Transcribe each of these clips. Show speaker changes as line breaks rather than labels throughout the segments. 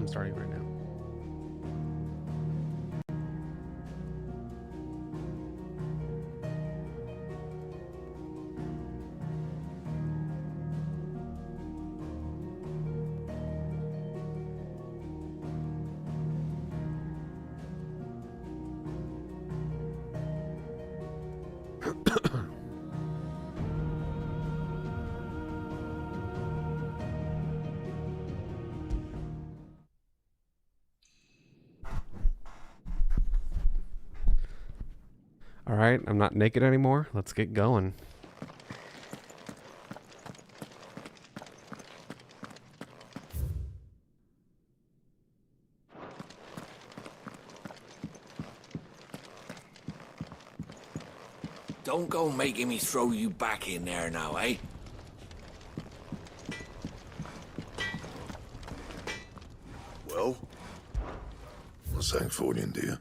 I'm starting right now. All right, I'm not naked anymore. Let's get going.
Don't go making me throw you back in there now, eh?
Well, what's that for you, dear?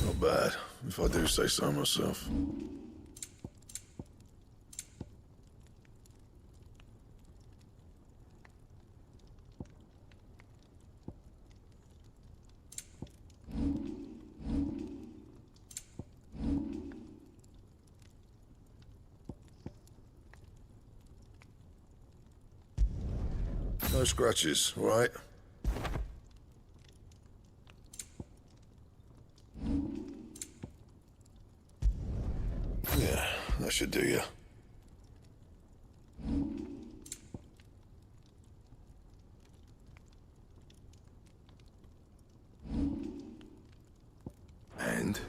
Not bad, if I do say so myself. No scratches, all right? Yeah, that should do you. And?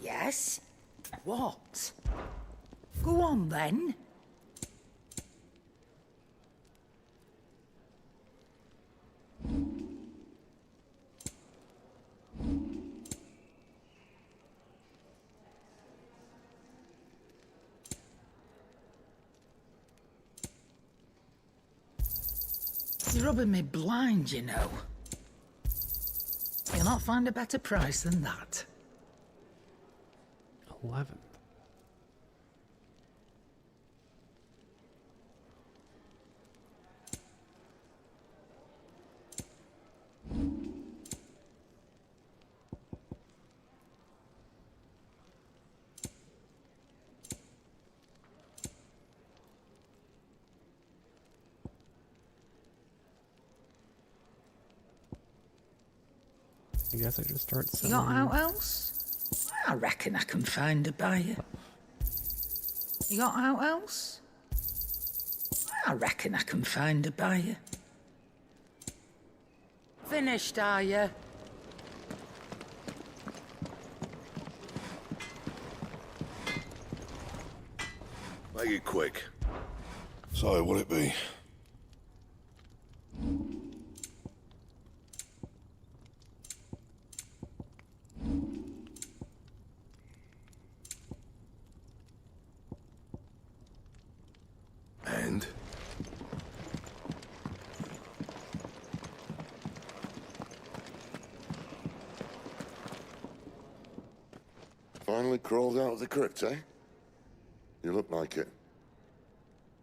Yes? What? Go on, then. You're rubbing me blind, you know. You'll not find a better price than that.
11th. I guess I just start
You got
selling.
out else? I reckon I can find a buyer. You got out else? I reckon I can find a buyer. Finished, are you?
Make it quick. So, what'll it be? And?
Finally crawled out of the crypt, eh? You look like it.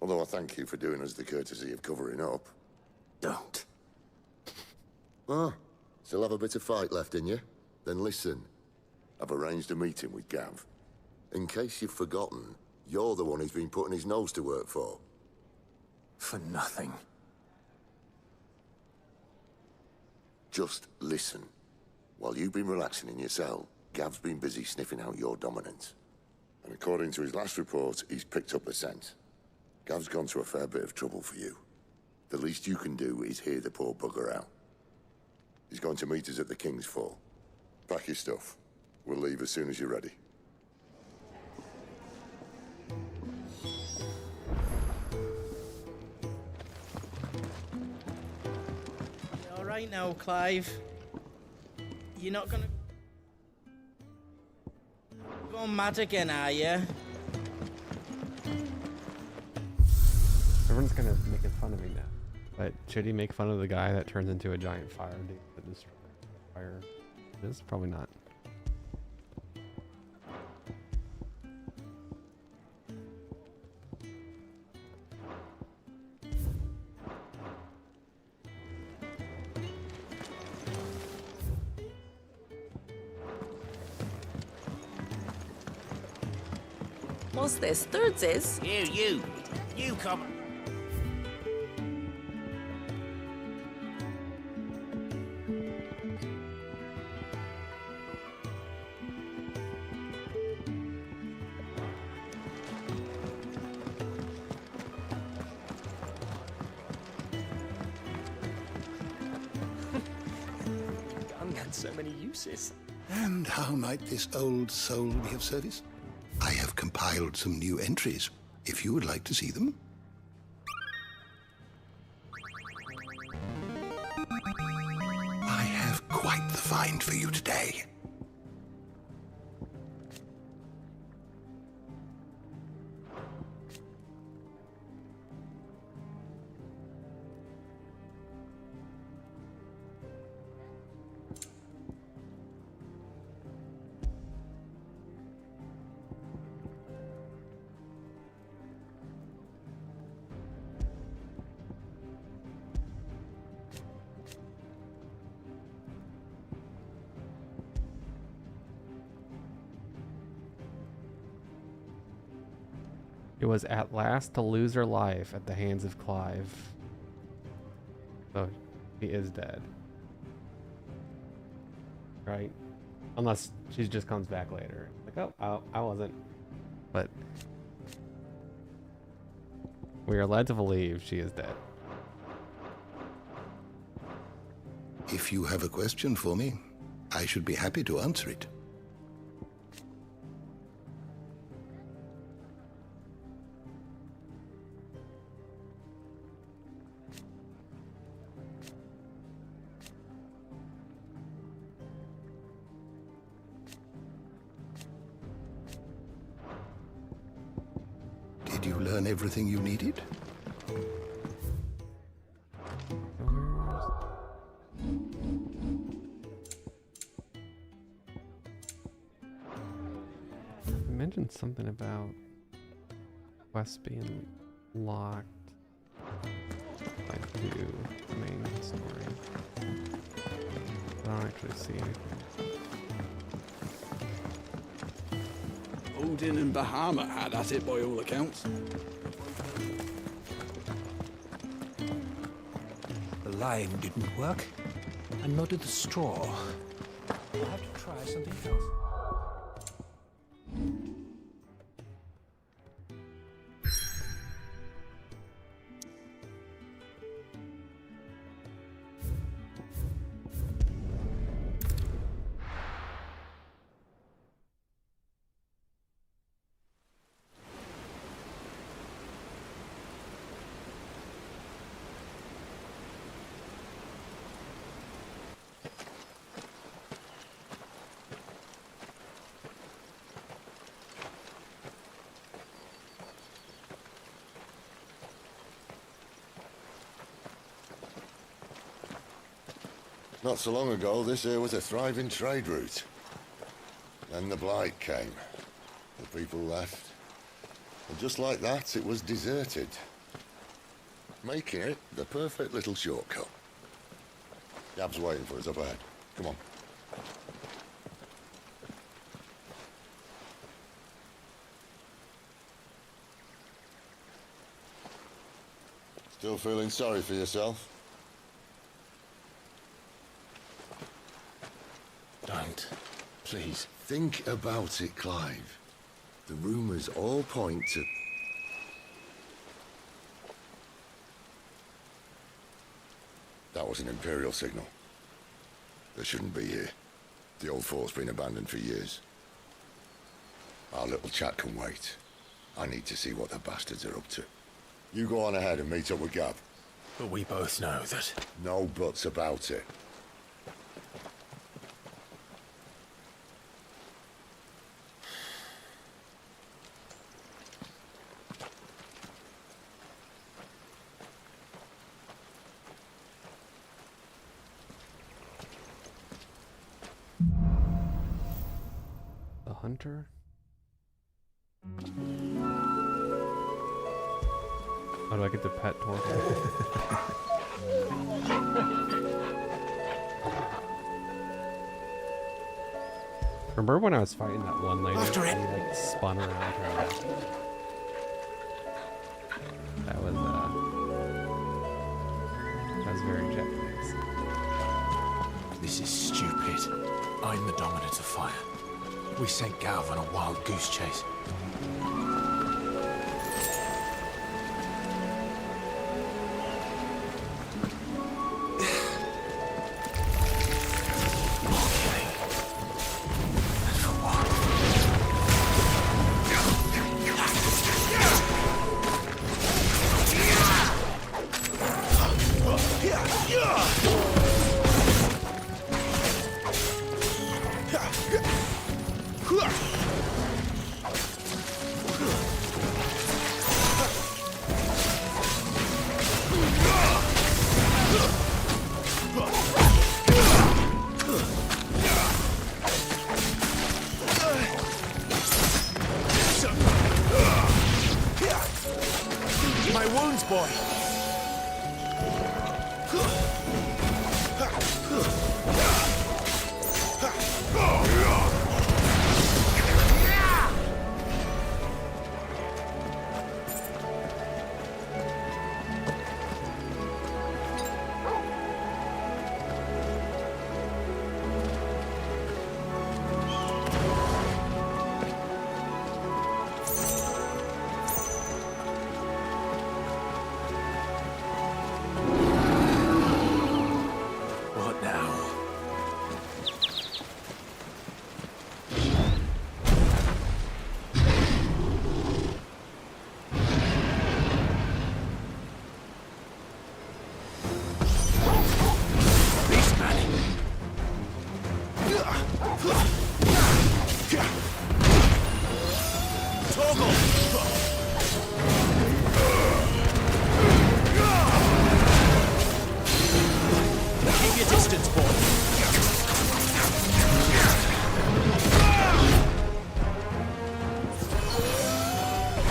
Although I thank you for doing us the courtesy of covering up.
Don't.
Ah, still have a bit of fight left in you? Then listen. I've arranged a meeting with Gav. In case you've forgotten, you're the one he's been putting his nose to work for.
For nothing.
Just listen. While you've been relaxing in your cell, Gav's been busy sniffing out your dominance. And according to his last report, he's picked up the scent. Gav's gone to a fair bit of trouble for you. The least you can do is hear the poor bugger out. He's going to meet us at the King's Fall. Pack your stuff. We'll leave as soon as you're ready.
You all right now, Clive? You're not gonna go mad again, are you?
Everyone's kind of making fun of me now. But should he make fun of the guy that turns into a giant fire dude that destroys fire? This probably not.
What's this? Thirdsies?
You come.
Gun had so many uses.
And how might this old soul be of service? I have compiled some new entries, if you would like to see them. I have quite the find for you today.
It was at last to lose her life at the hands of Clive. So he is dead. Right? Unless she just comes back later. Like, oh, I wasn't. But we are led to believe she is dead.
If you have a question for me, I should be happy to answer it. Did you learn everything you needed?
You mentioned something about quests being locked. Like to the main story. I don't actually see anything.
Odin and Bahamut had at it by all accounts.
The lime didn't work, and nor did the straw. I'll have to try something else.
Not so long ago, this here was a thriving trade route. Then the blight came. The people left. And just like that, it was deserted. Making it the perfect little shortcut. Gab's waiting for us up ahead. Come on. Still feeling sorry for yourself?
Don't. Please.
Think about it, Clive. The rumors all point to... That was an Imperial signal. They shouldn't be here. The old fort's been abandoned for years. Our little chat can wait. I need to see what the bastards are up to. You go on ahead and meet up with Gav.
But we both know that...
No buts about it.
The hunter? How do I get the pet Torque? Remember when I was fighting that one lady
After it.
and he like spun around trying to... That was very Japanese.
This is stupid. I'm the dominant of fire. We sent Gav on a wild goose chase. More killing. And for what? My wounds, boy! What now? Beastman! Toggle! Keep your distance, boy.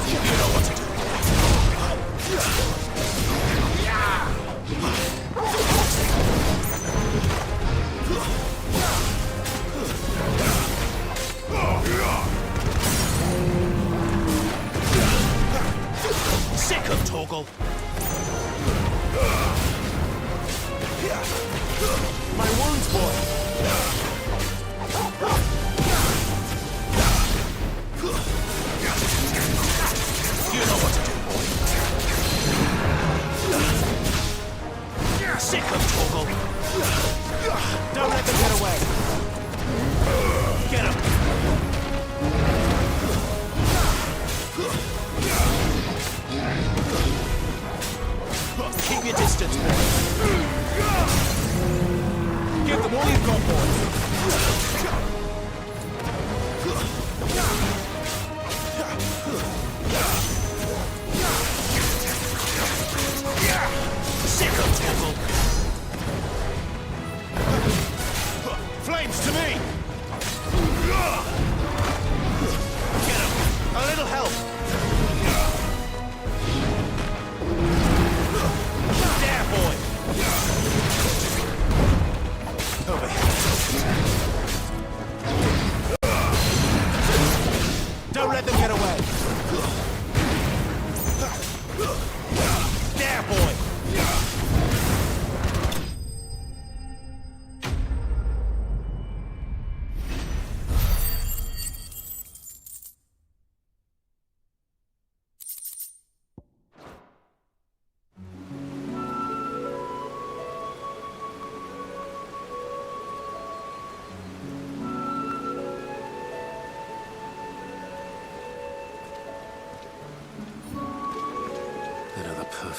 You know what to do. Sick of Toggle. My wounds, boy. You know what to do, boy. Sick of Toggle. Don't let them get away. Get him. Keep your distance, boy. Give them all you've got, boy. Sick of Toggle. Flames to me. Get him. A little help. There, boy. Over here. Don't let them get away. There, boy.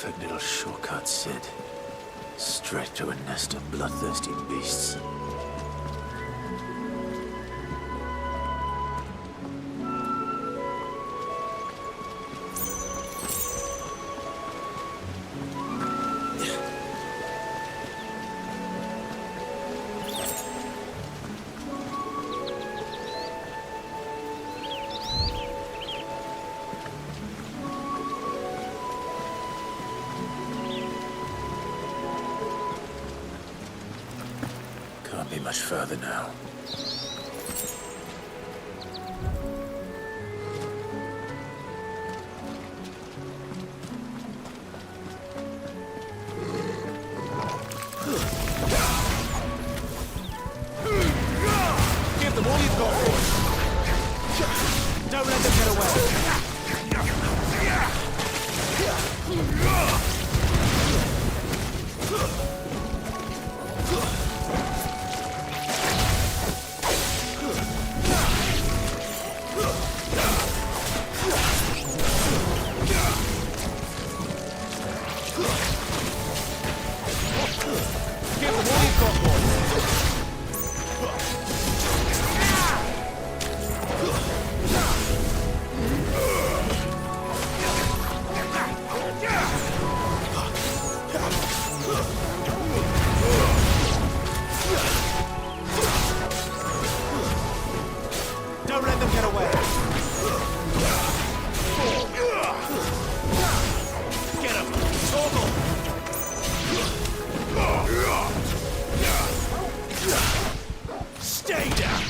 perfect little shortcut, Sid. Straight to a nest of bloodthirsty beasts. Can't be much further now. Give them all you've got, boys. Don't let them get away. Give them all you've got, boys. Don't let them get away. Get him! Torgal! Stay down!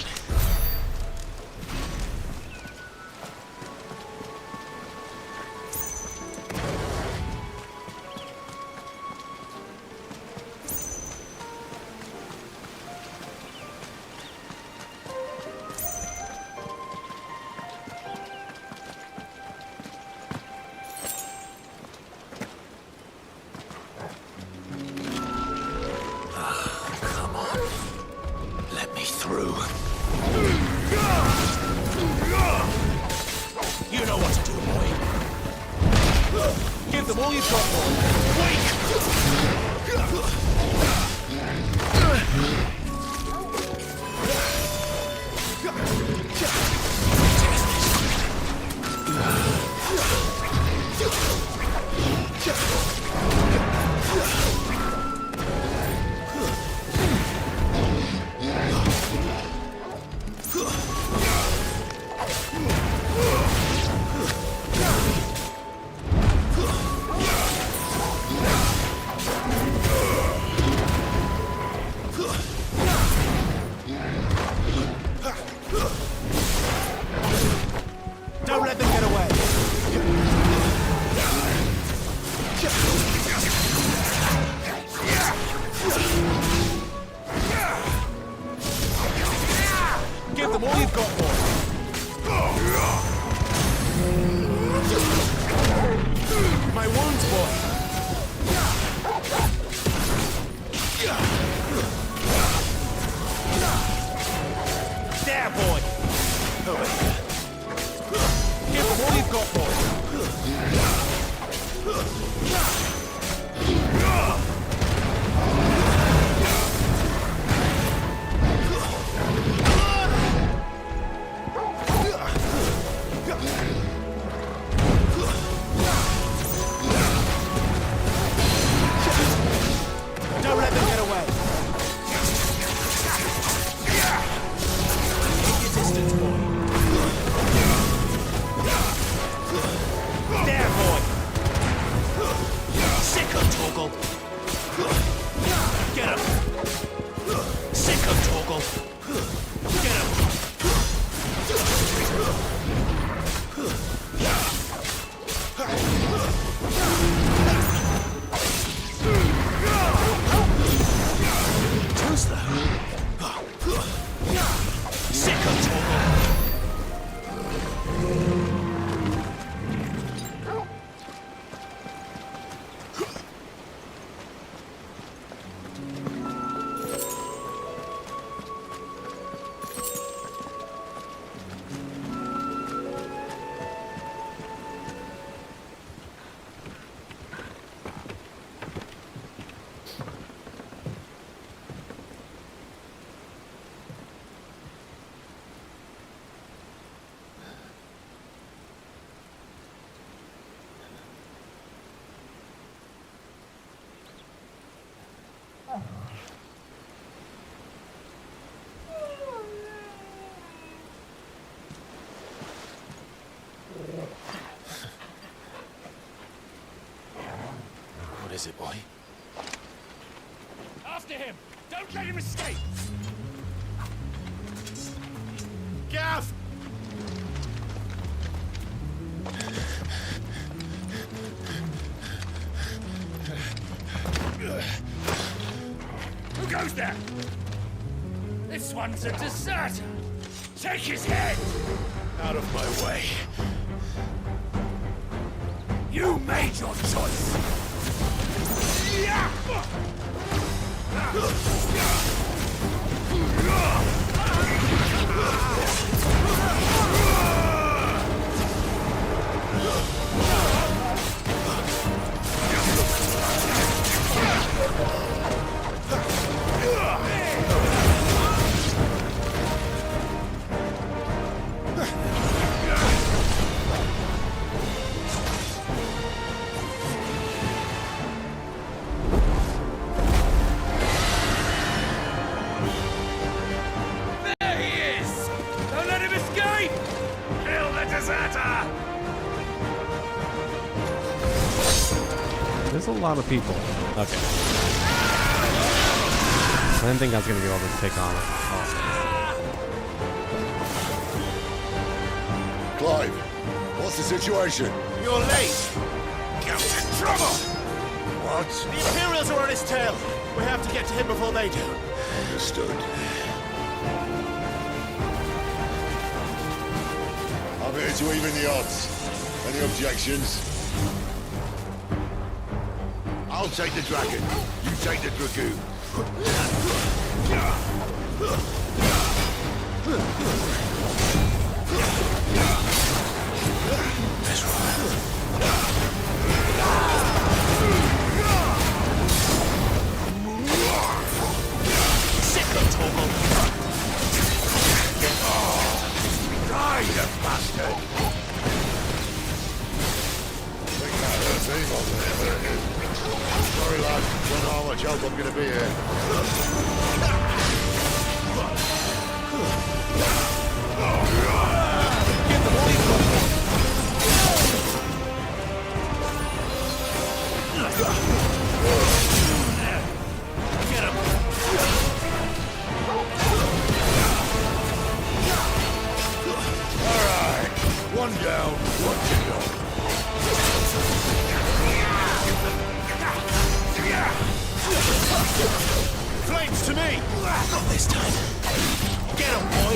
Come on. Let me through. You know what to do, boy. Give them all you've got, boy. Don't let them get away. Give them all you've got, boy. My wounds, boy. There, boy. Over here. Give them all you've got, boy. Don't let them get away. Keep your distance, boy. There, boy. it, boy?
After him! Don't let him escape! Gav! Who goes there? This one's a deserter! Take his head! Out of my way. You made your choice!
There's a lot of people. Okay. I didn't think I was gonna be able to take on it.
Clive, what's the situation?
You're late! Gav's in trouble!
What?
The Imperials are on his tail! We have to get to him before they do.
Understood. I'm here to even the odds. Any objections? I'll take the dragon. You take the dragoon.
That's right.
Sit, Torval!
Die, you bastard! Think that hurt me? Sorry, lad. Don't know how much help I'm gonna be here.
Get the police! Get him!
All right. One down, one to go.
Flames to me!
Not this time.
Get him, boy!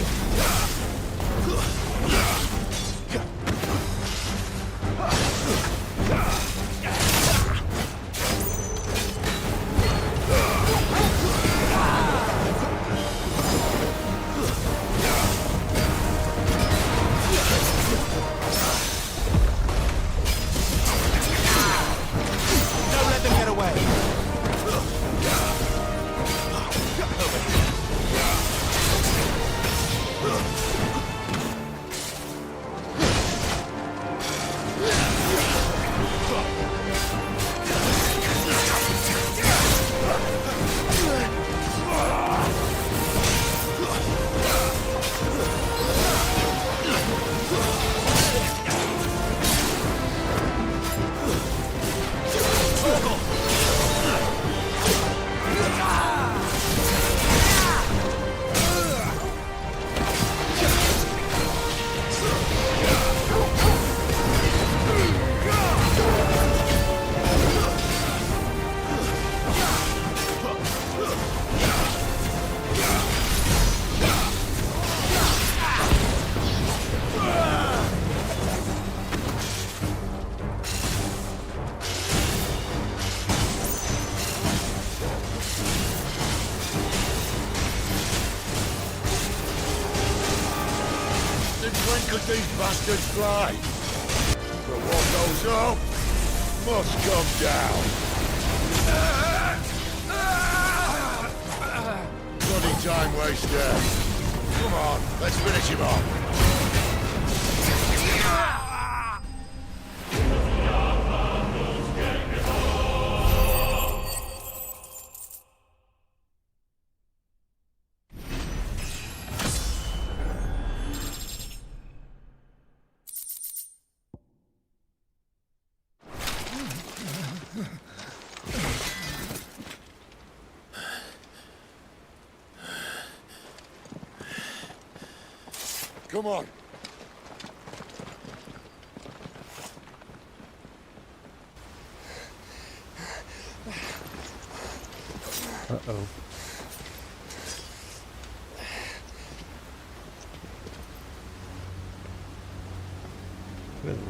Don't let them get away!
When could these bastards fly? But what goes up must come down. Bloody time waster. Come on, let's finish him off. Come on.
Uh-oh. What is it?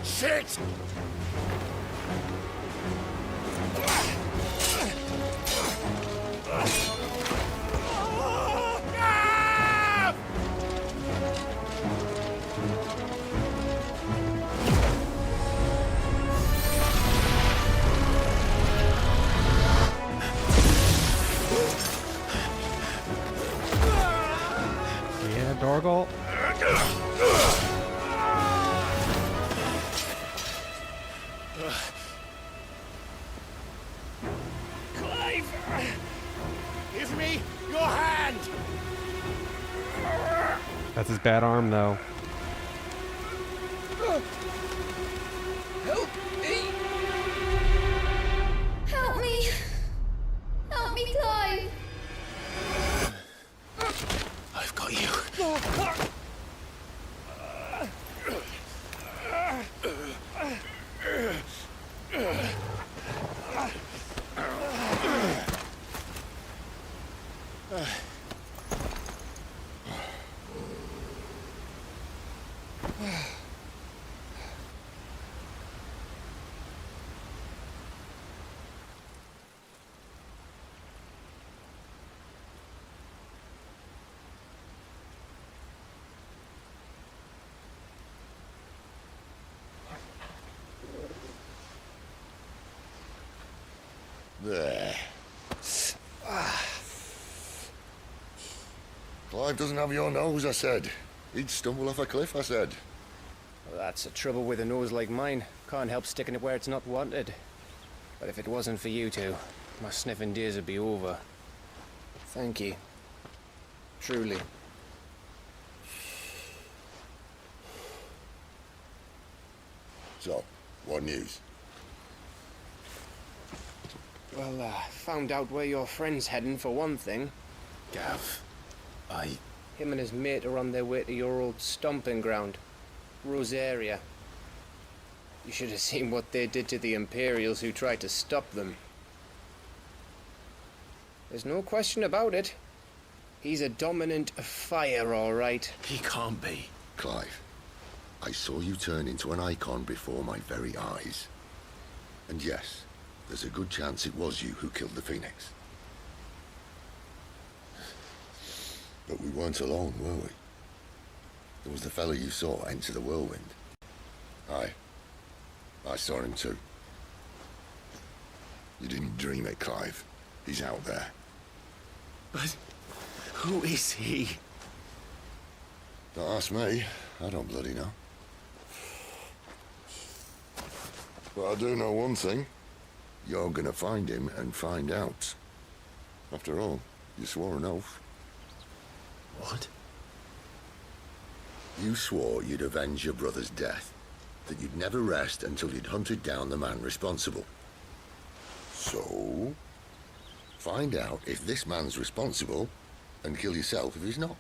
Shit!
Yeah, Dorgal.
Clive! Give me your hand!
That's his bad arm, though.
Help me!
Help me! Help me, Clive!
I've got you.
There. Clive doesn't have your nose, I said. He'd stumble off a cliff, I said.
Well, that's the trouble with a nose like mine. Can't help sticking it where it's not wanted. But if it wasn't for you two, my sniffing days would be over. Thank you. Truly.
So, what news?
Well, found out where your friend's heading for one thing.
Gav,
Him and his mate are on their way to your old stomping ground, Rosaria. You should have seen what they did to the Imperials who tried to stop them. There's no question about it. He's a dominant fire, all right.
He can't be.
Clive, I saw you turn into an icon before my very eyes. And yes, there's a good chance it was you who killed the Phoenix. But we weren't alone, were we? There was the fellow you saw enter the whirlwind. I saw him too. You didn't dream it, Clive. He's out there.
But who is he?
Don't ask me. I don't bloody know. But I do know one thing. You're gonna find him and find out. After all, you swore an oath.
What?
You swore you'd avenge your brother's death. That you'd never rest until you'd hunted down the man responsible. So, find out if this man's responsible and kill yourself if he's not.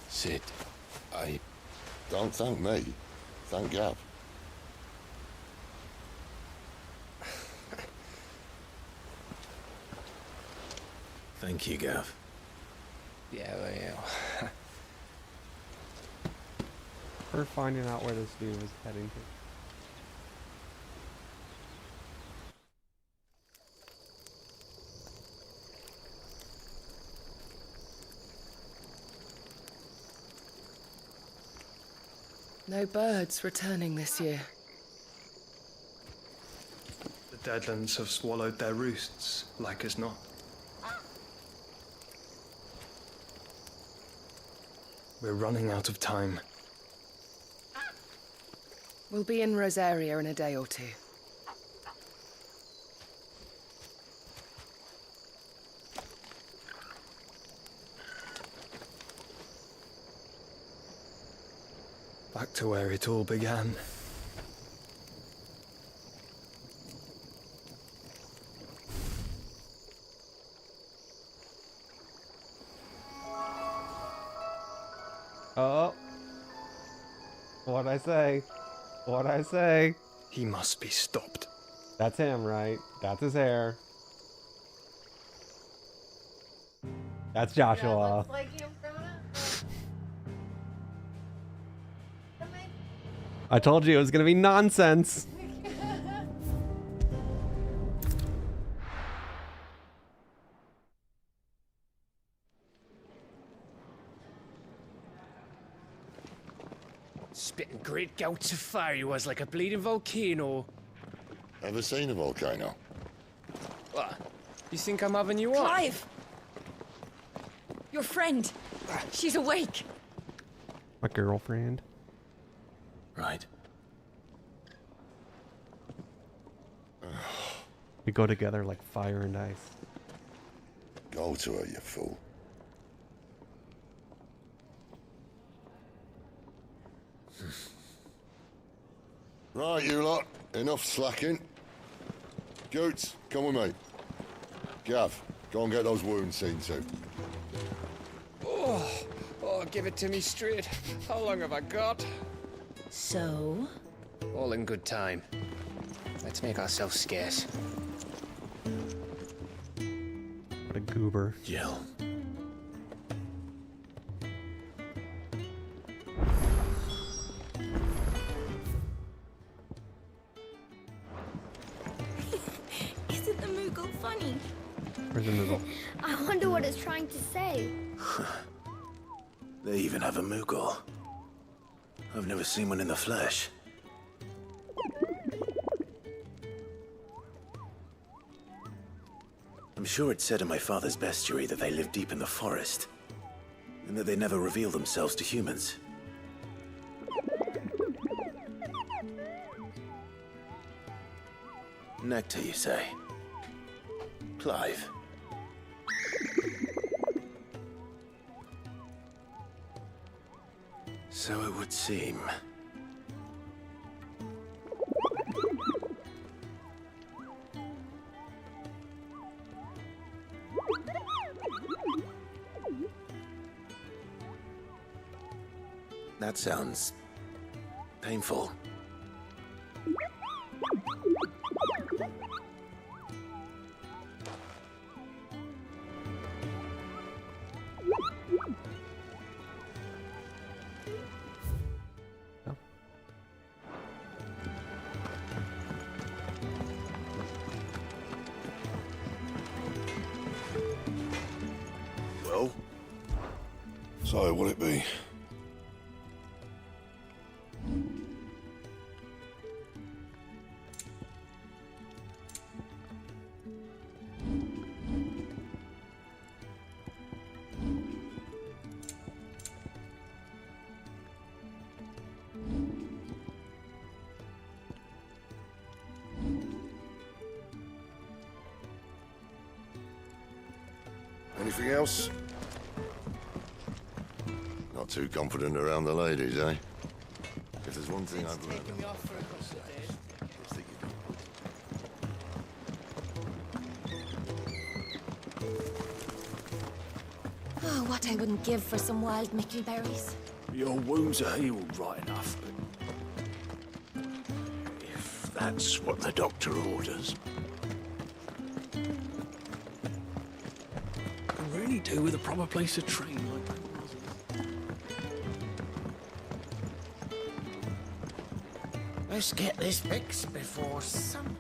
Sid,
Don't thank me. Thank Gav.
Thank you, Gav.
Yeah, well.
For finding out where this dude was heading to.
No birds returning this year.
The Deadlands have swallowed their roosts, like as not. We're running out of time.
We'll be in Rosaria in a day or two.
Back to where it all began.
What'd I say? What'd I say?
He must be stopped.
That's him, right? That's his hair. That's Joshua.
Looks like him grown up.
I told you it was gonna be nonsense.
Spitting great gouts of fire he was like a bleeding volcano.
Ever seen a volcano?
What? You think I'm having you on?
Clive! Your friend. She's awake.
My girlfriend.
Right.
We go together like fire and ice.
Go to her, you fool. Right, you lot. Enough slacking. Goots, come with me. Gav, go and get those wounds seen to.
Oh, give it to me straight. How long have I got?
So?
All in good time. Let's make ourselves scarce.
What a goober.
Jill.
Isn't the Moogle funny?
Where's the Moogle?
I wonder what it's trying to say.
They even have a Moogle. I've never seen one in the flesh. I'm sure it said in my father's bestiary that they live deep in the forest, and that they never reveal themselves to humans. Nectar, you say? Clive. So it would seem. That sounds painful.
Well? So, what'll it be? Anything else?
Not too confident around the ladies, eh? If there's one thing I've learned...
Taking me off for a couple of days.
Oh, what I wouldn't give for some wild mickleberries.
Your wounds are healed right enough, but if that's what the doctor orders. Could really do with a proper place to train like that.
Let's get this fixed before someone...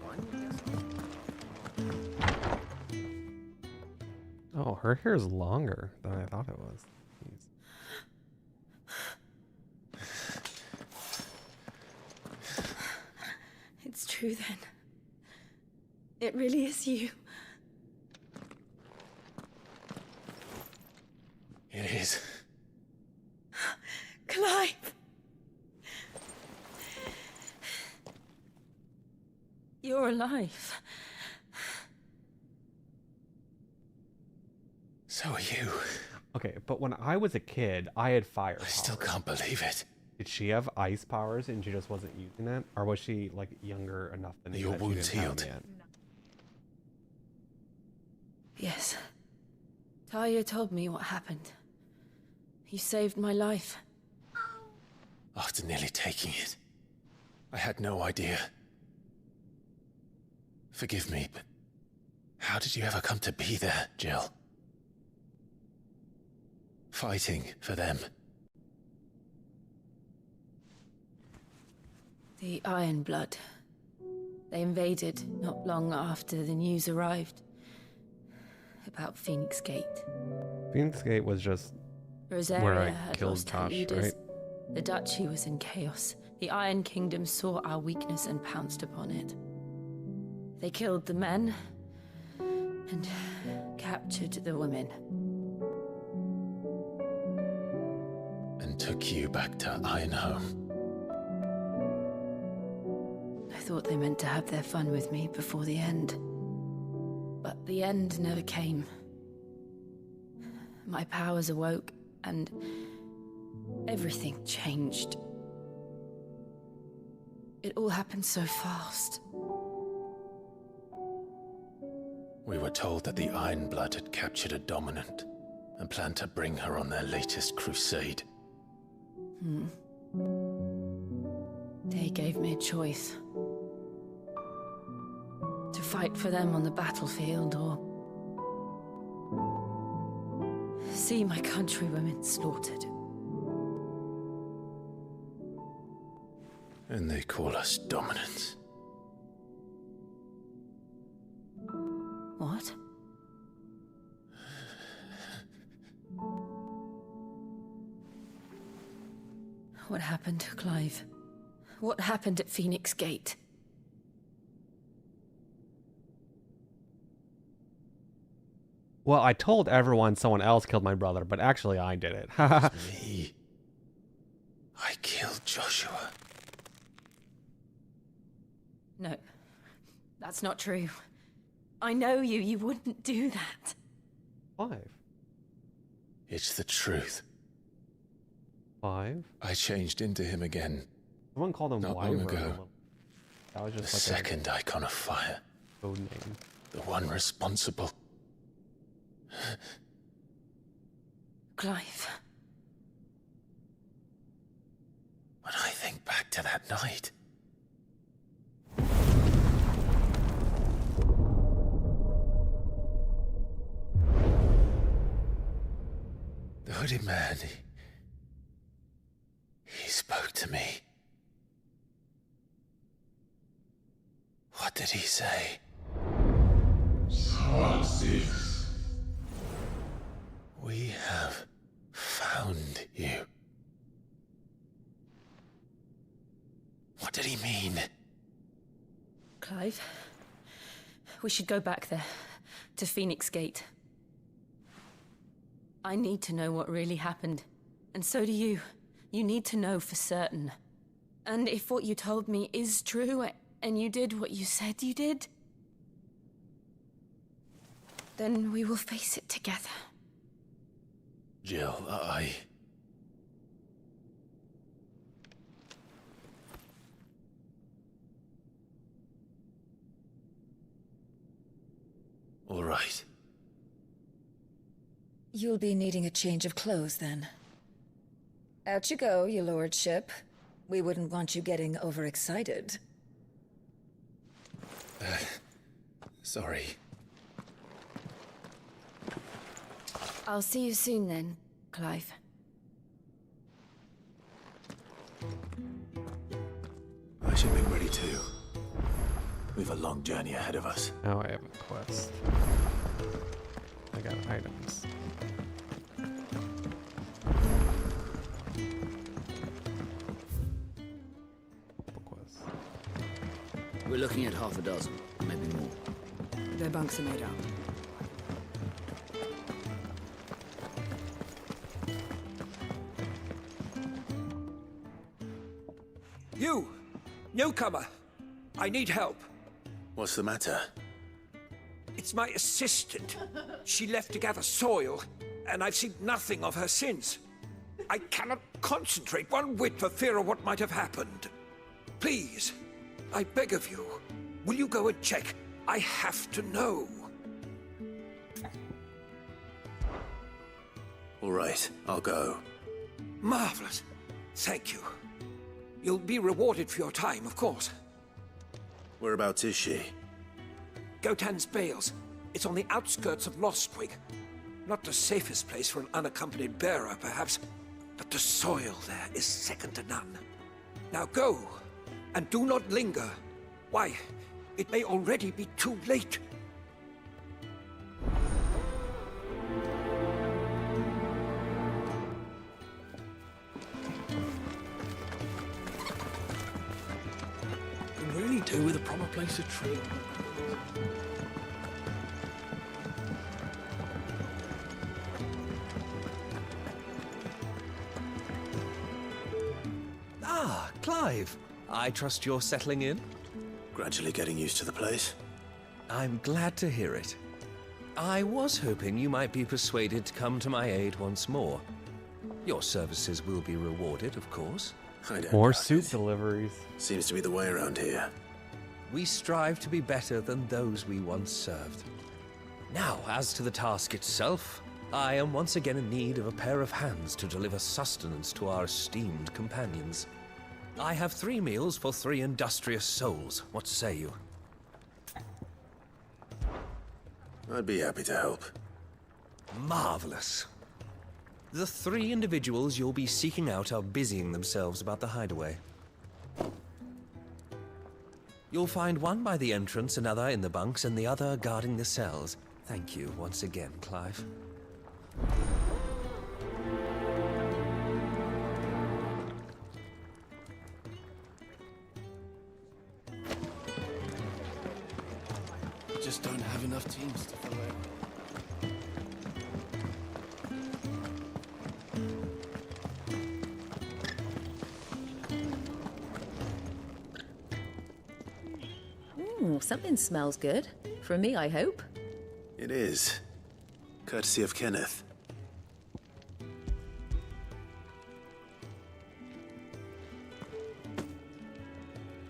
Oh, her hair is longer than I thought it was. Jeez.
It's true then. It really is you.
It is.
Clive! You're alive.
So are you.
Okay, but when I was a kid, I had fire powers.
I still can't believe it.
Did she have ice powers and she just wasn't using it? Or was she, like, younger enough than
Are
me
your
that she
wounds
didn't have
healed?
them yet?
Yes. Talia told me what happened. You saved my life.
After nearly taking it, I had no idea. Forgive me, but how did you ever come to be there, Jill? Fighting for them.
The Iron Blood. They invaded not long after the news arrived about Phoenix Gate.
Phoenix Gate was just
Rosaria
where I
had
killed
lost her
Tosh,
leaders.
right?
The Duchy was in chaos. The Iron Kingdom saw our weakness and pounced upon it. They killed the men and captured the women.
And took you back to Ironhome.
I thought they meant to have their fun with me before the end. But the end never came. My powers awoke, and everything changed. It all happened so fast.
We were told that the Iron Blood had captured a dominant and planned to bring her on their latest crusade.
They gave me a choice. To fight for them on the battlefield, or see my countrywomen slaughtered.
And they call us dominants.
What? What happened, Clive? What happened at Phoenix Gate?
Well, I told everyone someone else killed my brother, but actually I did it.
Me. I killed Joshua.
No, that's not true. I know you. You wouldn't do that.
Clive.
It's the truth.
Clive?
I changed into him again.
Someone called him
Not
Wyvern.
long ago.
That was just
The
like
second icon of fire.
a code name.
The one responsible.
Clive.
When I think back to that night. The hooded man, he spoke to me. What did he say? We have found you. What did he mean?
Clive, we should go back there, to Phoenix Gate. I need to know what really happened. And so do you. You need to know for certain. And if what you told me is true, and you did what you said you did, then we will face it together.
Jill, All right.
You'll be needing a change of clothes, then. Out you go, your lordship. We wouldn't want you getting overexcited.
Sorry.
I'll see you soon then, Clive.
I should make ready too. We've a long journey ahead of us.
Now I have a quest. I got items. Quests.
We're looking at half a dozen, maybe more.
Their bunks are made up.
You! Newcomer! I need help.
What's the matter?
It's my assistant. She left to gather soil, and I've seen nothing of her since. I cannot concentrate one whit for fear of what might have happened. Please, I beg of you, will you go and check? I have to know.
All right, I'll go.
Marvelous. Thank you. You'll be rewarded for your time, of course.
Whereabouts is she?
Gotan's Bales. It's on the outskirts of Lostwig. Not the safest place for an unaccompanied bearer, perhaps, but the soil there is second to none. Now go, and do not linger. Why, it may already be too late.
Could really do with a proper place of training.
Ah, Clive. I trust you're settling in?
Gradually getting used to the place.
I'm glad to hear it. I was hoping you might be persuaded to come to my aid once more. Your services will be rewarded, of course.
I don't
More
doubt
soup
it.
deliveries.
Seems to be the way around here.
We strive to be better than those we once served. Now, as to the task itself, I am once again in need of a pair of hands to deliver sustenance to our esteemed companions. I have 3 meals for 3 industrious souls. What say you?
I'd be happy to help.
Marvelous. The 3 individuals you'll be seeking out are busying themselves about the hideaway. You'll find one by the entrance, another in the bunks, and the other guarding the cells. Thank you once again, Clive.
Just don't have enough teams to fill it.
Ooh, something smells good. For me, I hope.
It is. Courtesy of Kenneth.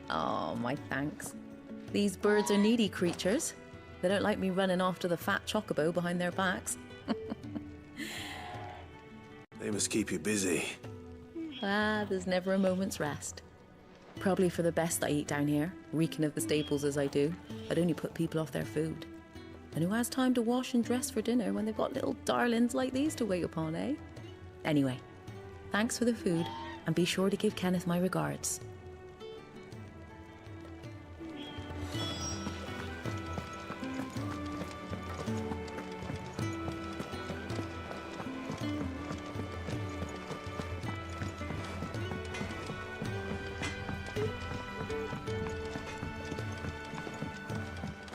Oh, my thanks. These birds are needy creatures. They don't like me running after the fat chocobo behind their backs.
They must keep you busy.
Ah, there's never a moment's rest. Probably for the best I eat down here, reeking of the staples as I do. I'd only put people off their food. And who has time to wash and dress for dinner when they've got little darlings like these to wait upon, eh? Anyway, thanks for the food, and be sure to give Kenneth my regards.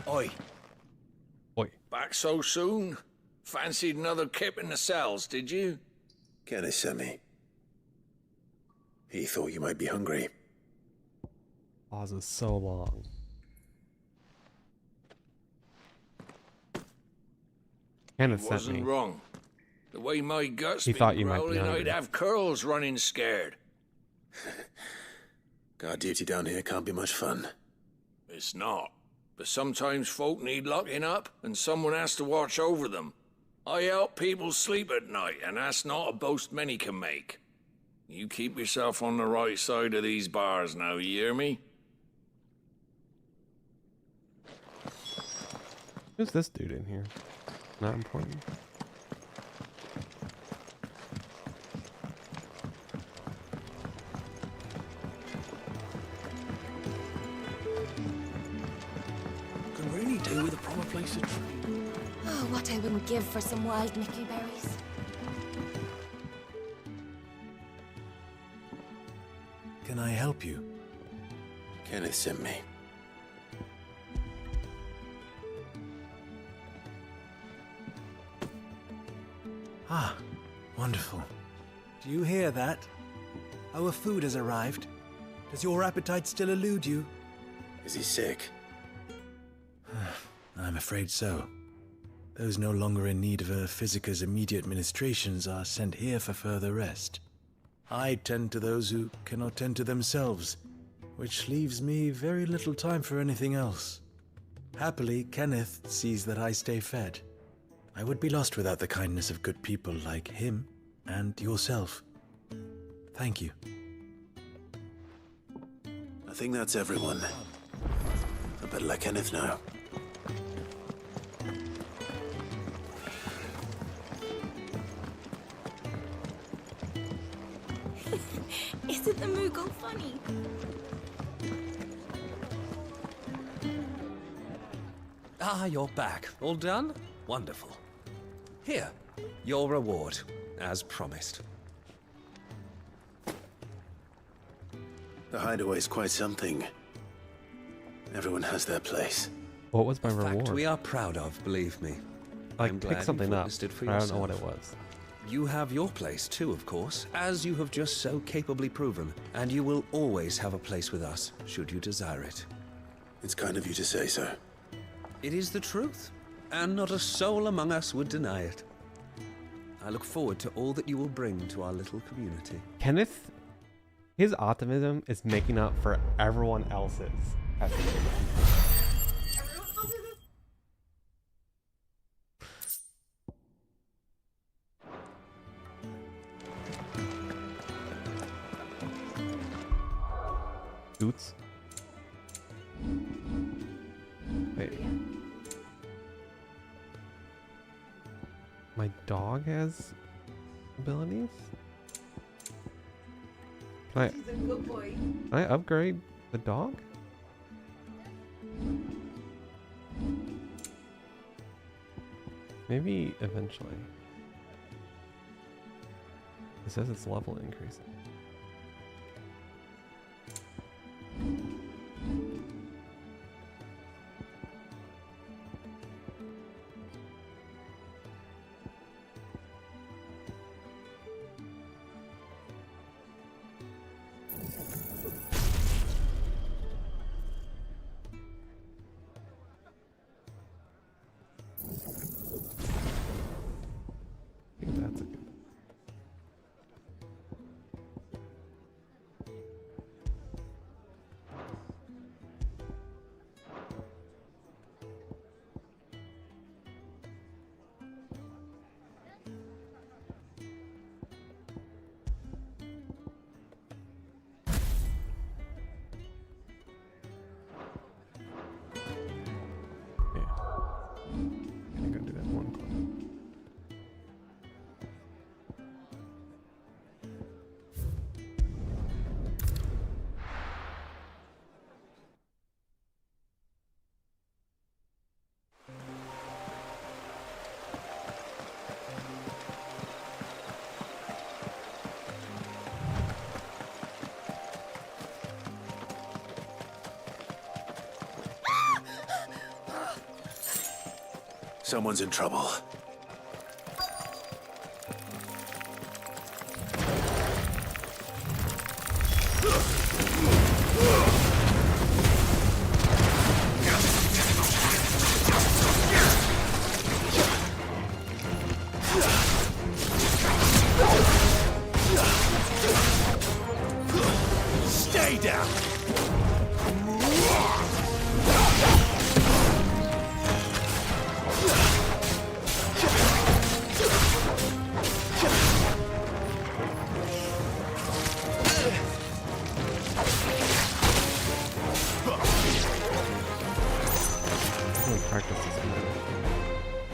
Oi.
Oi.
Back so soon? Fancied another kip in the cells, did you?
Kenneth sent me. He thought you might be hungry.
Pause is so long. Kenneth sent
Wasn't
me.
wrong. The way my guts
He
been
thought you might be
growling,
hungry.
I'd have curls running scared.
Guard duty down here can't be much fun.
It's not. But sometimes folk need locking up, and someone has to watch over them. I help people sleep at night, and that's not a boast many can make. You keep yourself on the right side of these bars now, you hear me?
Who's this dude in here? Not important.
Could really do with a proper place of training.
Oh, what I wouldn't give for some wild Mickey berries.
Can I help you? Kenneth sent me.
Ah, wonderful. Do you hear that? Our food has arrived. Does your appetite still elude you?
Is he sick?
I'm afraid so. Those no longer in need of a physicker's immediate ministrations are sent here for further rest. I tend to those who cannot tend to themselves, which leaves me very little time for anything else. Happily, Kenneth sees that I stay fed. I would be lost without the kindness of good people like him and yourself. Thank you.
I think that's everyone. I better let Kenneth know.
Isn't the Moogle funny?
Ah, you're back. All done? Wonderful. Here, your reward, as promised.
The hideaway's quite something. Everyone has their place.
What was my
A fact
reward?
we are proud of, believe me.
I
I'm glad
picked something
you've
up.
witnessed it for
I don't know what it
yourself.
was.
You have your place too, of course, as you have just so capably proven, and you will always have a place with us, should you desire it.
It's kind of you to say so.
It is the truth, and not a soul among us would deny it. I look forward to all that you will bring to our little community.
Kenneth, his optimism is making up for everyone else's pessimism. Boots. Wait. My dog has abilities? Can
He's a good boy.
can I upgrade the dog? Maybe eventually. It says it's level increasing. I think that's a good. Yeah. I think I'll do that one clip.
Someone's in trouble. Stay down!
I'm gonna practice this more.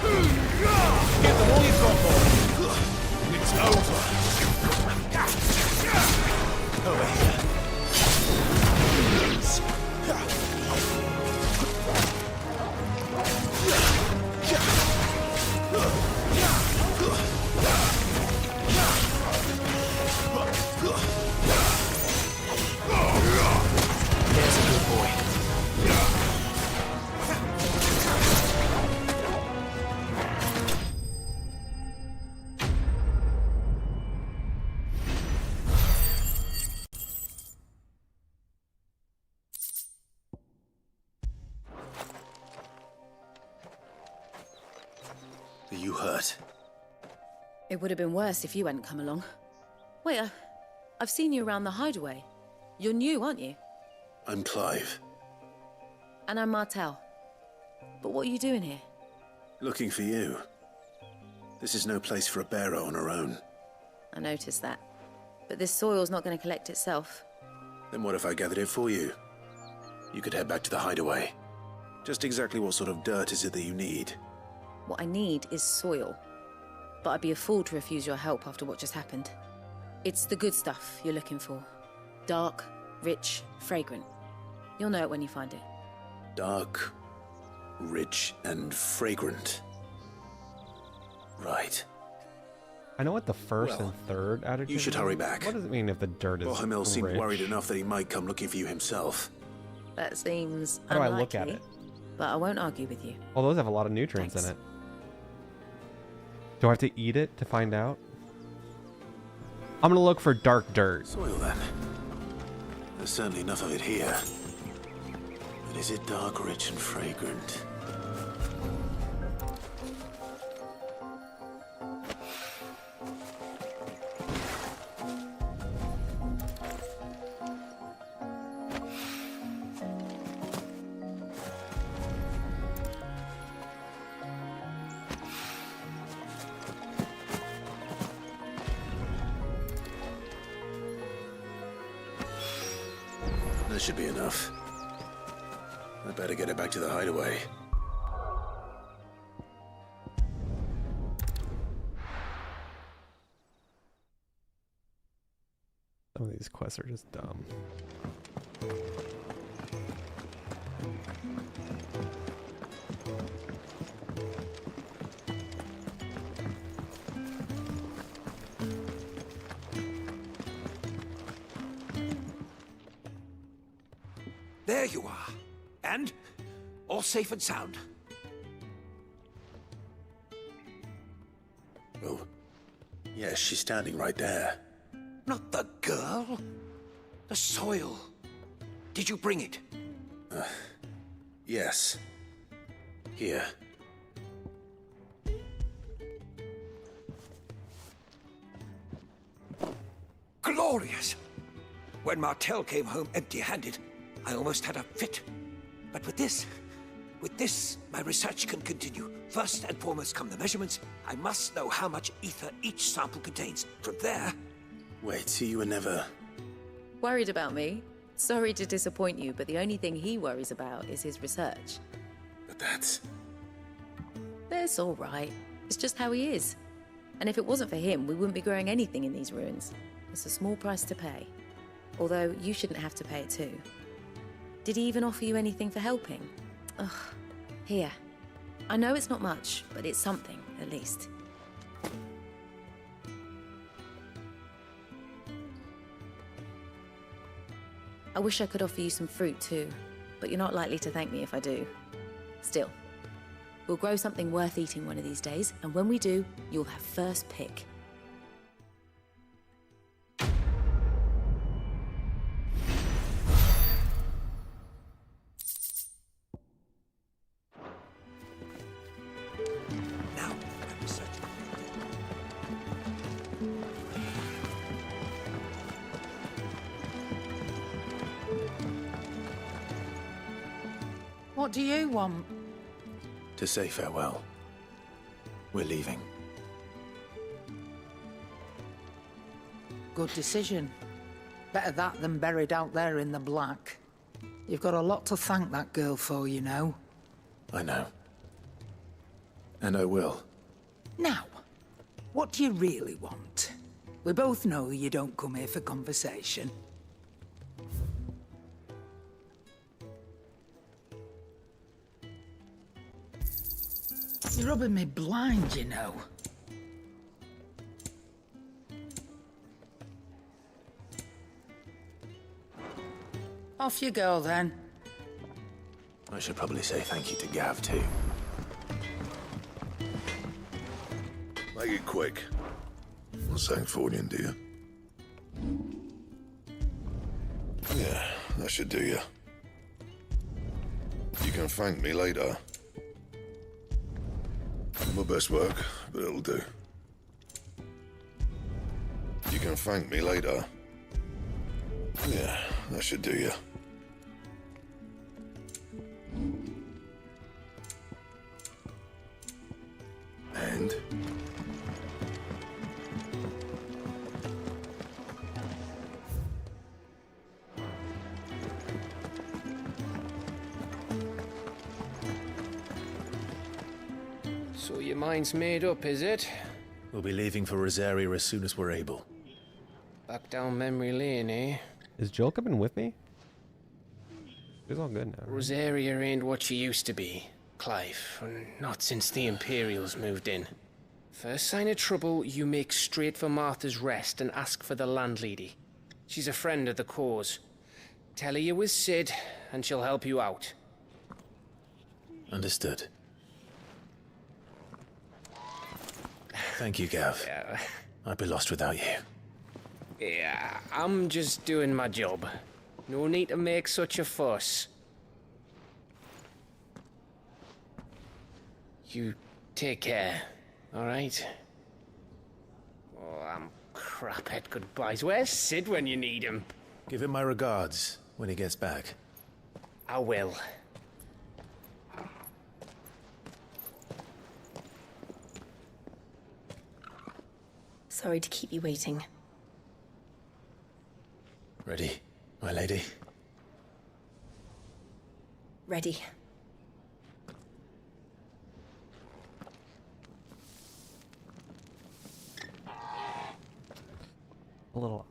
Get them all you've got, boy. It's over. Over here. There's a good boy.
Are you hurt?
It would have been worse if you hadn't come along. Wait, I've seen you around the hideaway. You're new, aren't you?
I'm Clive.
And I'm Martel. But what are you doing here?
Looking for you. This is no place for a bearer on her own.
I noticed that. But this soil's not going to collect itself.
Then what if I gathered it for you? You could head back to the hideaway. Just exactly what sort of dirt is it that you need?
What I need is soil. But I'd be a fool to refuse your help after what just happened. It's the good stuff you're looking for. Dark, rich, fragrant. You'll know it when you find it.
Dark, rich, and fragrant. Right.
I know what the first
Well,
and third adjectives
you should
are.
hurry back.
What does it mean if the dirt is
Bohemil seemed
rich?
worried enough that he might come looking for you himself.
That seems
How do I
unlikely,
look at it?
but I won't argue with you.
Well, those have a lot of nutrients in it. Do I have to eat it to find out? I'm gonna look for dark dirt.
Soil, then. There's certainly enough of it here. But is it dark, rich, and fragrant? That should be enough. I better get it back to the hideaway.
Some of these quests are just dumb.
There you are. And all safe and sound.
Oh, yes, she's standing right there.
Not the girl. The soil. Did you bring it?
Yes. Here.
Glorious! When Martel came home empty-handed, I almost had a fit. But with this, my research can continue. First and foremost come the measurements. I must know how much ether each sample contains. From there...
Wait, so you were never...
Worried about me? Sorry to disappoint you, but the only thing he worries about is his research.
But that's...
That's all right. It's just how he is. And if it wasn't for him, we wouldn't be growing anything in these ruins. It's a small price to pay. Although, you shouldn't have to pay it too. Did he even offer you anything for helping? Ugh. Here. I know it's not much, but it's something, at least. I wish I could offer you some fruit too, but you're not likely to thank me if I do. Still, we'll grow something worth eating one of these days, and when we do, you'll have first pick.
What do you want?
To say farewell. We're leaving.
Good decision. Better that than buried out there in the black. You've got a lot to thank that girl for, you know.
I know. And I will.
Now, what do you really want? We both know you don't come here for conversation. You're rubbing me blind, you know. Off you go, then.
I should probably say thank you to Gav, too.
Make it quick. Not Sancfordian, do you? Yeah, that should do you. You can thank me later. My best work, but it'll do. You can thank me later. Yeah, that should do you.
friend.
So your mind's made up, is it?
We'll be leaving for Rosaria as soon as we're able.
Back down memory lane, eh?
Is Jill coming with me? She's all good now. Right?
Rosaria ain't what she used to be, Clive. Not since the Imperials moved in. First sign of trouble, you make straight for Martha's Rest and ask for the landlady. She's a friend of the cause. Tell her you was Sid, and she'll help you out.
Understood. Thank you, Gav.
Yeah.
I'd be lost without you.
Yeah, I'm just doing my job. No need to make such a fuss. You take care, alright? Oh, I'm crap at goodbyes. Where's Sid when you need him?
Give him my regards when he gets back.
I will.
Sorry to keep you waiting.
Ready, my lady?
Ready.
A little.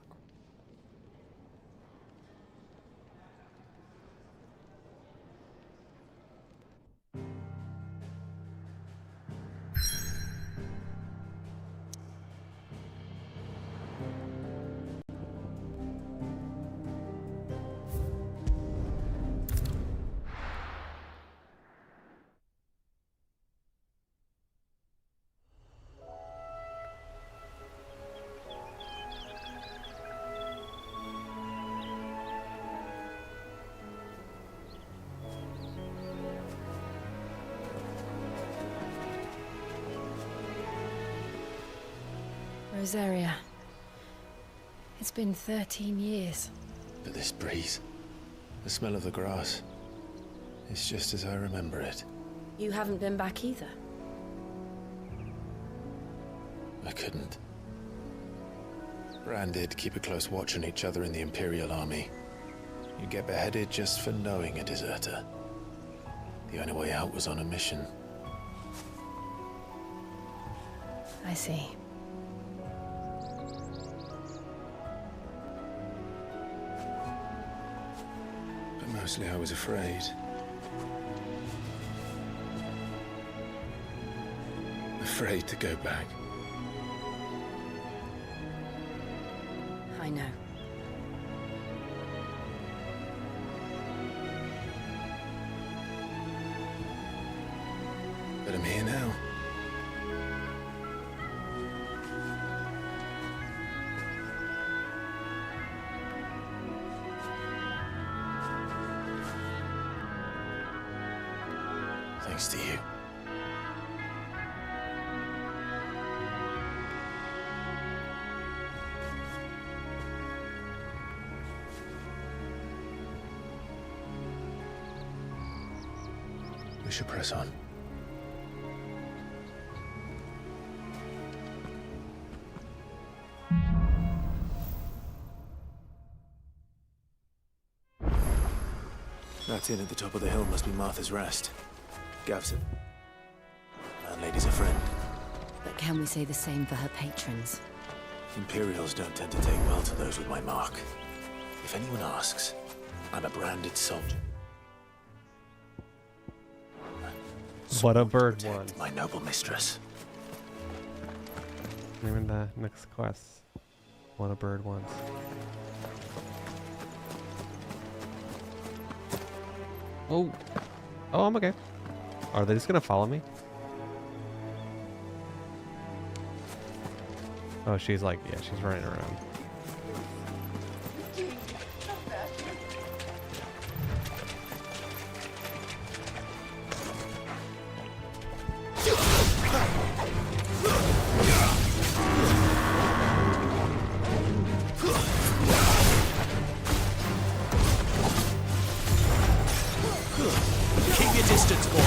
Rosaria. It's been 13 years.
But this breeze, the smell of the grass, it's just as I remember it.
You haven't been back either.
I couldn't. Bran did keep a close watch on each other in the Imperial Army. You get beheaded just for knowing a deserter. The only way out was on a mission.
I see.
But mostly I was afraid. Afraid to go back.
I know.
But I'm here now. Thanks to you. We should press on. That inn at the top of the hill must be Martha's Rest. Gav's landlady's a friend.
But can we say the same for her patrons?
Imperials don't tend to take well to those with my mark. If anyone asks, I'm a branded soldier.
What a bird wants.
My noble mistress.
Even the next quest. What a bird wants. Oh. Oh, I'm okay. Are they just gonna follow me? Oh, she's like, yeah, she's running around.
Keep your distance, boy.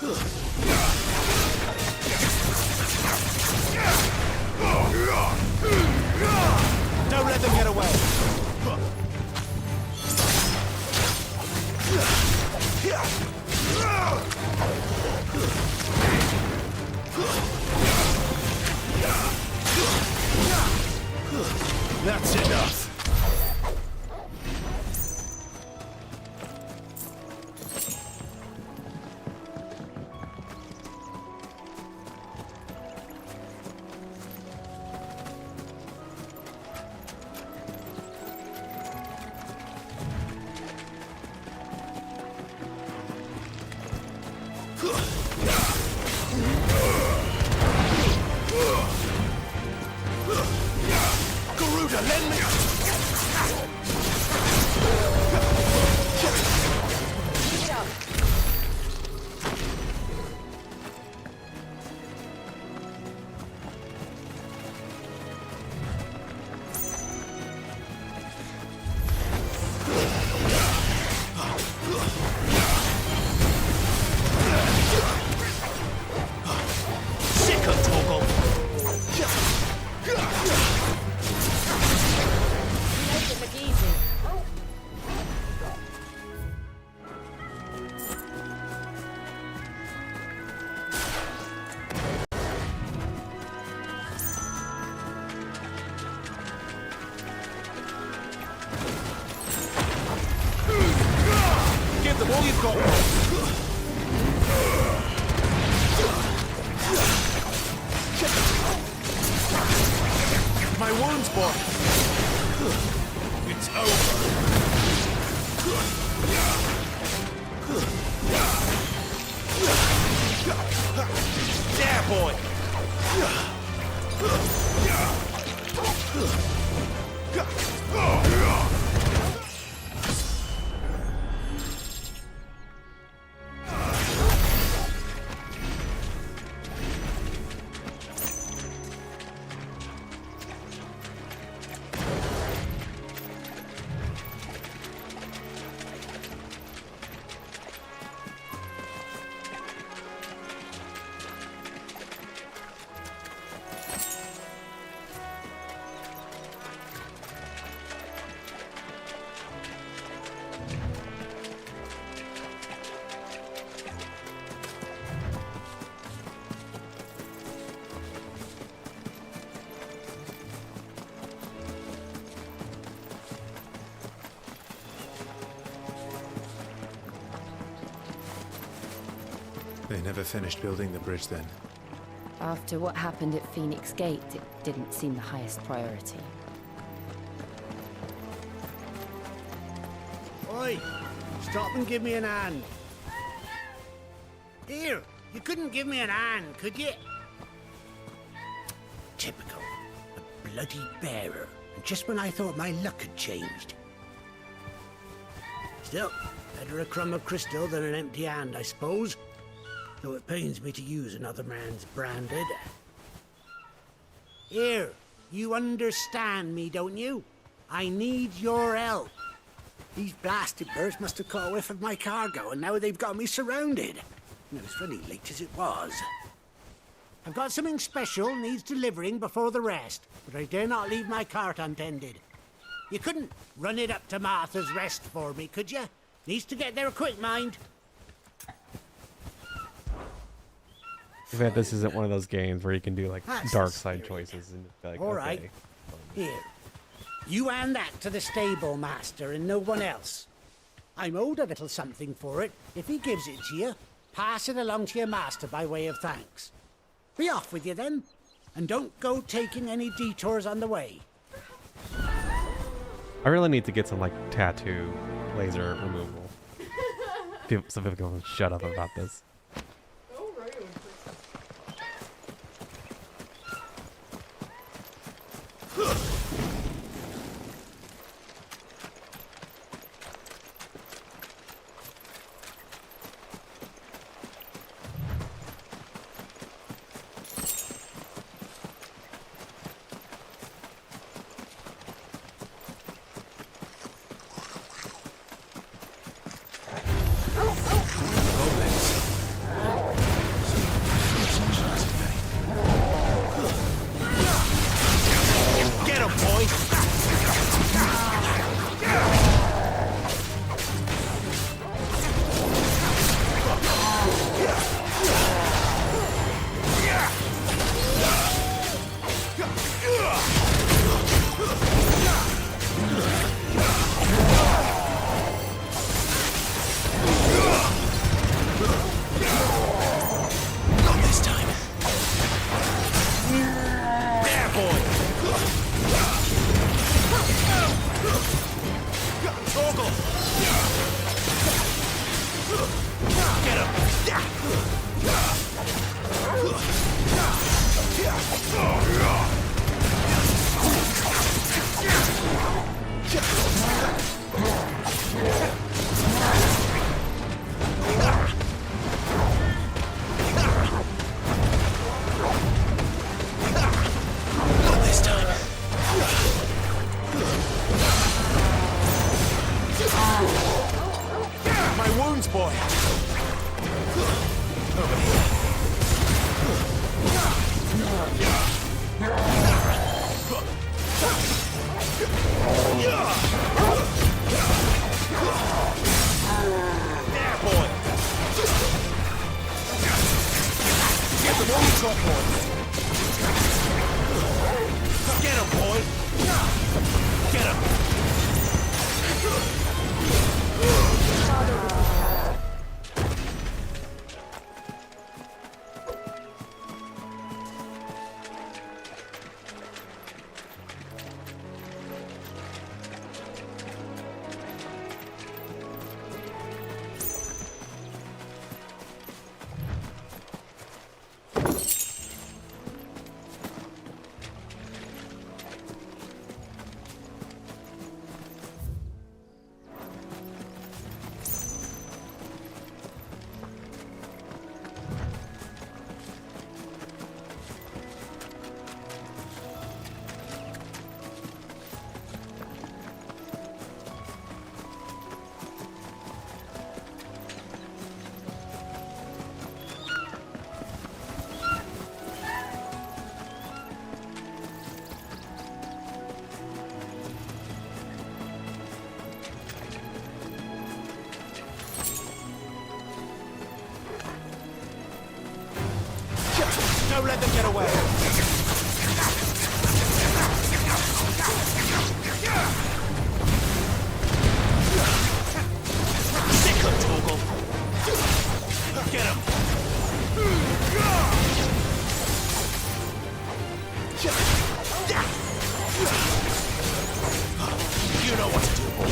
Don't let them get away. That's enough. Garuda, lend me. Give them all you've got. My wounds, boy. It's over. There, boy.
They never finished building the bridge then.
After what happened at Phoenix Gate, it didn't seem the highest priority.
Oi! Stop and give me an hand. Here, you couldn't give me an hand, could you? Typical. A bloody bearer. And just when I thought my luck had changed. Still, better a crumb of crystal than an empty hand, I suppose. Though it pains me to use another man's branded. Here, you understand me, don't you? I need your help. These blasted birds must have caught a whiff of my cargo, and now they've got me surrounded. And it was very late as it was. I've got something special needs delivering before the rest, but I dare not leave my cart untended. You couldn't run it up to Martha's Rest for me, could you? Needs to get there quick, mind.
Too bad this isn't one of those games where you can do like
That's
dark side choices and be like,
All right.
okay.
Here. You hand that to the stable master and no one else. I'm owed a little something for it. If he gives it to you, pass it along to your master by way of thanks. Be off with you then, and don't go taking any detours on the way.
I really need to get some like tattoo laser removal. Some people can shut up about this.
you got, boys? Get him, boy! Get him! Don't let them get away. Stick him, Torgal. Get him. You know what to do, boy.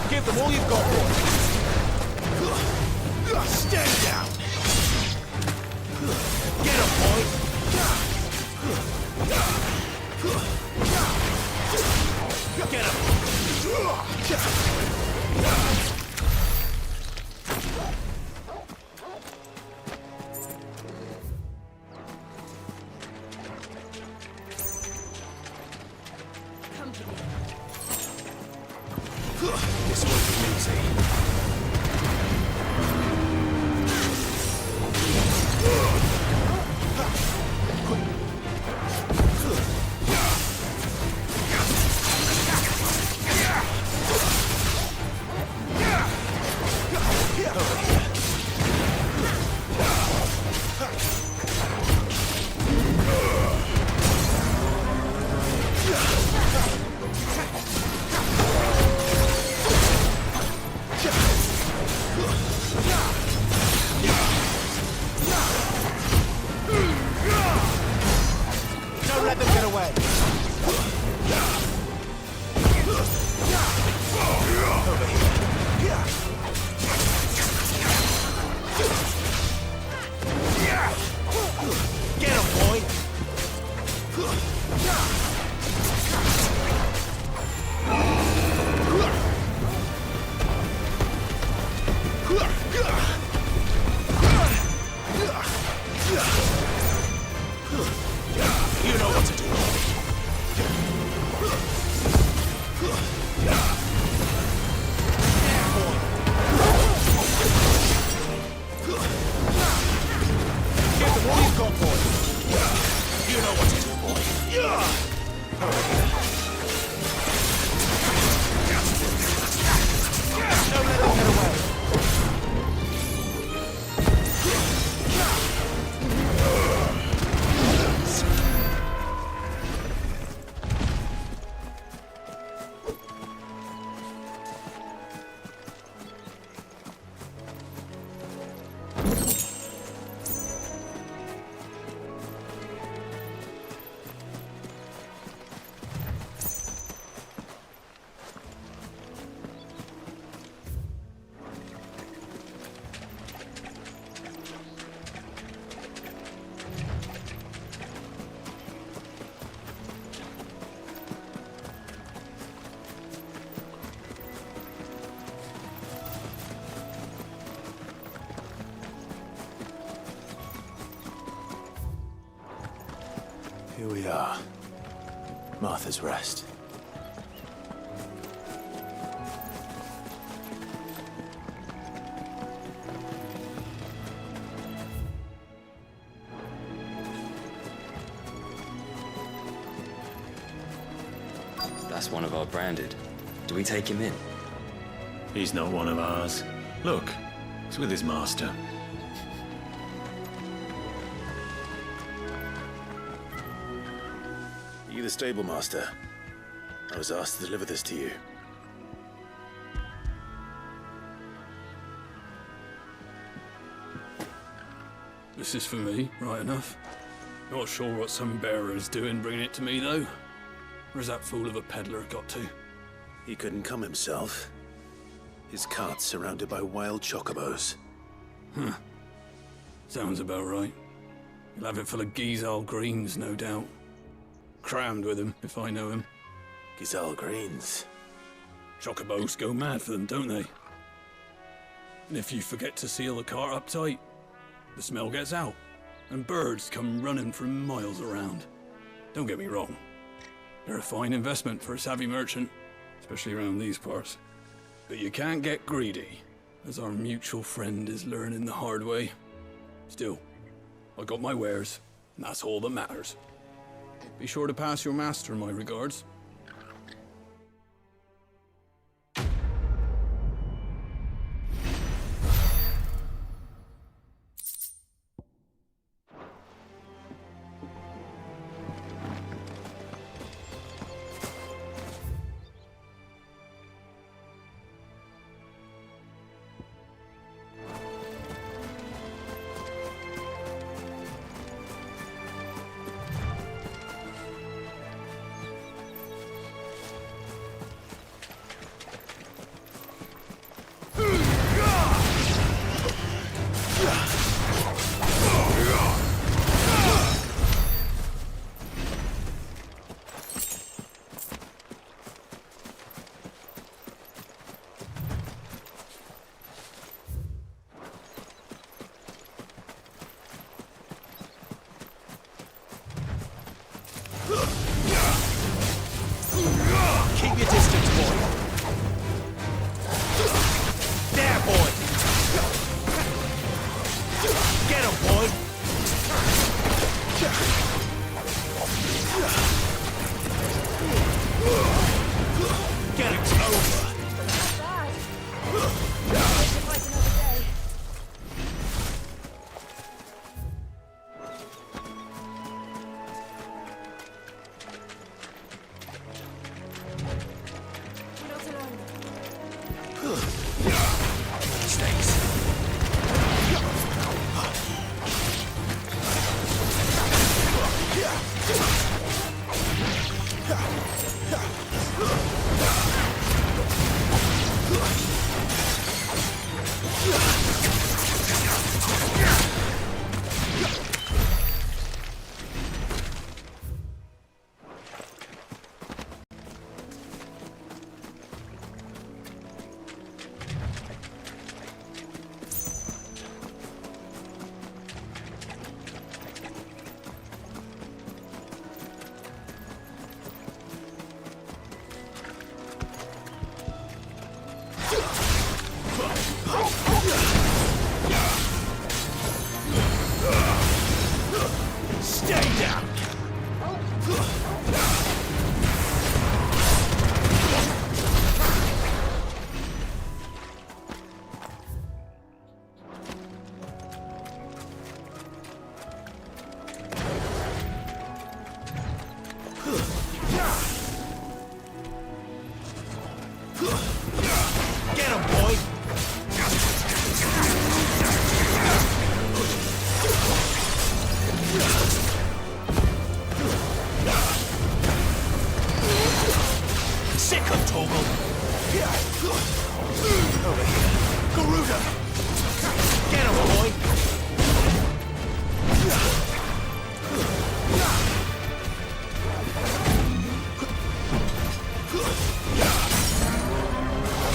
Give them all you've got, boy. Stand down. Get him, boy. Get him. This won't be easy. Yeah.
we are. Martha's Rest.
That's one of our branded. Do we take him in?
He's not one of ours. Look, he's with his master. Are you the stable master? I was asked to deliver this to you.
This is for me, right enough. Not sure what some bearer is doing bringing it to me, though. Where's that fool of a peddler got to?
He couldn't come himself. His cart's surrounded by wild chocobos.
Huh. Sounds about right. He'll have it full of Gizal greens, no doubt. Crammed with him, if I know him.
Gizal greens?
Chocobos go mad for them, don't they? And if you forget to seal the cart up tight, the smell gets out, and birds come running from miles around. Don't get me wrong. They're a fine investment for a savvy merchant, especially around these parts. But you can't get greedy, as our mutual friend is learning the hard way. Still, I got my wares, and that's all that matters. Be sure to pass your master my regards.
Keep your distance, boy. There, boy. Get him, boy. Get it over. Over here. Garuda! Get him, boy!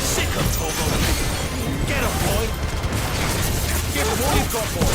Sick of Togo! Get him, boy! Give him all you've got, boy!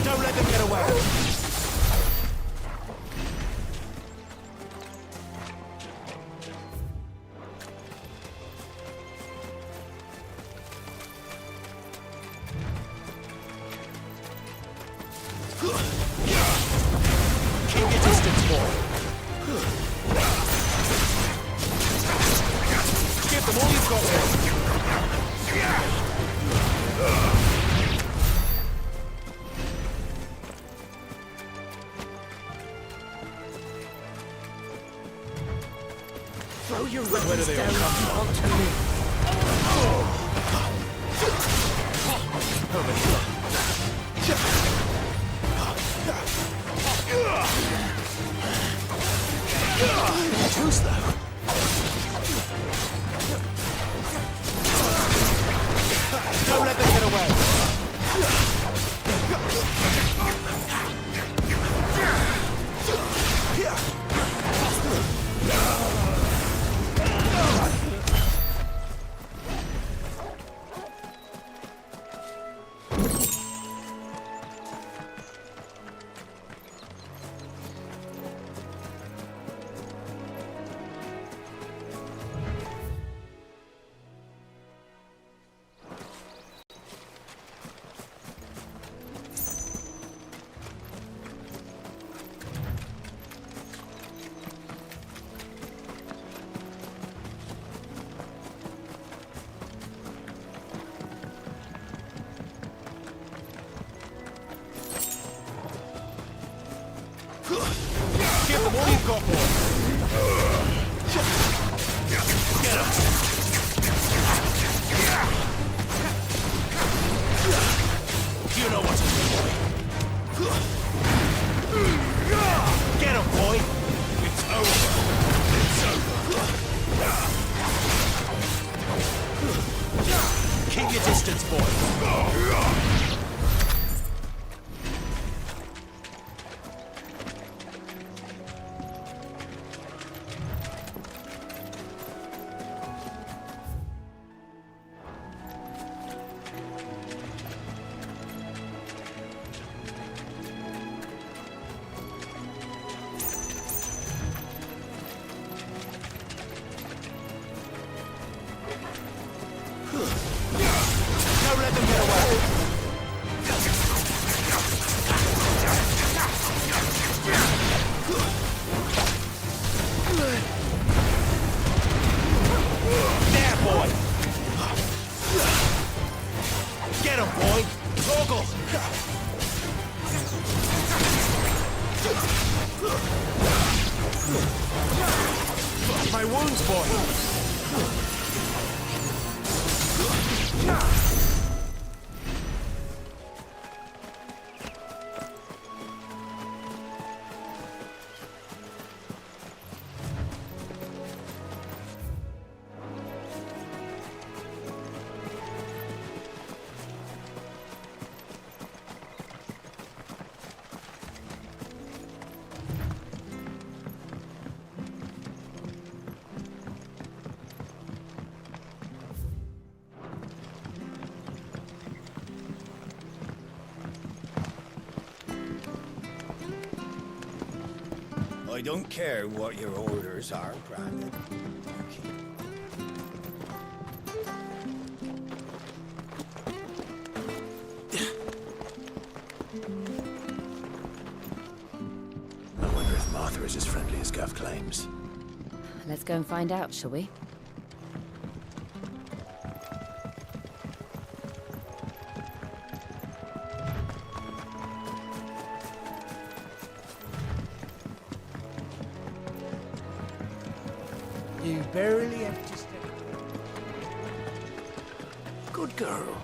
Don't let them get away. Keep your distance, boy. Give them all you've got, boy.
Throw your
Where do
weapons
they all
down
come from?
onto me.
Over here. Too slow. Don't let them get away. Give them all you've got, boy. Get him. You know what to do, boy. Get him, boy. It's over. It's over. Keep your distance, boy. Don't let them get away. There, boy. Get him, boy. Toggle. My wounds, boy.
I don't care what your orders are, Brandon.
I wonder if Martha is as friendly as Gav claims.
Let's go and find out, shall we?
You barely have to step. Good girl.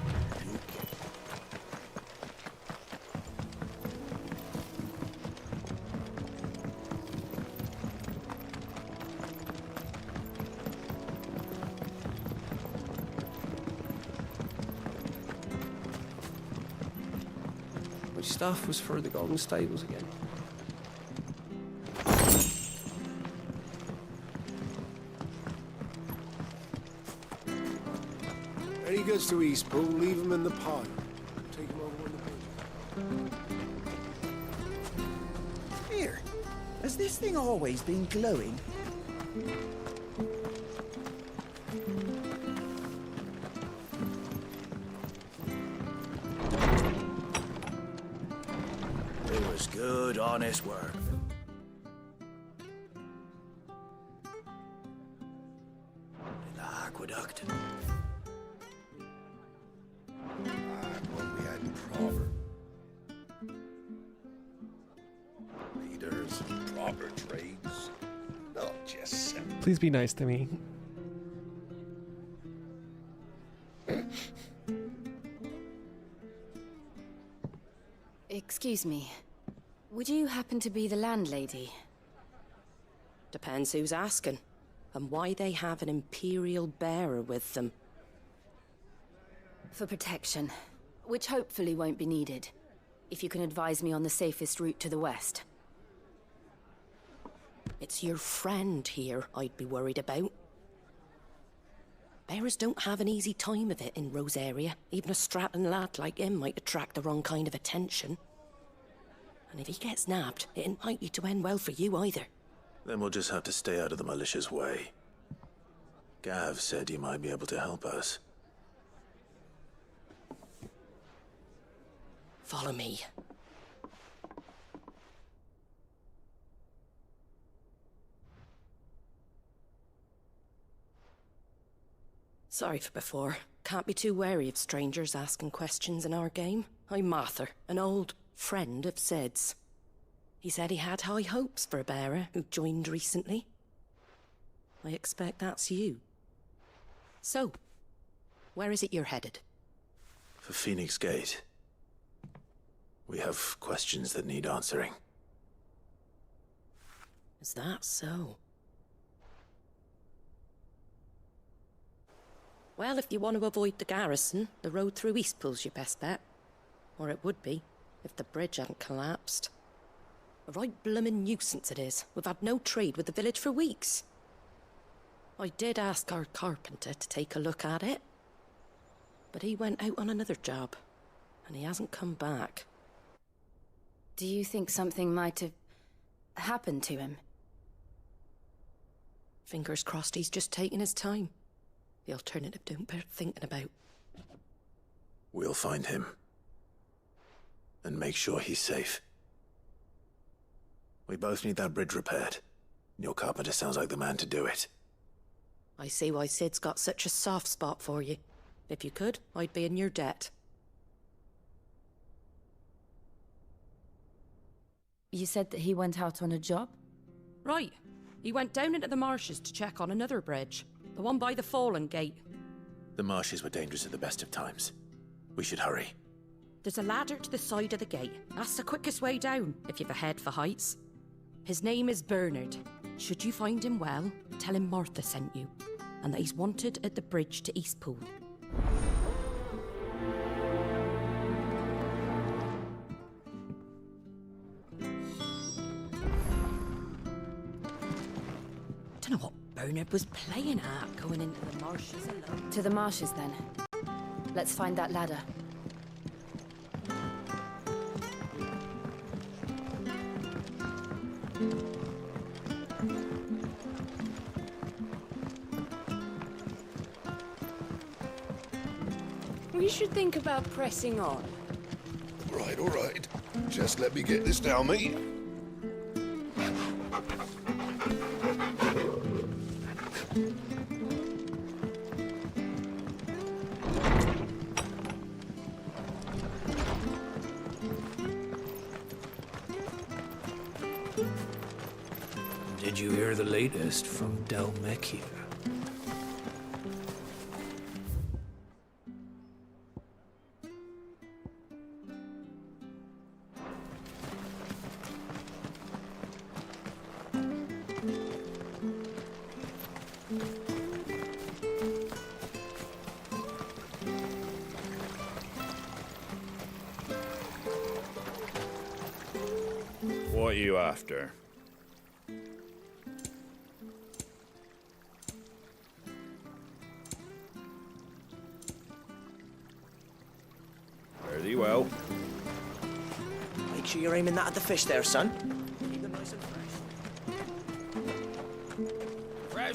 Which staff was for the Golden Stables again?
When he goes to Eastpool, leave him in the pond. Take him over
Has this thing always been glowing? It was good, honest work. In the aqueduct.
When we had proper leaders, proper trades, not just
Please be nice to me.
Excuse me. Would you happen to be the landlady?
Depends who's asking, and why they have an Imperial bearer with them.
For protection, which hopefully won't be needed. If you can advise me on the safest route to the west.
It's your friend here I'd be worried about. Bearers don't have an easy time of it in Rosaria. Even a Stratton lad like him might attract the wrong kind of attention. And if he gets nabbed, it ain't likely to end well for you either.
Then we'll just have to stay out of the malicious way. Gav said you might be able to help us.
Follow me. Sorry for before. Can't be too wary of strangers asking questions in our game. I'm Martha, an old friend of Sid's. He said he had high hopes for a bearer who joined recently. I expect that's you. So, where is it you're headed?
For Phoenix Gate. We have questions that need answering.
Is that so? Well, if you want to avoid the garrison, the road through Eastpool's your best bet. Or it would be, if the bridge hadn't collapsed. A right bloomin' nuisance it is. We've had no trade with the village for weeks. I did ask our carpenter to take a look at it. But he went out on another job, and he hasn't come back.
Do you think something might have happened to him?
Fingers crossed he's just taking his time. The alternative don't bear thinking about.
We'll find him. And make sure he's safe. We both need that bridge repaired. Your carpenter sounds like the man to do it.
I see why Sid's got such a soft spot for you. If you could, I'd be in your debt.
You said that he went out on a job?
Right. He went down into the marshes to check on another bridge. The one by the Fallen Gate.
The marshes were dangerous at the best of times. We should hurry.
There's a ladder to the side of the gate. That's the quickest way down, if you've a head for heights. His name is Bernard. Should you find him well, tell him Martha sent you, and that he's wanted at the bridge to Eastpool. Don't know what Bernard was playing at, going into the marshes alone.
To the marshes, then. Let's find that ladder.
We should think about pressing on.
All right. Just let me get this down me.
Did you hear the latest from Del Mechir?
What are you after? Fare thee well.
Make sure you're aiming that at the fish there, son. Keep them nice and fresh.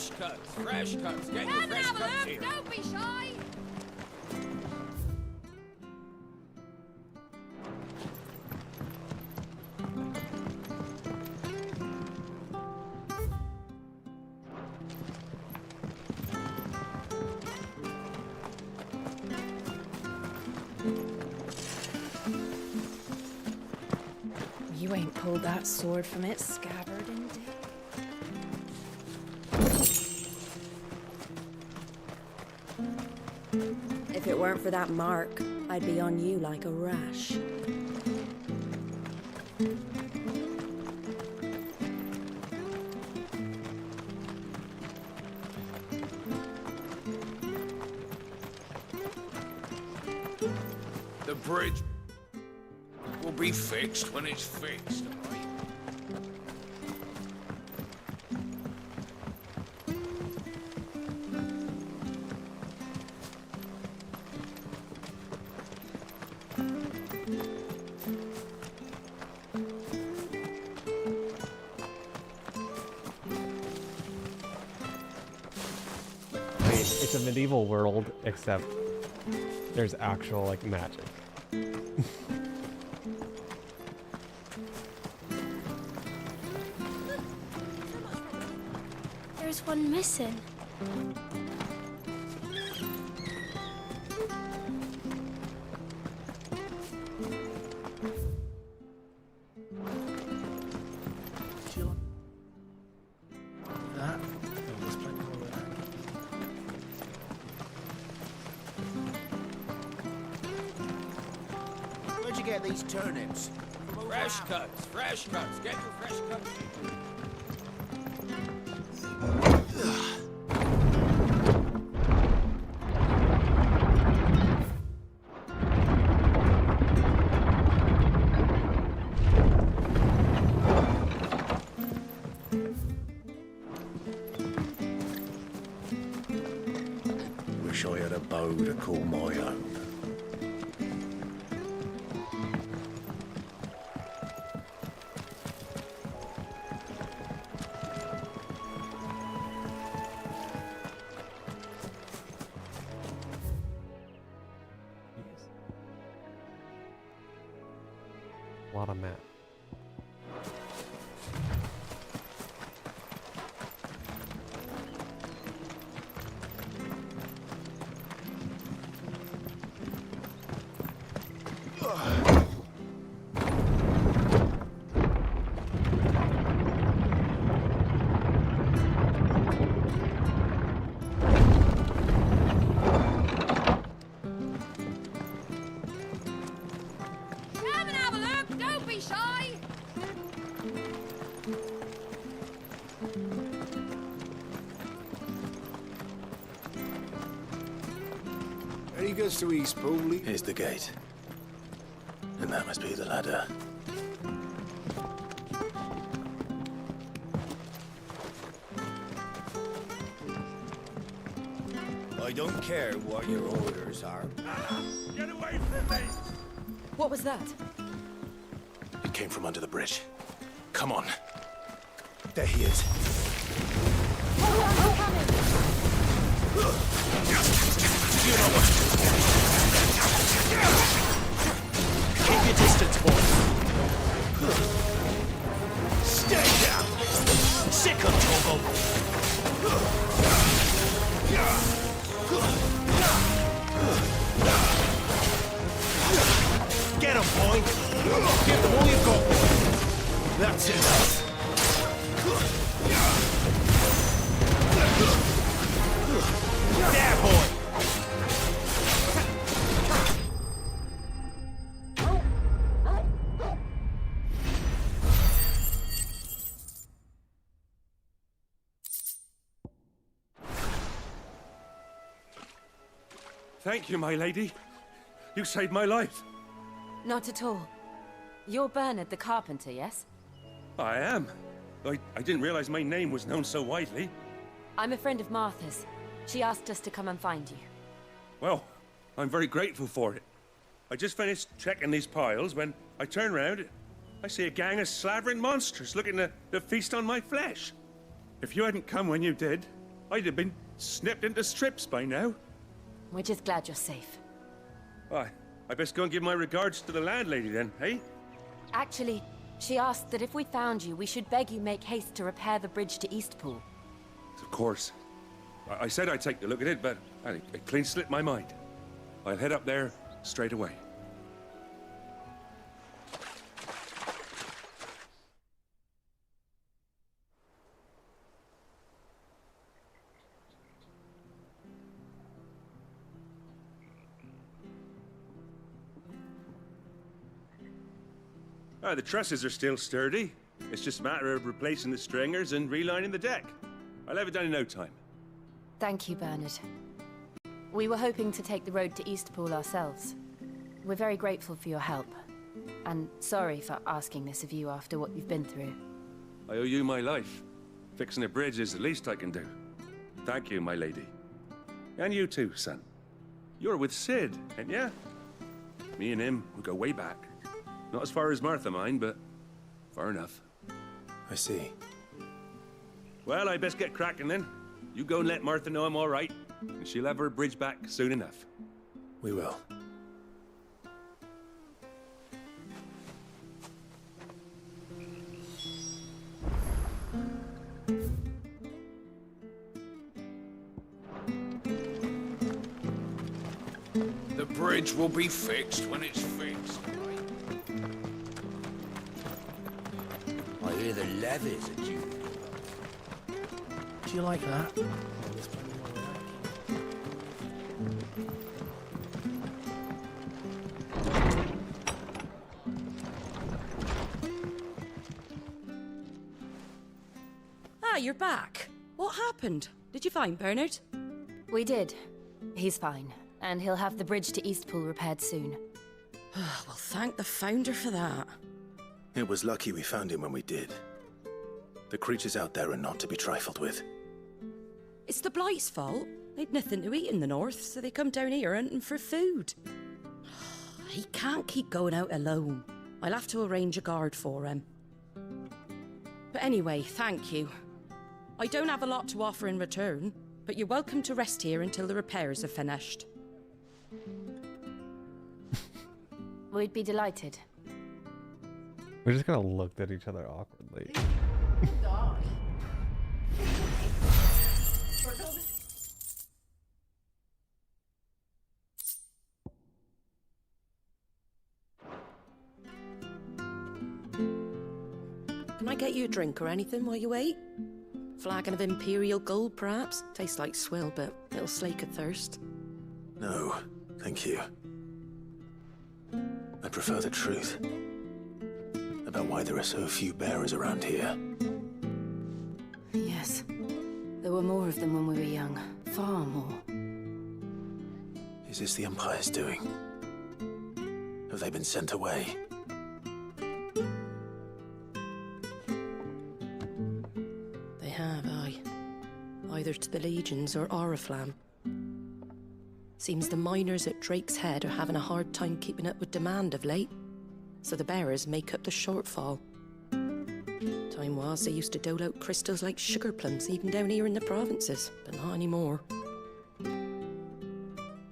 Fresh cuts, fresh cuts. Get your fresh cuts here.
Don't be shy.
You ain't pulled that sword from its scabbard in days. If it weren't for that mark, I'd be on you like a rash.
The bridge will be fixed when it's fixed, all right?
I mean, it's a medieval world, except there's actual, like, magic.
There's one missing.
That? There's plenty more of that.
Where'd you get these turnips?
Fresh cuts, fresh cuts. Get your fresh cuts here.
Wish I had a bow to call my own.
A lot of map.
Come and have a look. Don't be shy.
Any goods to East Pooley?
Here's the gate. And that must be the ladder.
I don't care what your orders are.
Get away from me!
What was that?
It came from under the bridge. Come on. There he is. You know what? Keep your distance, boy. Stay down. Sick of Get him, boy. Give them all you've got, boy. That's enough. There, boy.
Thank you, my lady. You saved my life.
Not at all. You're Bernard the carpenter, yes?
I am. I didn't realize my name was known so widely.
I'm a friend of Martha's. She asked us to come and find you.
Well, I'm very grateful for it. I just finished checking these piles when I turn round. I see a gang of slavering monsters looking to feast on my flesh. If you hadn't come when you did,
I'd have been snipped into strips by now.
We're just glad you're safe.
I best go and give my regards to the landlady then, eh?
Actually, she asked that if we found you, we should beg you make haste to repair the bridge to Eastpool.
Of course. I said I'd take a look at it, but it clean slipped my mind. I'll head up there straight away. The trusses are still sturdy. It's just a matter of replacing the stringers and relining the deck. I'll have it done in no time.
Thank you, Bernard. We were hoping to take the road to Eastpool ourselves. We're very grateful for your help. And sorry for asking this of you after what you've been through.
I owe you my life. Fixing a bridge is the least I can do. Thank you, my lady. And you too, son. You're with Sid, ain't ya? Me and him, we go way back. Not as far as Martha, mind, but far enough.
I see.
Well, I best get cracking then. You go and let Martha know I'm all right, and she'll have her bridge back soon enough.
We will.
The bridge will be fixed when it's fixed.
I hear the levies are due.
Do you like that?
Ah, you're back. What happened? Did you find Bernard?
We did. He's fine, and he'll have the bridge to Eastpool repaired soon.
Well, thank the Founder for that.
It was lucky we found him when we did. The creatures out there are not to be trifled with.
It's the Blight's fault. They'd nothing to eat in the north, so they come down here hunting for food. He can't keep going out alone. I'll have to arrange a guard for him. But anyway, thank you. I don't have a lot to offer in return, but you're welcome to rest here until the repairs are finished.
We'd be delighted.
We're just gonna look at each other awkwardly.
Can I get you a drink or anything while you wait? Flagon of Imperial Gold, perhaps? Tastes like swill, but it'll slake a thirst.
No, thank you. I prefer the truth. About why there are so few bearers around here.
Yes. There were more of them when we were young. Far more.
Is this the Empire's doing? Have they been sent away?
They have, aye. Either to the Legions or Oriflamme. Seems the miners at Drake's Head are having a hard time keeping up with demand of late, so the bearers make up the shortfall. Time was they used to dole out crystals like sugar plums even down here in the provinces, but not anymore.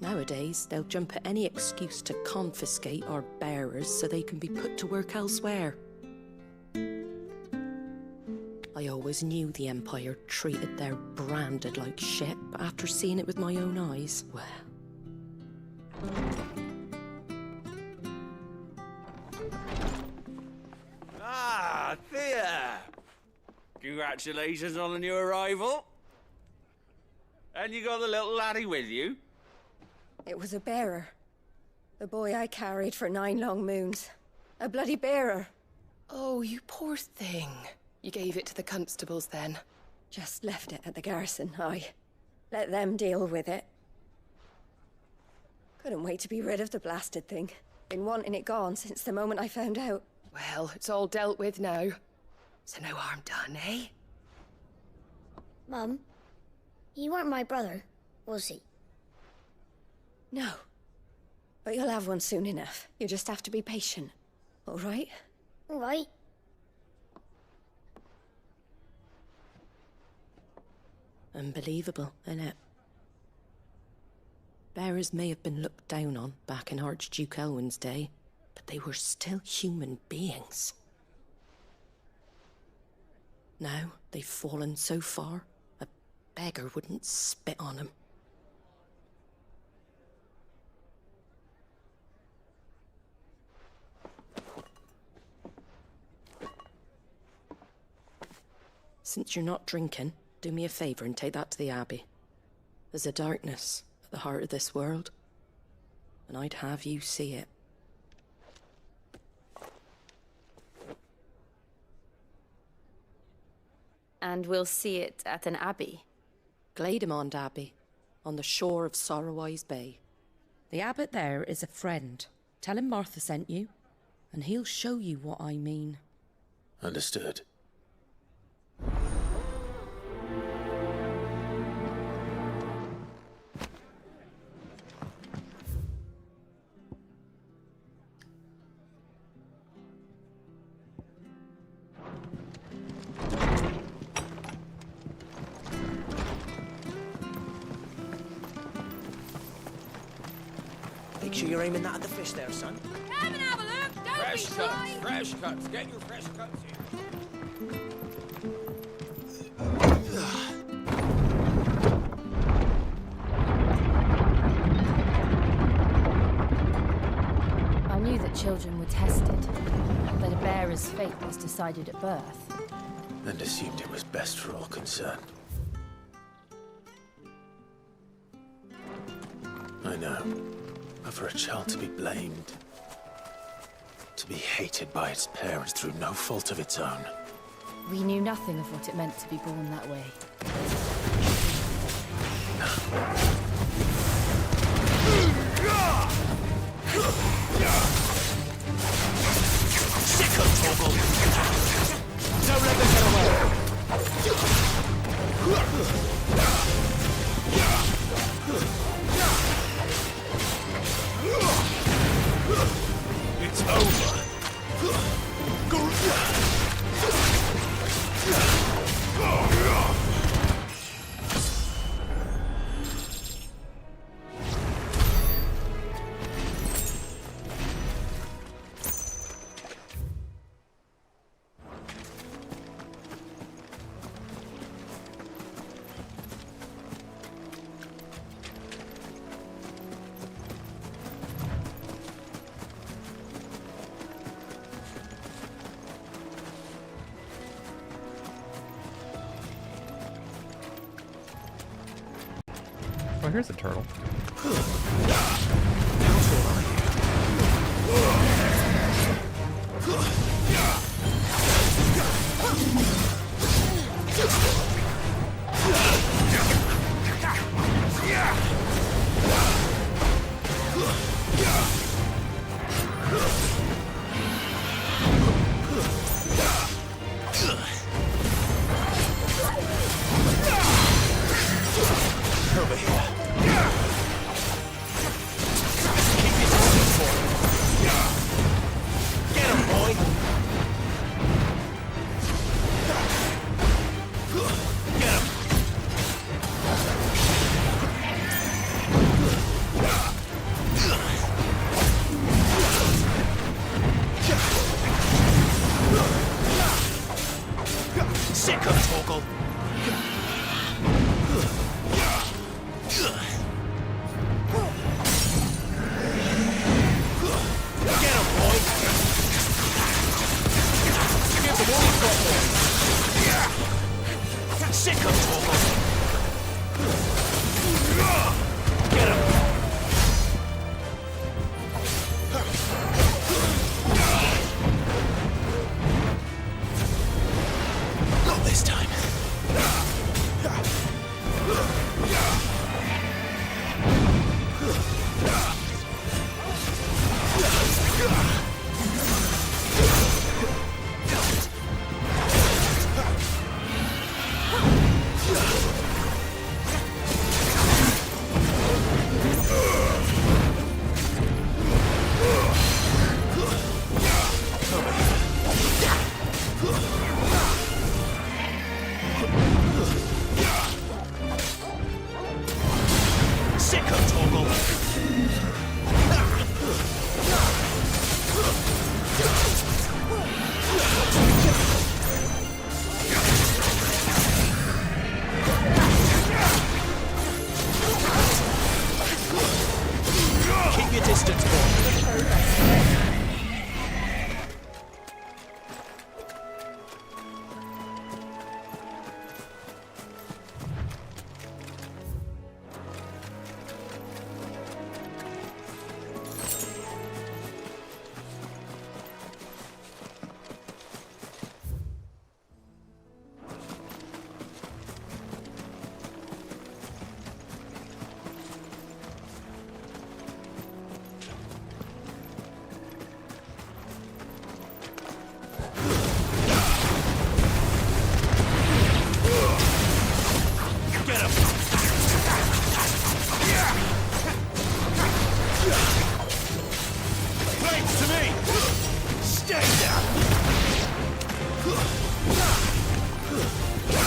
Nowadays, they'll jump at any excuse to confiscate our bearers so they can be put to work elsewhere. I always knew the Empire treated their branded like shit, but after seeing it with my own eyes, well...
Ah, Thea! Congratulations on the new arrival. And you got the little laddie with you?
It was a bearer. The boy I carried for 9 long moons. A bloody bearer.
Oh, you poor thing. You gave it to the constables then?
Just left it at the garrison, let them deal with it. Couldn't wait to be rid of the blasted thing. Been wanting it gone since the moment I found out.
Well, it's all dealt with now. So no harm done, eh?
Mum, he weren't my brother, was he?
No. But you'll have one soon enough. You just have to be patient. All right?
All right.
Unbelievable, innit? Bearers may have been looked down on back in Archduke Elwin's day, but they were still human beings. Now they've fallen so far, a beggar wouldn't spit on them. Since you're not drinking, do me a favour and take that to the Abbey. There's a darkness at the heart of this world, and I'd have you see it.
And we'll see it at an abbey?
Glademond Abbey, on the shore of Sorrowwise Bay. The abbot there is a friend. Tell him Martha sent you, and he'll show you what I mean.
Understood.
Make sure you're aiming that at the fish there, son.
Come and have a look! Don't
Fresh
be
cuts,
shy!
fresh cuts. Get your fresh cuts here.
I knew that children were tested, that a bearer's fate was decided at birth.
And assumed it was best for all concerned. I know. But for a child to be blamed, to be hated by its parents through no fault of its own.
We knew nothing of what it meant to be born that way.
Sick of Toggle! Don't let them get away! It's over! Garuda!
Oh, here's a turtle.
Over here. Get him, boy! Get him! Sick of Toggle! Sick of Toggle! Get him! Not this time.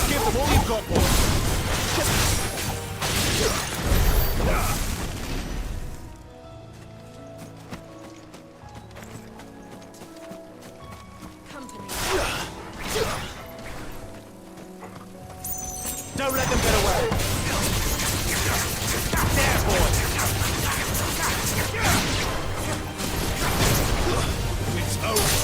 Give them all you've got, boy. Don't let them get away. There, boy. It's over.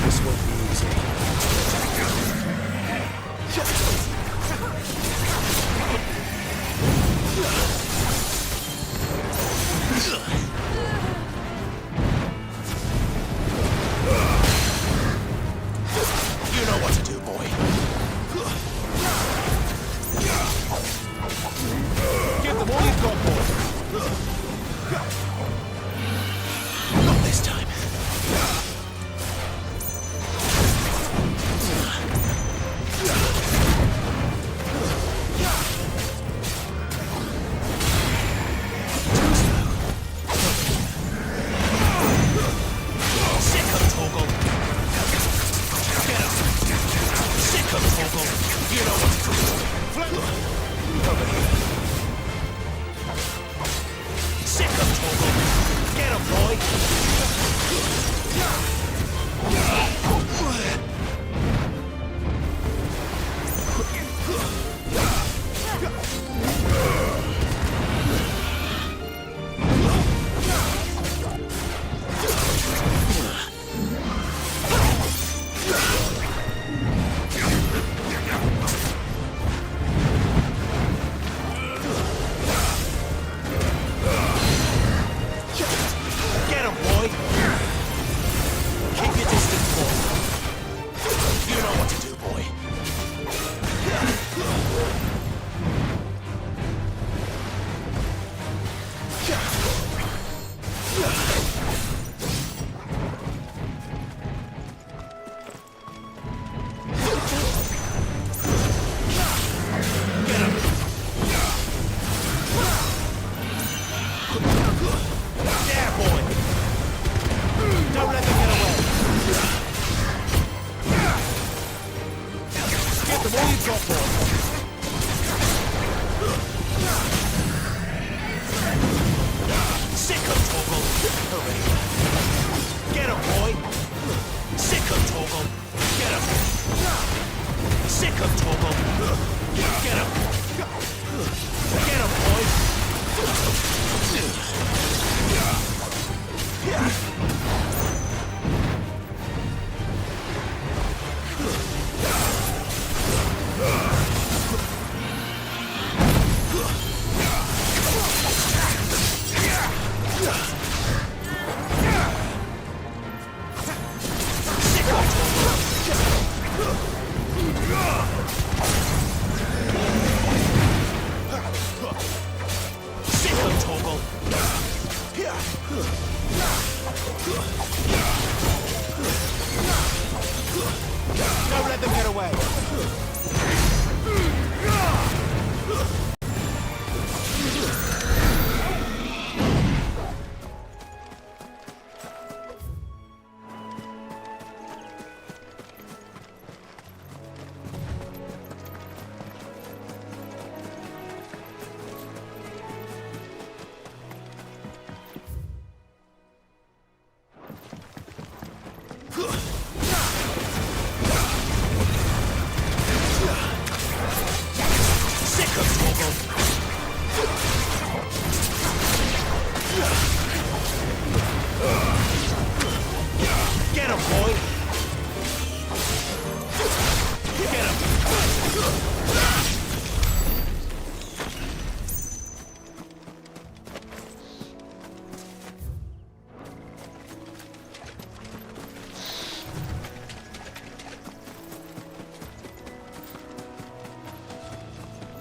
This won't be easy. You know what to do, boy. Give them all you've got, boy. Not this time.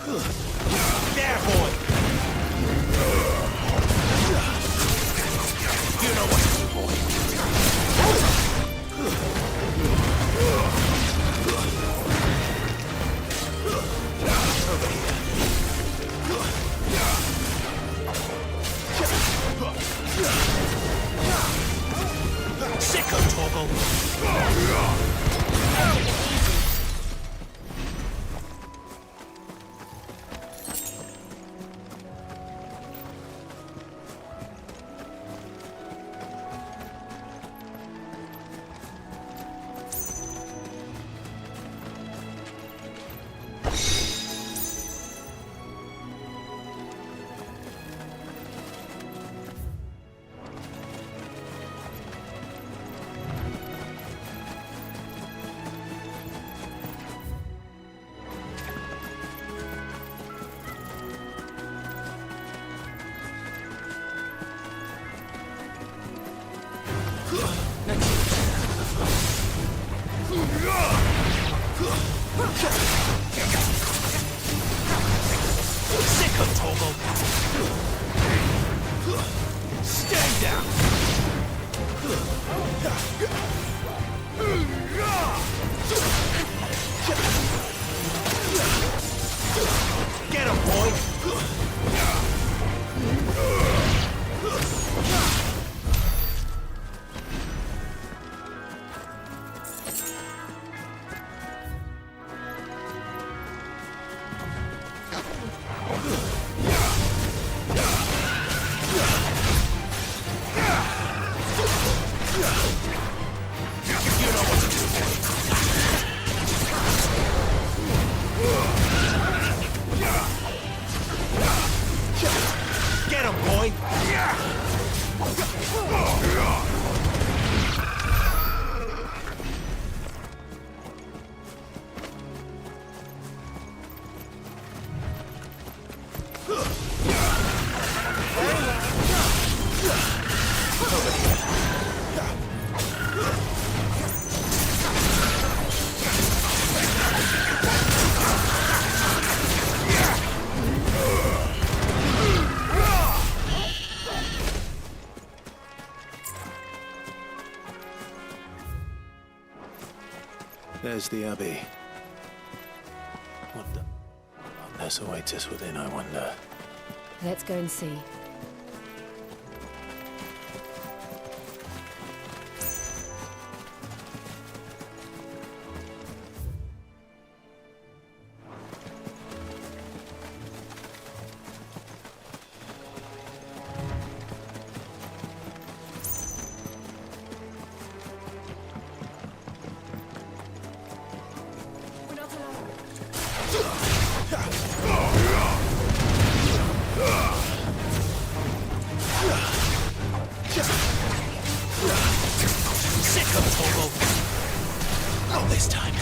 There, boy! You know what to do, boy. Over here. Sicko, Torgal! Sicko, Torgal! Stand down! Get him, boy! Get him, boy!
There's the Abbey. What darkness awaits us within, I wonder?
Let's go and see.
Not this time.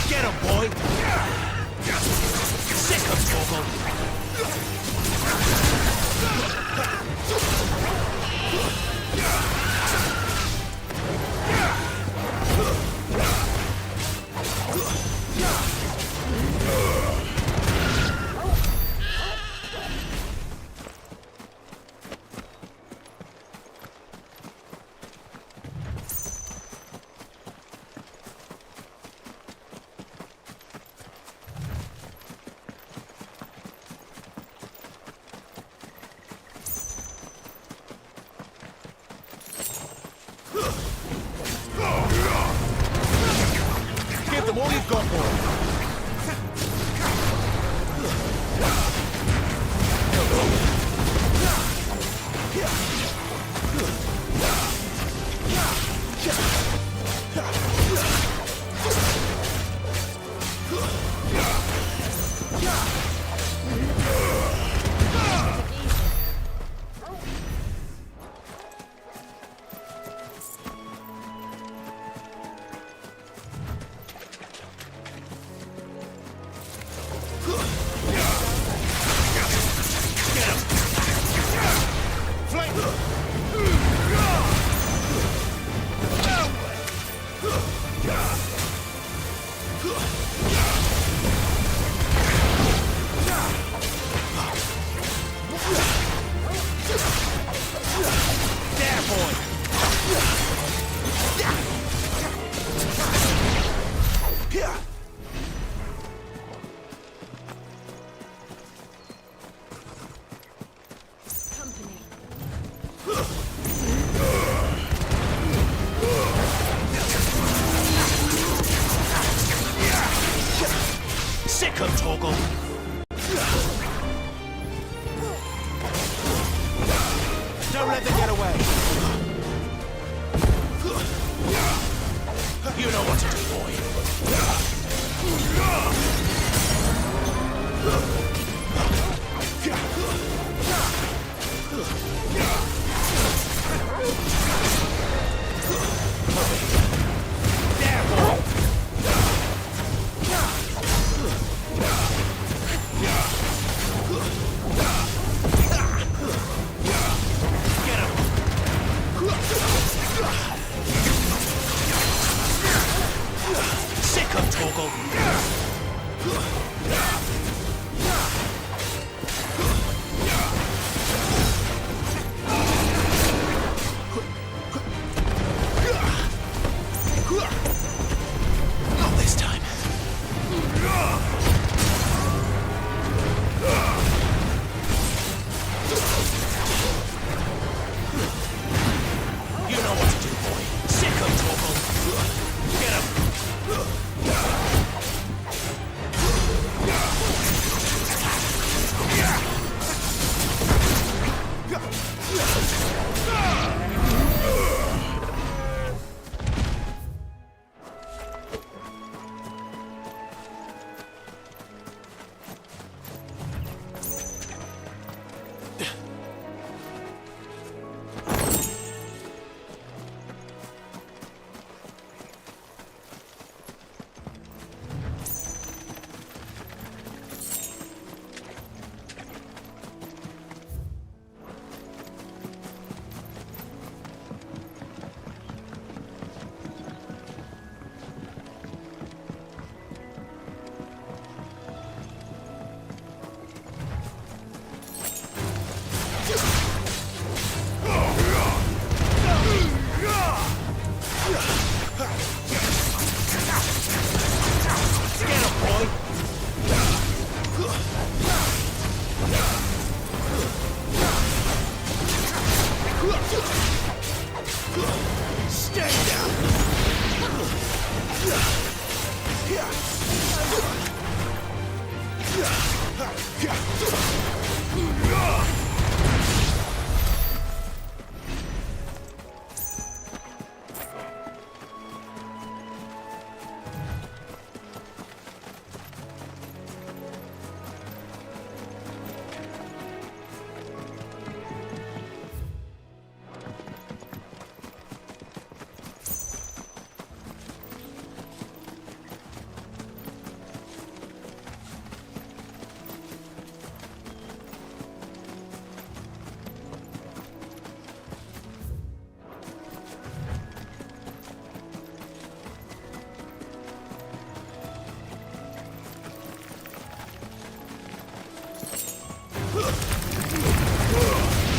Get him, boy! Sick of Torgal! Give them all you've got, boy!
Sick of Torgal! Don't let them get away! You know what to do, boy! There, boy! Sick of Torgal! Not this time. You know what to do, boy. Sick of Torgal. Get him.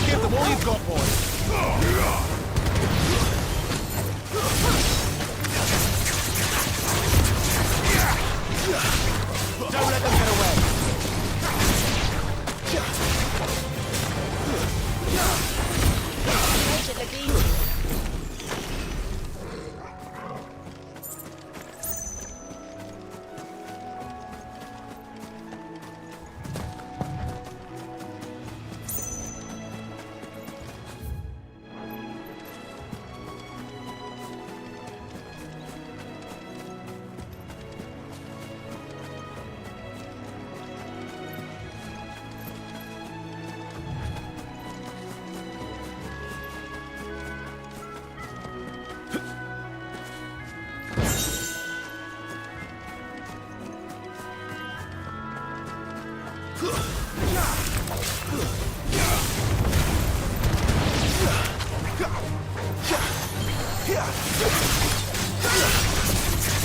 Give them all you've got, boy. Don't let them get away.
Make it look easy.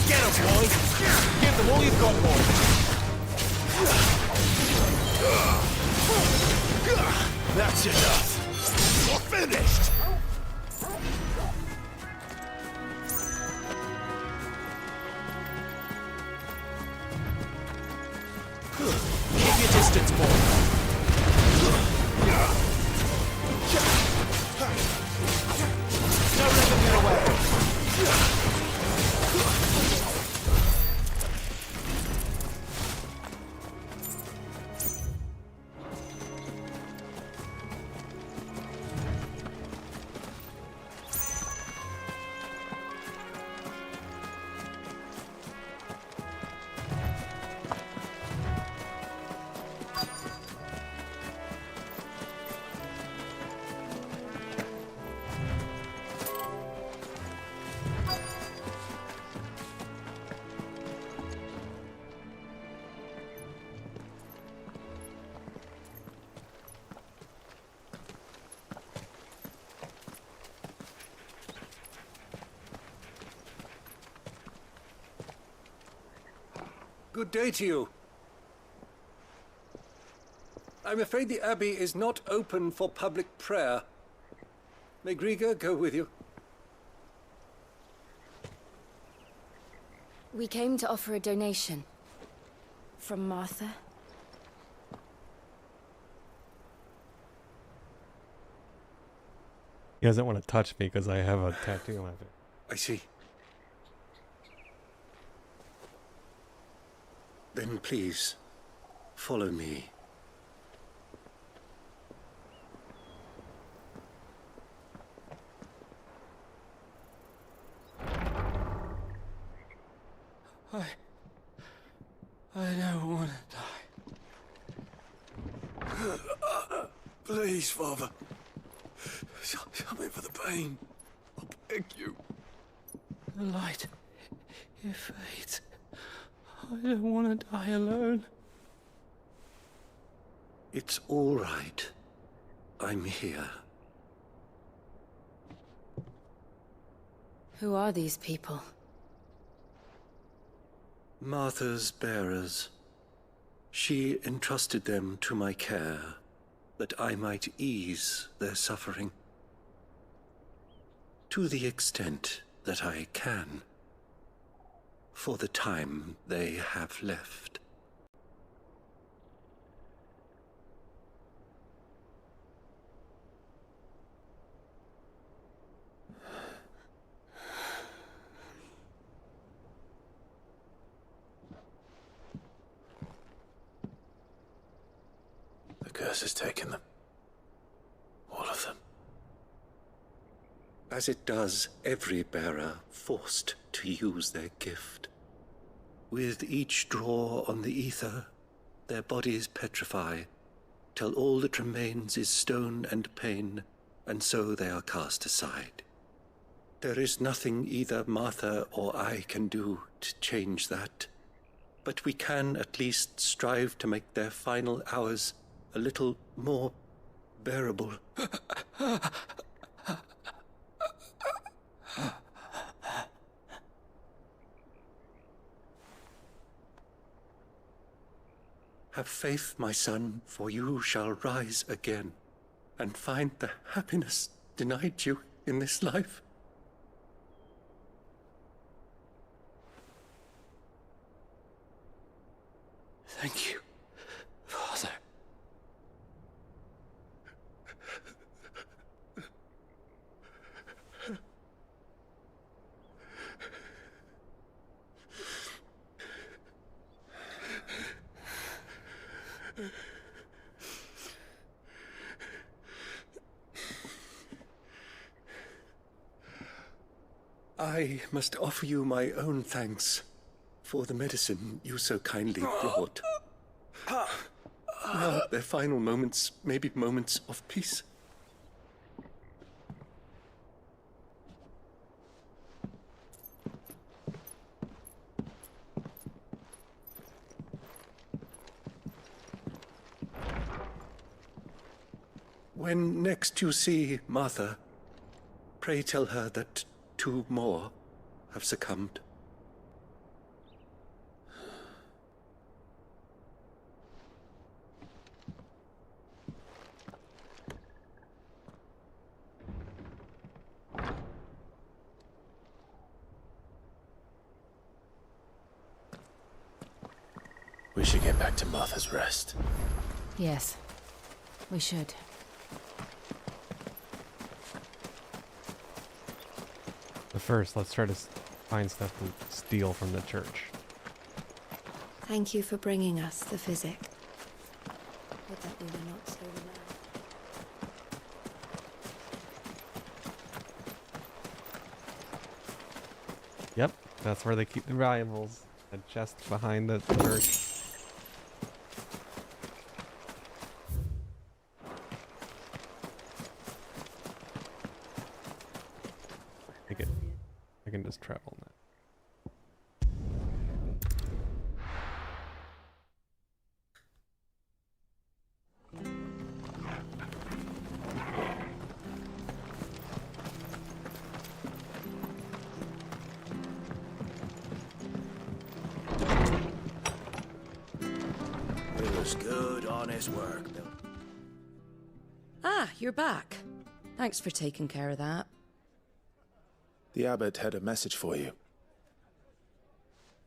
Get him! boy. Give them all you've got, boy. That's enough. You're finished. Keep your distance, boy. Don't let them get away.
Good day to you. I'm afraid the Abbey is not open for public prayer. May Griga go with you?
We came to offer a donation. From Martha.
He doesn't want to touch me because I have a tattoo on my face.
I see. Then please, follow me.
I don't want to die. Please, Father. Shut me for the pain. I beg you.
The light, it fades. I don't want to die alone.
It's all right. I'm here.
Who are these people?
Martha's bearers. She entrusted them to my care, that I might ease their suffering. To the extent that I can. For the time they have left.
The curse has taken them. All of them.
As it does every bearer forced to use their gift. With each draw on the ether, their bodies petrify, till all that remains is stone and pain, and so they are cast aside. There is nothing either Martha or I can do to change that, but we can at least strive to make their final hours a little more bearable. Have faith, my son, for you shall rise again, and find the happiness denied you in this life.
Thank you, Father.
I must offer you my own thanks for the medicine you so kindly brought. Now, their final moments may be moments of peace. When next you see Martha, pray tell her that 2 more have succumbed.
We should get back to Martha's Rest.
Yes, we should.
But first, let's try to find stuff to steal from the church.
Thank you for bringing us the physic. Would that we were not so relaxed.
Yep, that's where they keep the valuables. A chest behind the church. I can just travel now.
It was good, honest work, Bill.
Ah, you're back. Thanks for taking care of that.
The abbot had a message for you.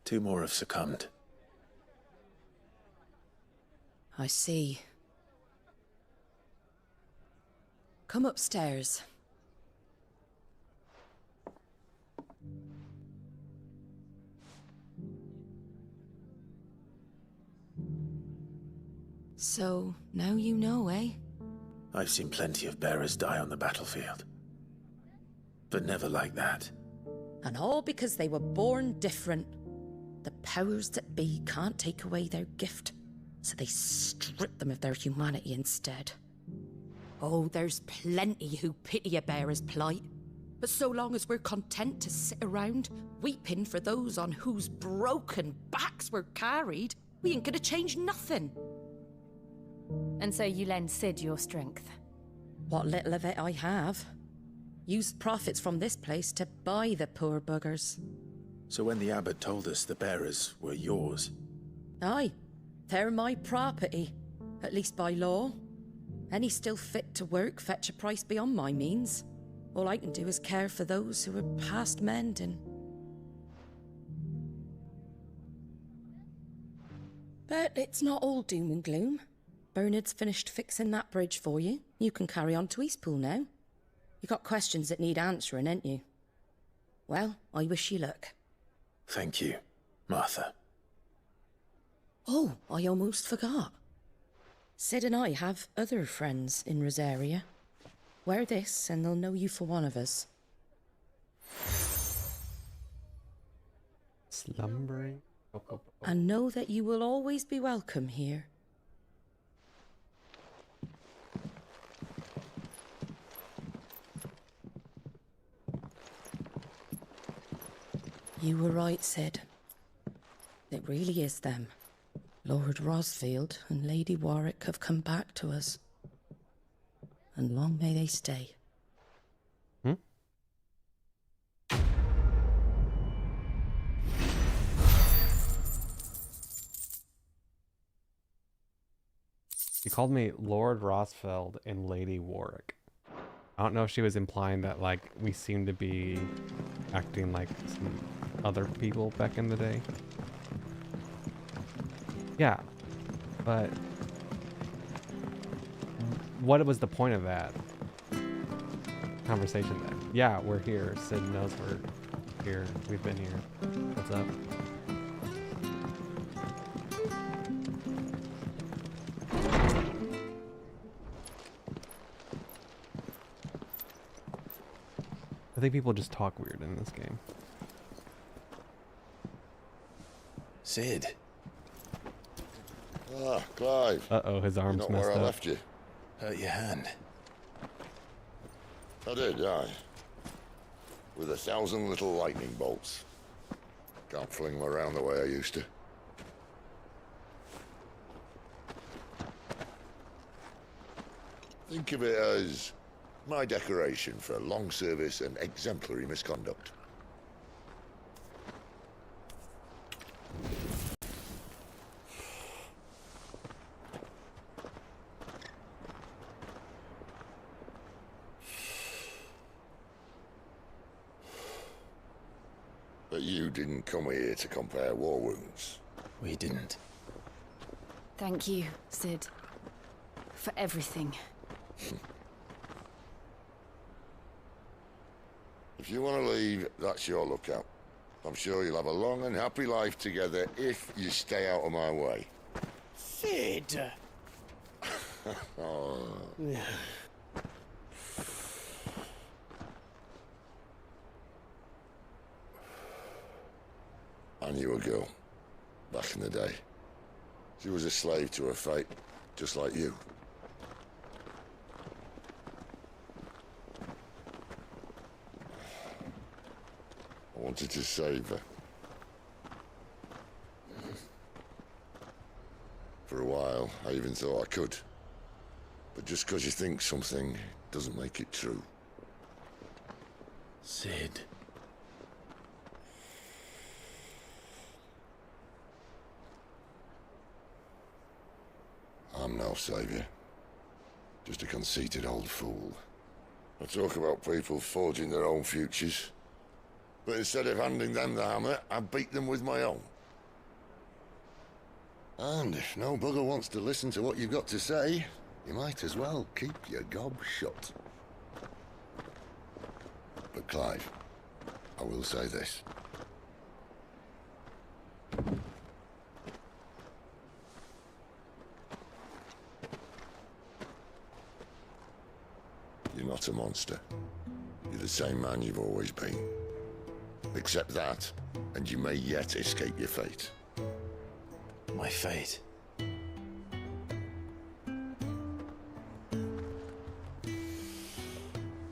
2 more have succumbed.
I see. Come upstairs. So, now you know, eh?
I've seen plenty of bearers die on the battlefield. But never like that.
And all because they were born different. The powers that be can't take away their gift, so they strip them of their humanity instead. Oh, there's plenty who pity a bearer's plight. But so long as we're content to sit around, weeping for those on whose broken backs we're carried, we ain't gonna change nothing.
And so you lend Sid your strength?
What little of it I have. Used profits from this place to buy the poor buggers.
So when the abbot told us the bearers were yours...
Aye, they're my property, at least by law. Any still fit to work fetch a price beyond my means. All I can do is care for those who are past mending. But it's not all doom and gloom. Bernard's finished fixing that bridge for you. You can carry on to Eastpool now. You got questions that need answering, ain't you? Well, I wish you luck.
Thank you, Martha.
Oh, I almost forgot. Sid and I have other friends in Rosaria. Wear this and they'll know you for one of us.
Slumbering.
And know that you will always be welcome here. You were right, Sid. It really is them. Lord Rosfield and Lady Warwick have come back to us. And long may they stay.
He called me Lord Rosfeld and Lady Warwick. I don't know if she was implying that, like, we seem to be acting like some other people back in the day. Yeah, but what was the point of that conversation then? Yeah, we're here. Sid knows we're here. We've been here. What's up? I think people just talk weird in this game.
Sid.
Ah, Clive.
Uh-oh, his arm's
You're not
messed
where I
up.
left you.
Hurt your hand.
I did, aye. With 1,000 little lightning bolts. Can't fling them around the way I used to. Think of it as my decoration for long service and exemplary misconduct. But you didn't come here to compare war wounds.
We didn't.
Thank you, Sid. For everything.
If you want to leave, that's your lookout. I'm sure you'll have a long and happy life together if you stay out of my way.
Sid!
Oh. I knew a girl, back in the day. She was a slave to her fate, just like you. I wanted to save her. For a while, I even thought I could. But just because you think something doesn't make it true.
Sid.
I'm no savior. Just a conceited old fool. I talk about people forging their own futures. But instead of handing them the hammer, I beat them with my own. And if no bugger wants to listen to what you've got to say, you might as well keep your gob shut. But Clive, I will say this. You're not a monster. You're the same man you've always been. Accept that, and you may yet escape your fate.
My fate?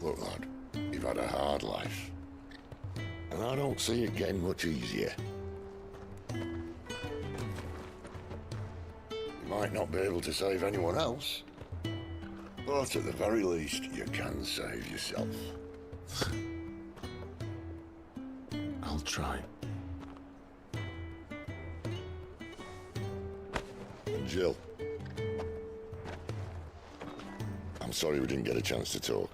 Look, lad, you've had a hard life. And I don't see it getting much easier. You might not be able to save anyone else, but at the very least, you can save yourself.
I'll try.
And Jill, I'm sorry we didn't get a chance to talk,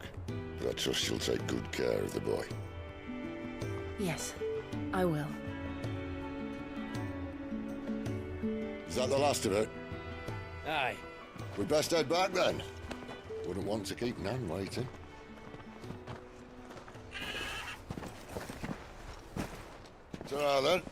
but I trust she'll take good care of the boy.
Yes, I will.
Is that the last of it?
Aye.
We'd best head back then. Wouldn't want to keep Nan waiting. Ta-ra then.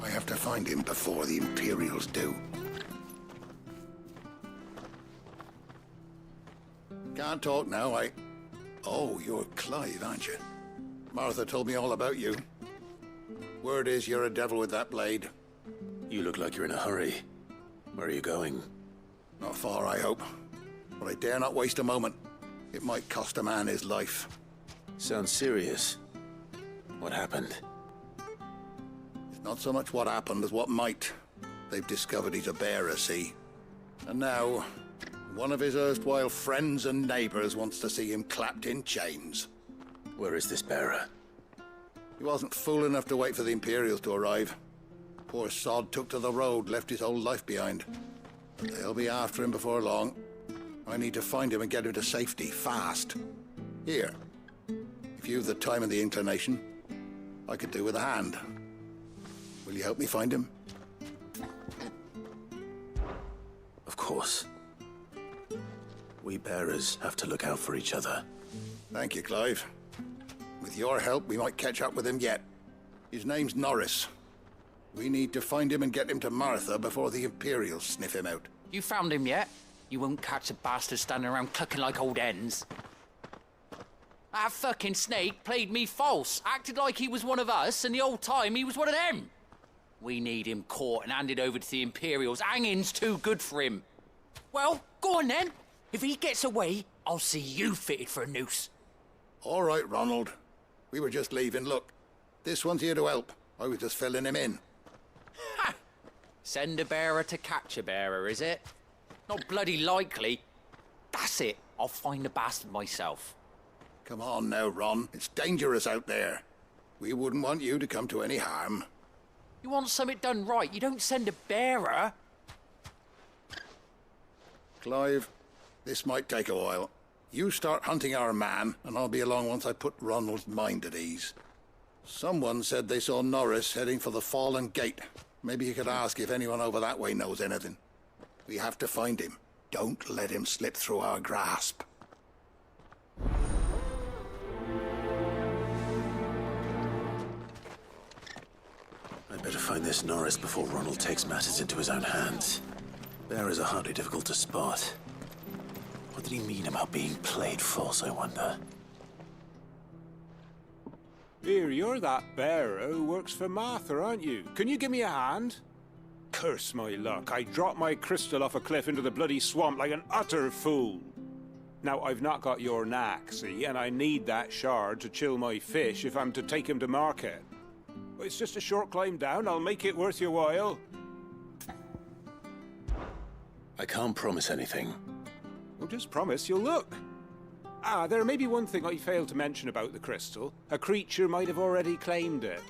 I have to find him before the Imperials do. Can't talk now, Oh, you're Clive, aren't you? Martha told me all about you. Word is you're a devil with that blade.
You look like you're in a hurry. Where are you going?
Not far, I hope. But I dare not waste a moment. It might cost a man his life.
Sounds serious. What happened?
It's not so much what happened as what might. They've discovered he's a bearer, see? And now, one of his erstwhile friends and neighbors wants to see him clapped in chains.
Where is this bearer?
He wasn't fool enough to wait for the Imperials to arrive. Poor sod took to the road, left his whole life behind. They'll be after him before long. I need to find him and get him to safety, fast. Here, if you've the time and the inclination, I could do with a hand. Will you help me find him?
Of course. We bearers have to look out for each other.
Thank you, Clive. With your help, we might catch up with him yet. His name's Norris. We need to find him and get him to Martha before the Imperials sniff him out.
You found him yet? You won't catch a bastard standing around clucking like old hens. That fucking snake played me false, acted like he was one of us, and the whole time he was one of them. We need him caught and handed over to the Imperials. Hanging's too good for him. Well, go on then. If he gets away, I'll see you fitted for a noose.
All right, Ronald. We were just leaving. Look, this one's here to help. I was just filling him in.
Ha! Send a bearer to catch a bearer, is it? Not bloody likely. That's it. I'll find the bastard myself.
Come on now, Ron. It's dangerous out there. We wouldn't want you to come to any harm.
You want something done right, you don't send a bearer.
Clive, this might take a while. You start hunting our man, and I'll be along once I put Ronald's mind at ease. Someone said they saw Norris heading for the Fallen Gate. Maybe you could ask if anyone over that way knows anything. We have to find him. Don't let him slip through our grasp.
I'd better find this Norris before Ronald takes matters into his own hands. Bearers are hardly difficult to spot. What did he mean about being played false, I wonder?
Here, you're that bearer who works for Martha, aren't you? Can you give me a hand? Curse my luck, I dropped my crystal off a cliff into the bloody swamp like an utter fool. Now, I've not got your knack, see, and I need that shard to chill my fish if I'm to take him to market. But it's just a short climb down, I'll make it worth your while.
I can't promise anything.
Well, just promise you'll look. Ah, there may be one thing I failed to mention about the crystal. A creature might have already claimed it.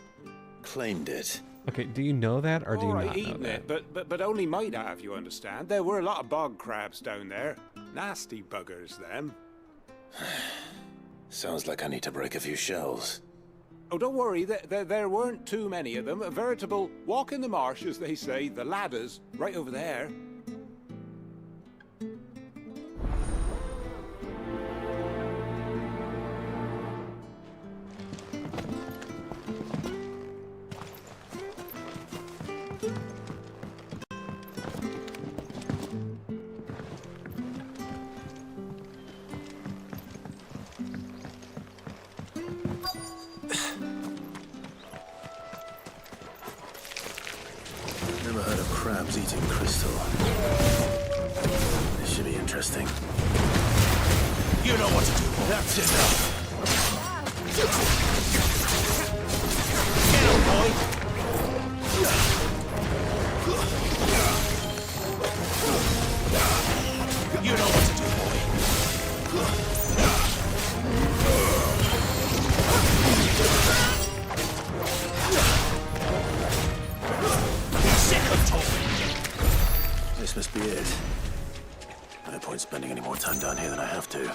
Claimed it?
Okay, do you know that, or do you
All right,
not know
eaten
that?
it, but only might have, you understand. There were a lot of bog crabs down there. Nasty buggers, them.
Sounds like I need to break a few shells.
Oh, don't worry, there weren't too many of them. A veritable walk in the marsh, as they say. The ladders, right over there.
Never heard of crabs eating crystal. This should be interesting.
You know what to do. That's enough. Get him, boy. You know what to do, boy. Sick of talking.
This must be it. No point spending any more time down here than I have to.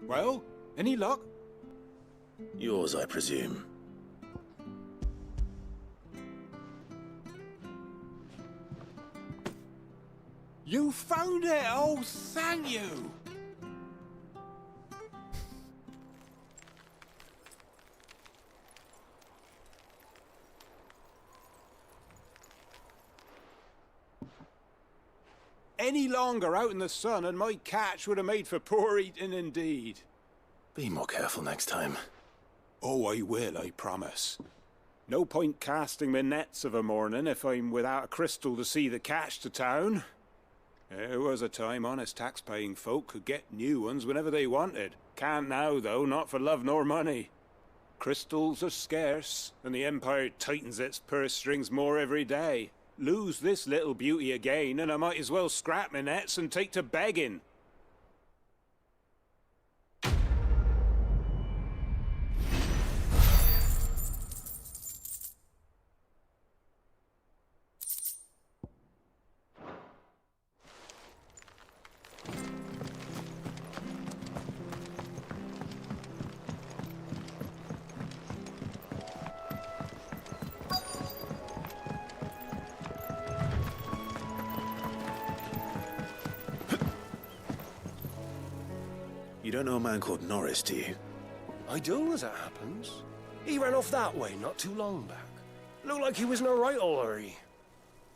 Well, any luck?
Yours, I presume.
You found it! Oh, thank you! Any longer out in the sun and my catch would have made for poor eating indeed.
Be more careful next time.
Oh, I will, I promise. No point casting my nets of a morning if I'm without a crystal to see the catch to town. There was a time honest tax-paying folk could get new ones whenever they wanted. Can't now, though, not for love nor money. Crystals are scarce, and the Empire tightens its purse strings more every day. Lose this little beauty again, and I might as well scrap my nets and take to begging.
You don't know a man called Norris, do you?
I do, as it happens. He ran off that way not too long back. Looked like he was in a right hurry.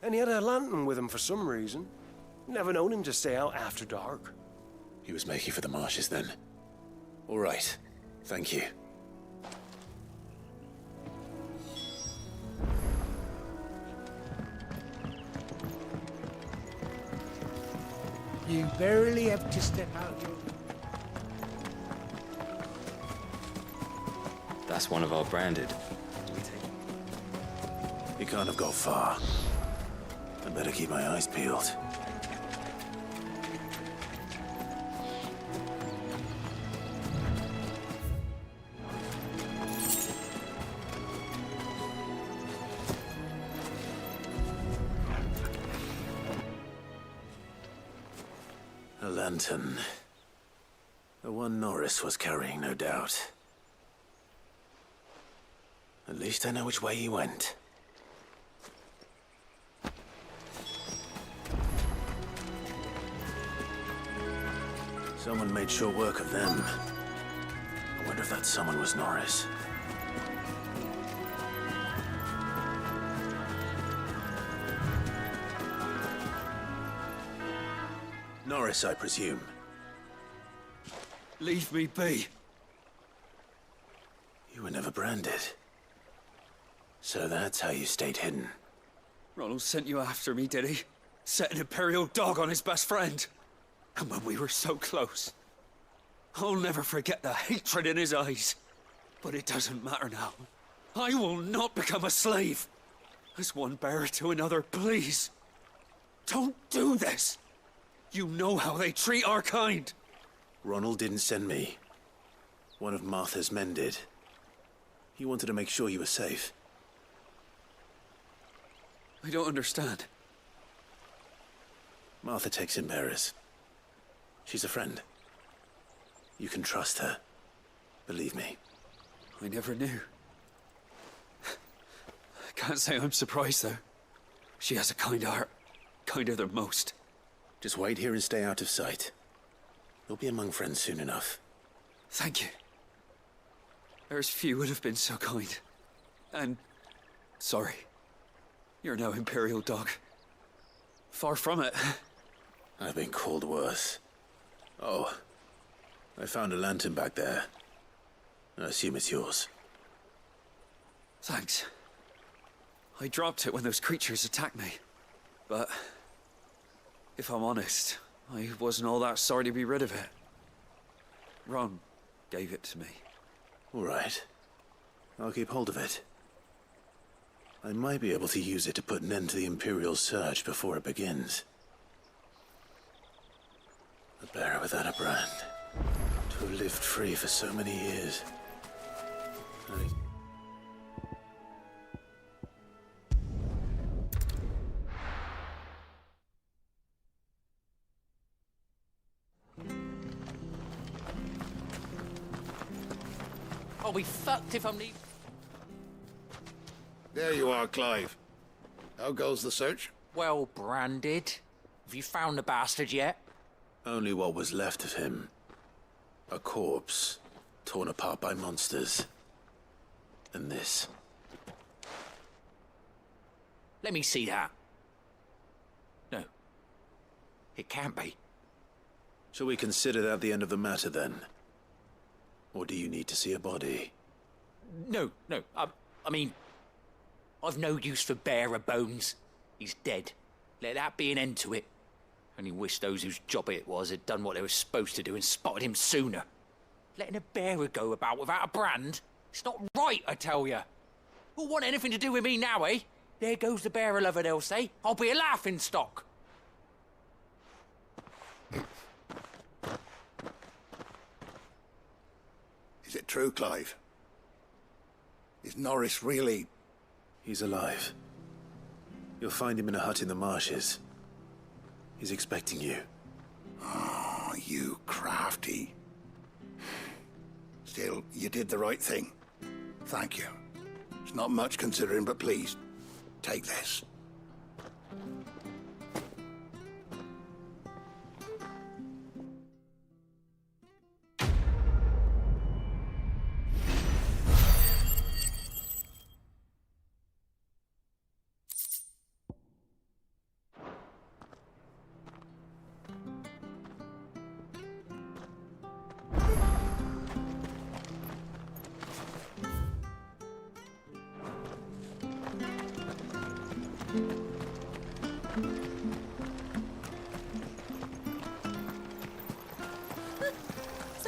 And he had a lantern with him for some reason. Never known him to stay out after dark.
He was making for the marshes then. All right. Thank you.
You barely have to step out your...
That's one of our branded.
He can't have got far. I better keep my eyes peeled. A lantern. The one Norris was carrying, no doubt. At least I know which way he went. Someone made sure work of them. I wonder if that someone was Norris. Norris, I presume.
Leave me be.
You were never branded. So that's how you stayed hidden.
Ronald sent you after me, did he? Set an Imperial dog on his best friend. And when we were so close, I'll never forget the hatred in his eyes. But it doesn't matter now. I will not become a slave. As one bearer to another, please. Don't do this. You know how they treat our kind.
Ronald didn't send me. One of Martha's men did. He wanted to make sure you were safe.
I don't understand.
Martha takes in bearers. She's a friend. You can trust her. Believe me.
I never knew. I can't say I'm surprised, though. She has a kind heart. Kinder than most.
Just wait here and stay out of sight. You'll be among friends soon enough.
Thank you. There's few would have been so kind. And... sorry. You're no Imperial dog. Far from it.
I've been called worse. Oh, I found a lantern back there. I assume it's yours.
Thanks. I dropped it when those creatures attacked me. But... if I'm honest, I wasn't all that sorry to be rid of it. Ron gave it to me.
All right. I'll keep hold of it. I might be able to use it to put an end to the Imperial surge before it begins. A bearer without a brand. To have lived free for so many years.
I'll be fucked if I'm leaving.
There you are, Clive. How goes the search?
Well branded. Have you found the bastard yet?
Only what was left of him. A corpse, torn apart by monsters. And this.
Let me see that. No. It can't be.
Shall we consider that the end of the matter, then? Or do you need to see a body?
No. I mean... I've no use for bearer bones. He's dead. Let that be an end to it. Only wish those whose job it was had done what they were supposed to do and spotted him sooner. Letting a bearer go about without a brand? It's not right, I tell you. Who'll want anything to do with me now, eh? There goes the bearer lover, they'll say. I'll be a laughing stock.
Is it true, Clive? Is Norris really...
He's alive. You'll find him in a hut in the marshes. He's expecting you.
Oh, you crafty. Still, you did the right thing. Thank you. It's not much considering, but please, take this.
So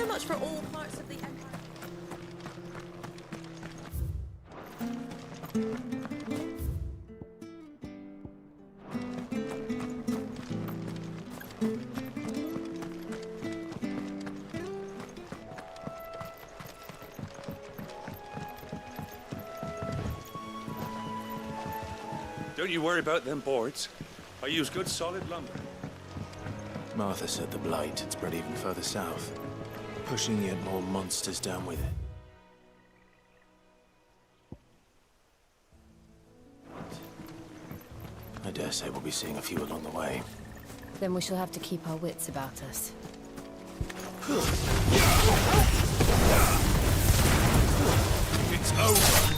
much for all parts of the empire.
Don't you worry about them boards. I use good solid lumber.
Martha said the blight had spread even further south, pushing yet more monsters down with it. I dare say we'll be seeing a few along the way.
Then we shall have to keep our wits about us.
It's over.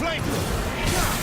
Flame!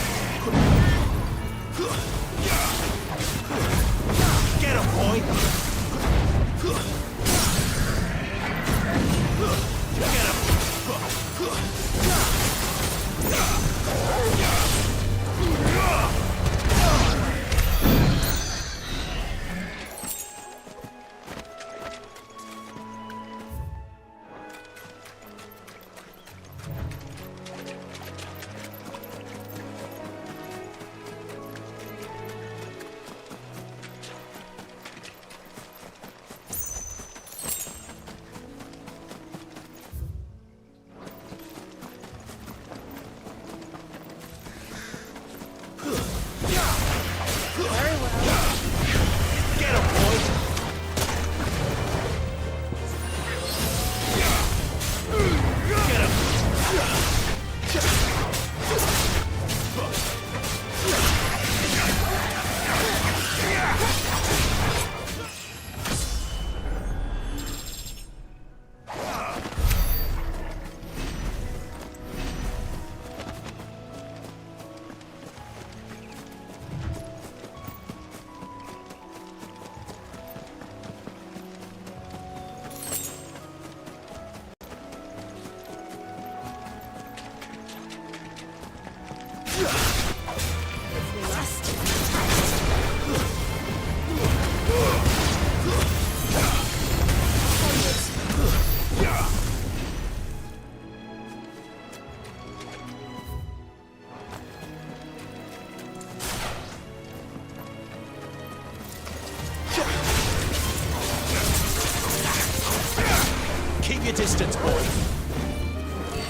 Keep your distance, boy.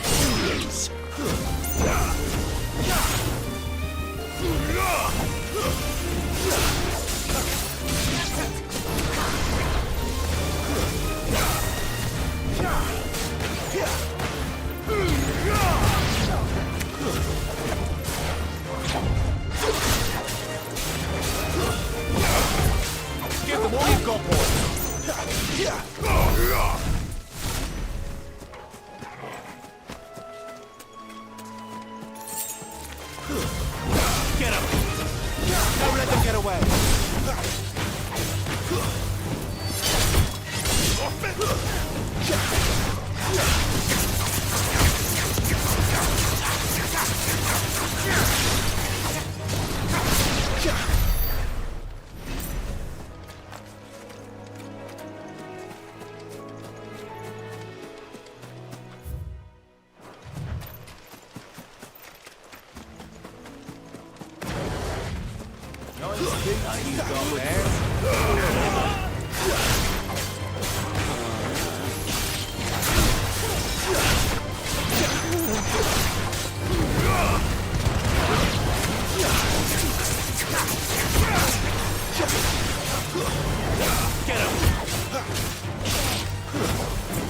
Please. Give them all you've got, boy. Get him! Don't let them get away!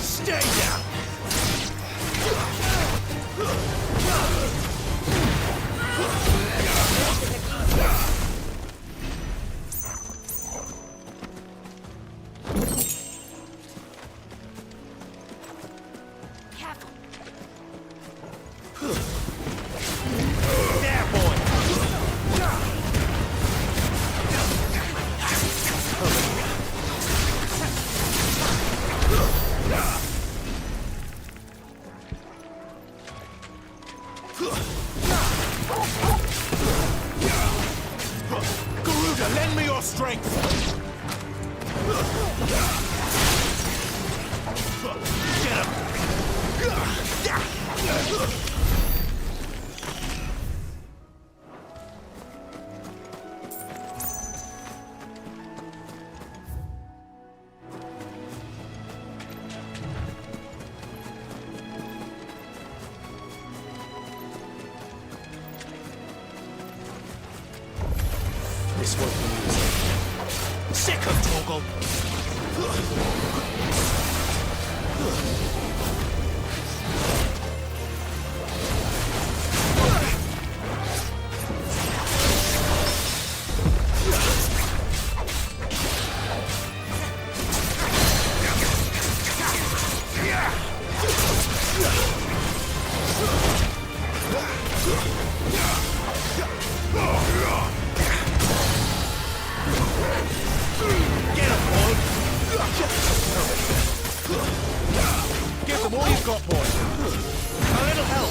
Stay down! Garuda, lend me your strength! Get him! This won't be easy. Sick of Torgal! Give them all you've got, boy. A little help.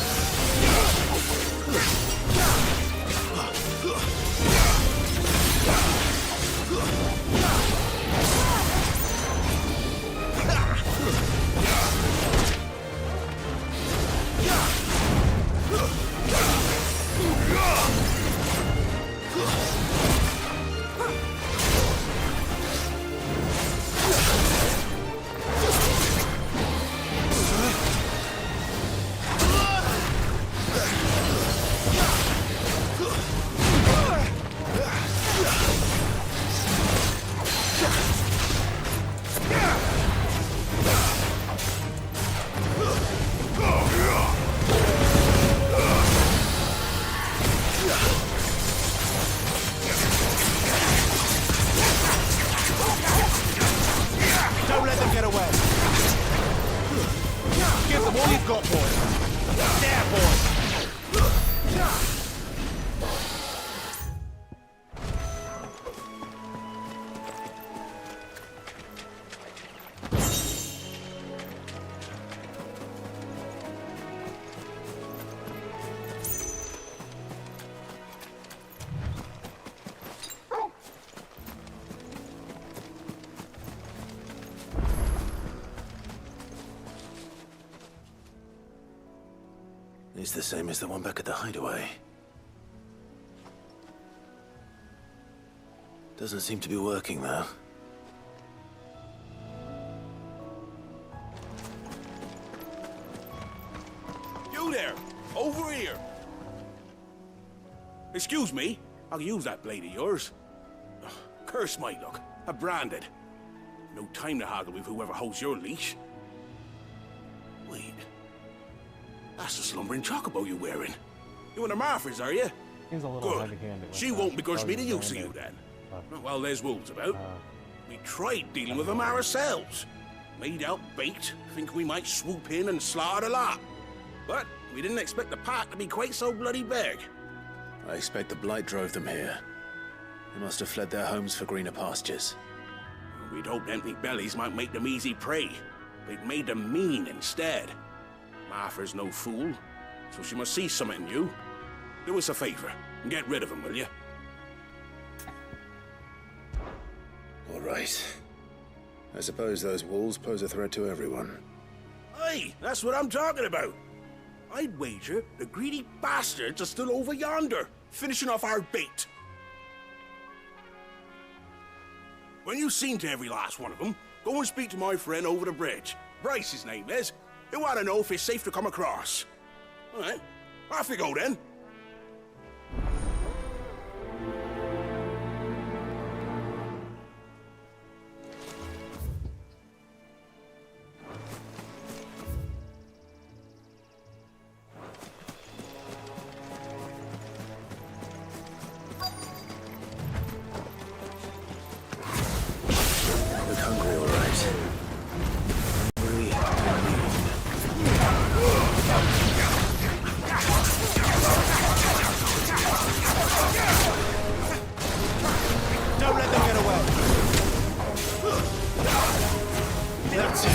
It's the same as the one back at the hideaway. Doesn't seem to be working, though.
You there! Over here! Excuse me, I'll use that blade of yours. Ugh, curse my luck. I'm branded. No time to haggle with whoever holds your leash. Wait. That's the slumbering chocobo you're wearing. You one of Martha's, are you?
He's a little
Good.
heavy-handed.
She won't begrudge me the use of you then. Well, there's wolves about. We tried dealing with them ourselves. Made out baked, think we might swoop in and slaughter the lot. But we didn't expect the pack to be quite so bloody big.
I expect the blight drove them here. They must have fled their homes for greener pastures.
We'd hoped empty bellies might make them easy prey. They'd made them mean instead. Martha's no fool, so she must see something in you. Do us a favor and get rid of them, will you?
All right. I suppose those wolves pose a threat to everyone.
Aye, that's what I'm talking about. I'd wager the greedy bastards are still over yonder, finishing off our bait. When you've seen to every last one of them, go and speak to my friend over the bridge. Bryce, his name is. He'll want to know if it's safe to come across. All right, off you go then.
Look hungry, all right. Hungry and
Don't let them get away. That's it.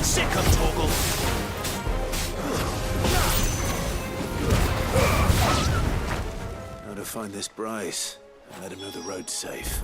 Sick of Torgal.
Now to find this Bryce and let him know the road's safe.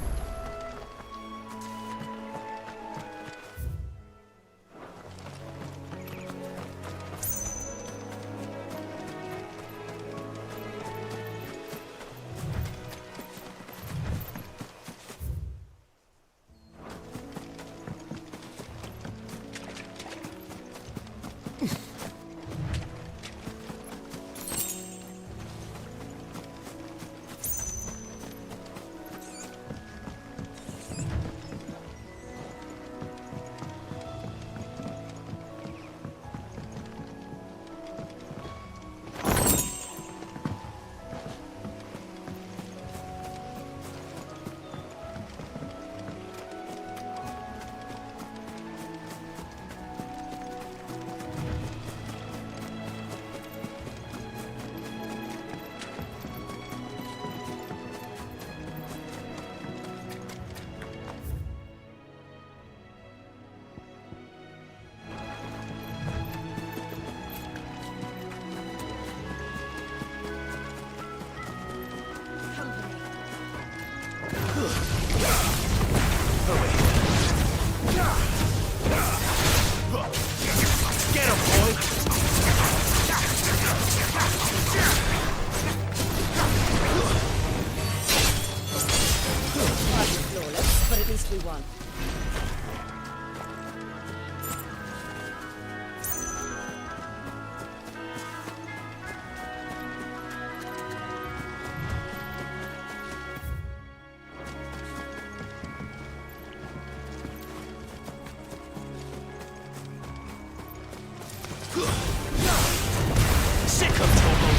Get him, boy!
Hardly flawless, but at least we won.
Sick of Torgal.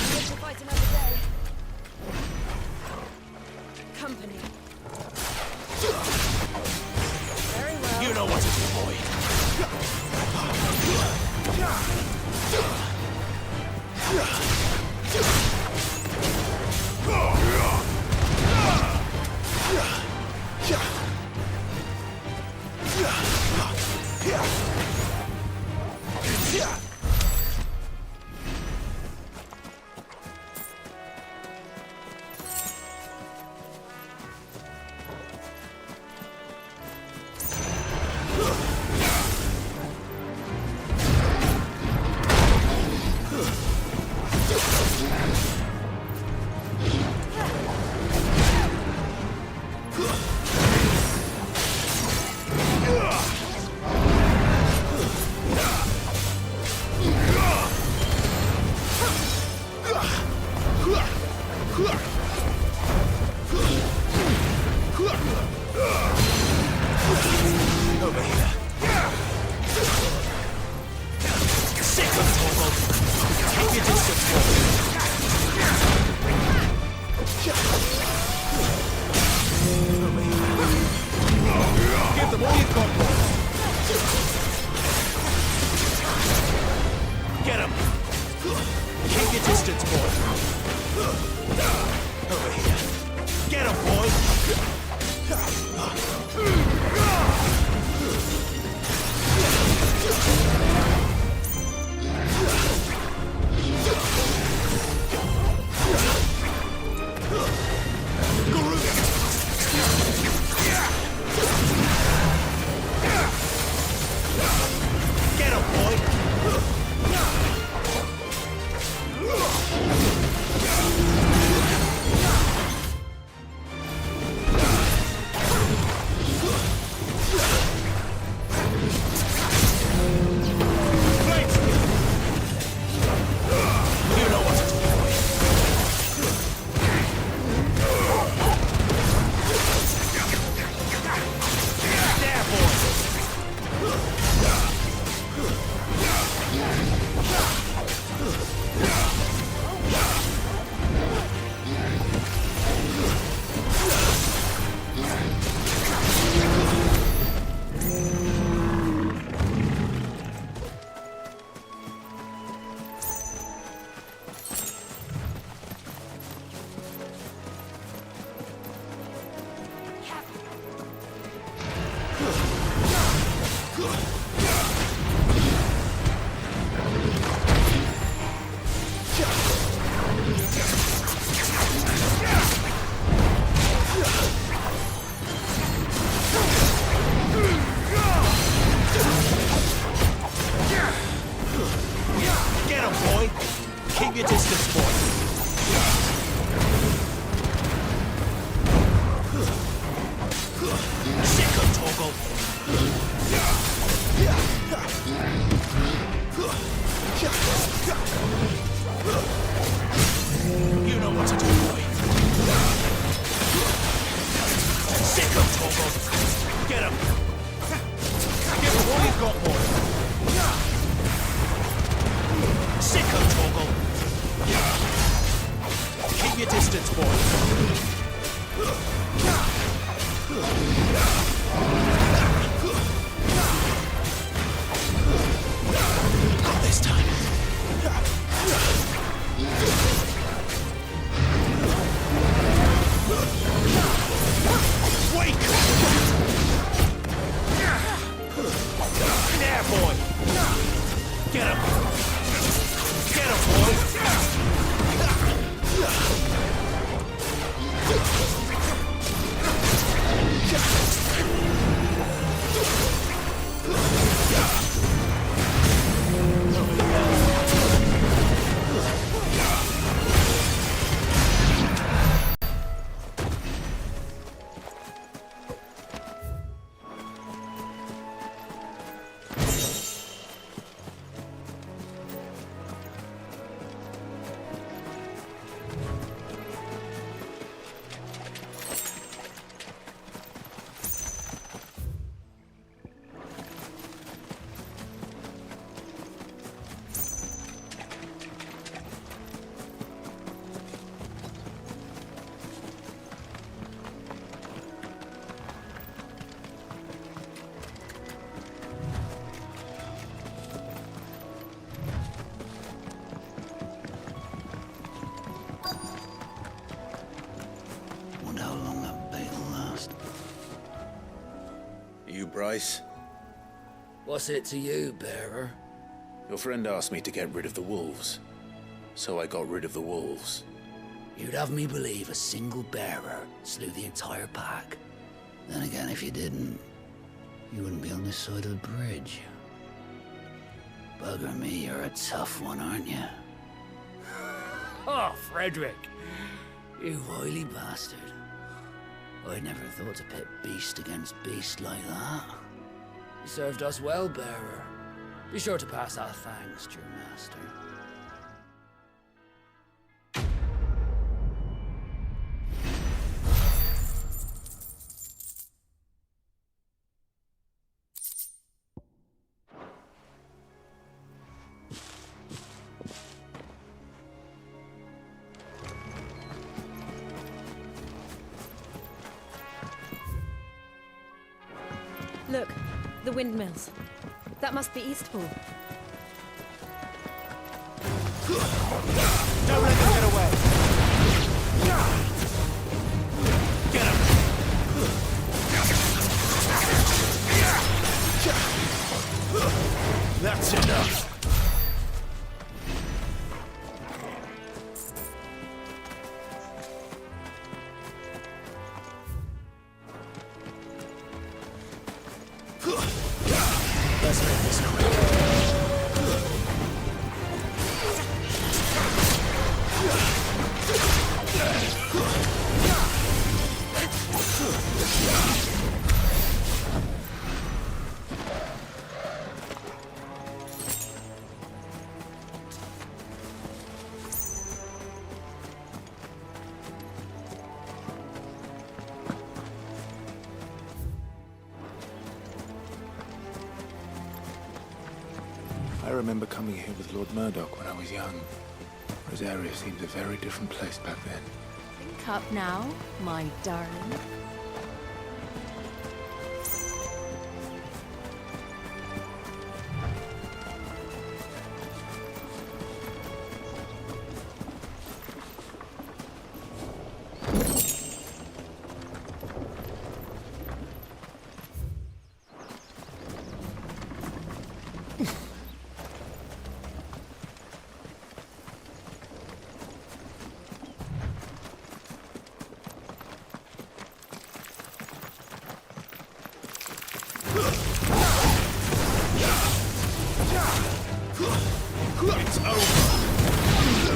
Live to fight another day. Company. Very well.
You know what to do, boy. Keep your distance, boy. Sick of Toggle. You know what to do, boy. Sick of Toggle. Get him. Give him all you've got, boy. Sick of Toggle. Keep your distance, boy. Not this time. Wake! There, boy! Get him! Get him, boy!
Wonder how long that bait will last.
You, Bryce?
What's it to you, bearer?
Your friend asked me to get rid of the wolves. So I got rid of the wolves.
You'd have me believe a single bearer slew the entire pack. Then again, if you didn't, you wouldn't be on this side of the bridge. Bugger me, you're a tough one, aren't you? Oh, Frederick! You wily bastard. I'd never thought to pit beast against beast like that. You served us well, bearer. Be sure to pass our thanks to your master.
Look, the windmills. That must be Eastpool.
Don't let them get away! Get him! That's enough! Let's make this quick.
I remember coming here with Lord Murdoch when I was young. Rosaria seems a very different place back then.
Think up now, my darling.
It's over!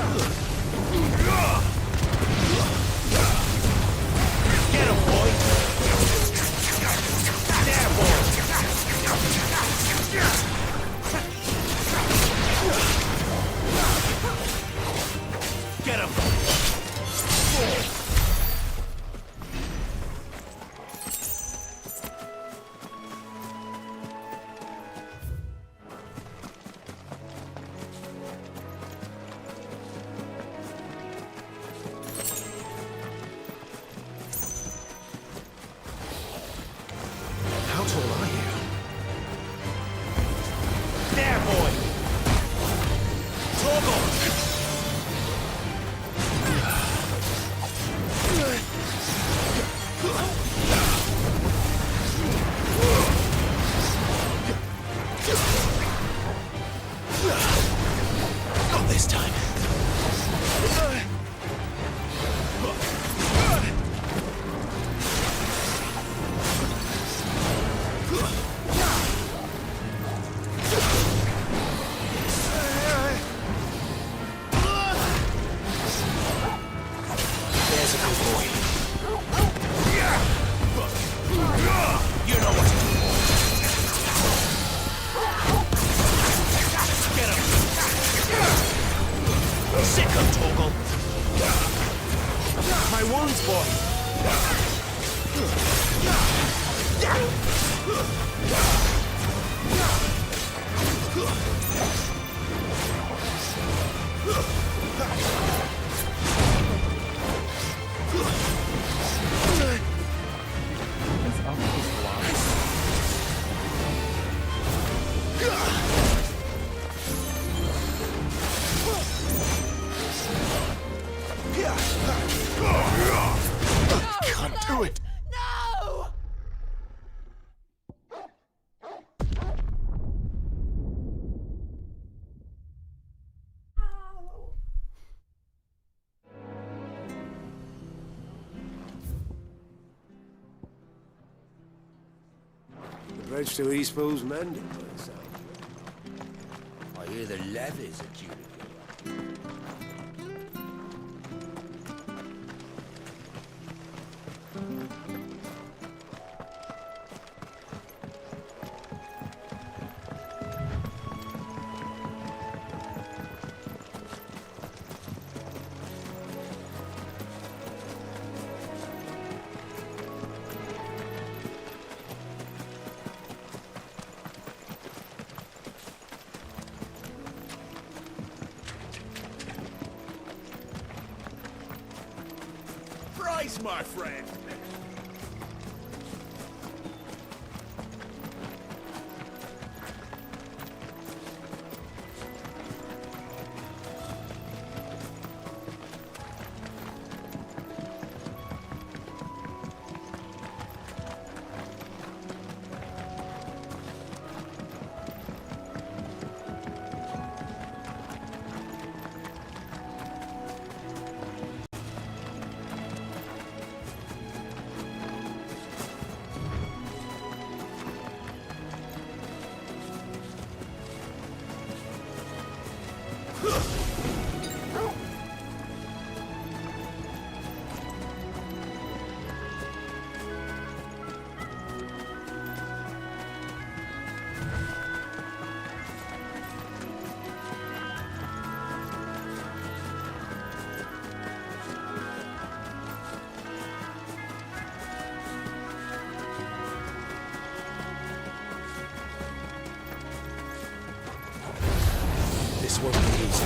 bones, boy!
What's up with this block?
Can't do it!
No!
The bridge to East Pool's mending, by the sound.
I hear the levies are due to go up.
Price, my friend!
This won't be easy.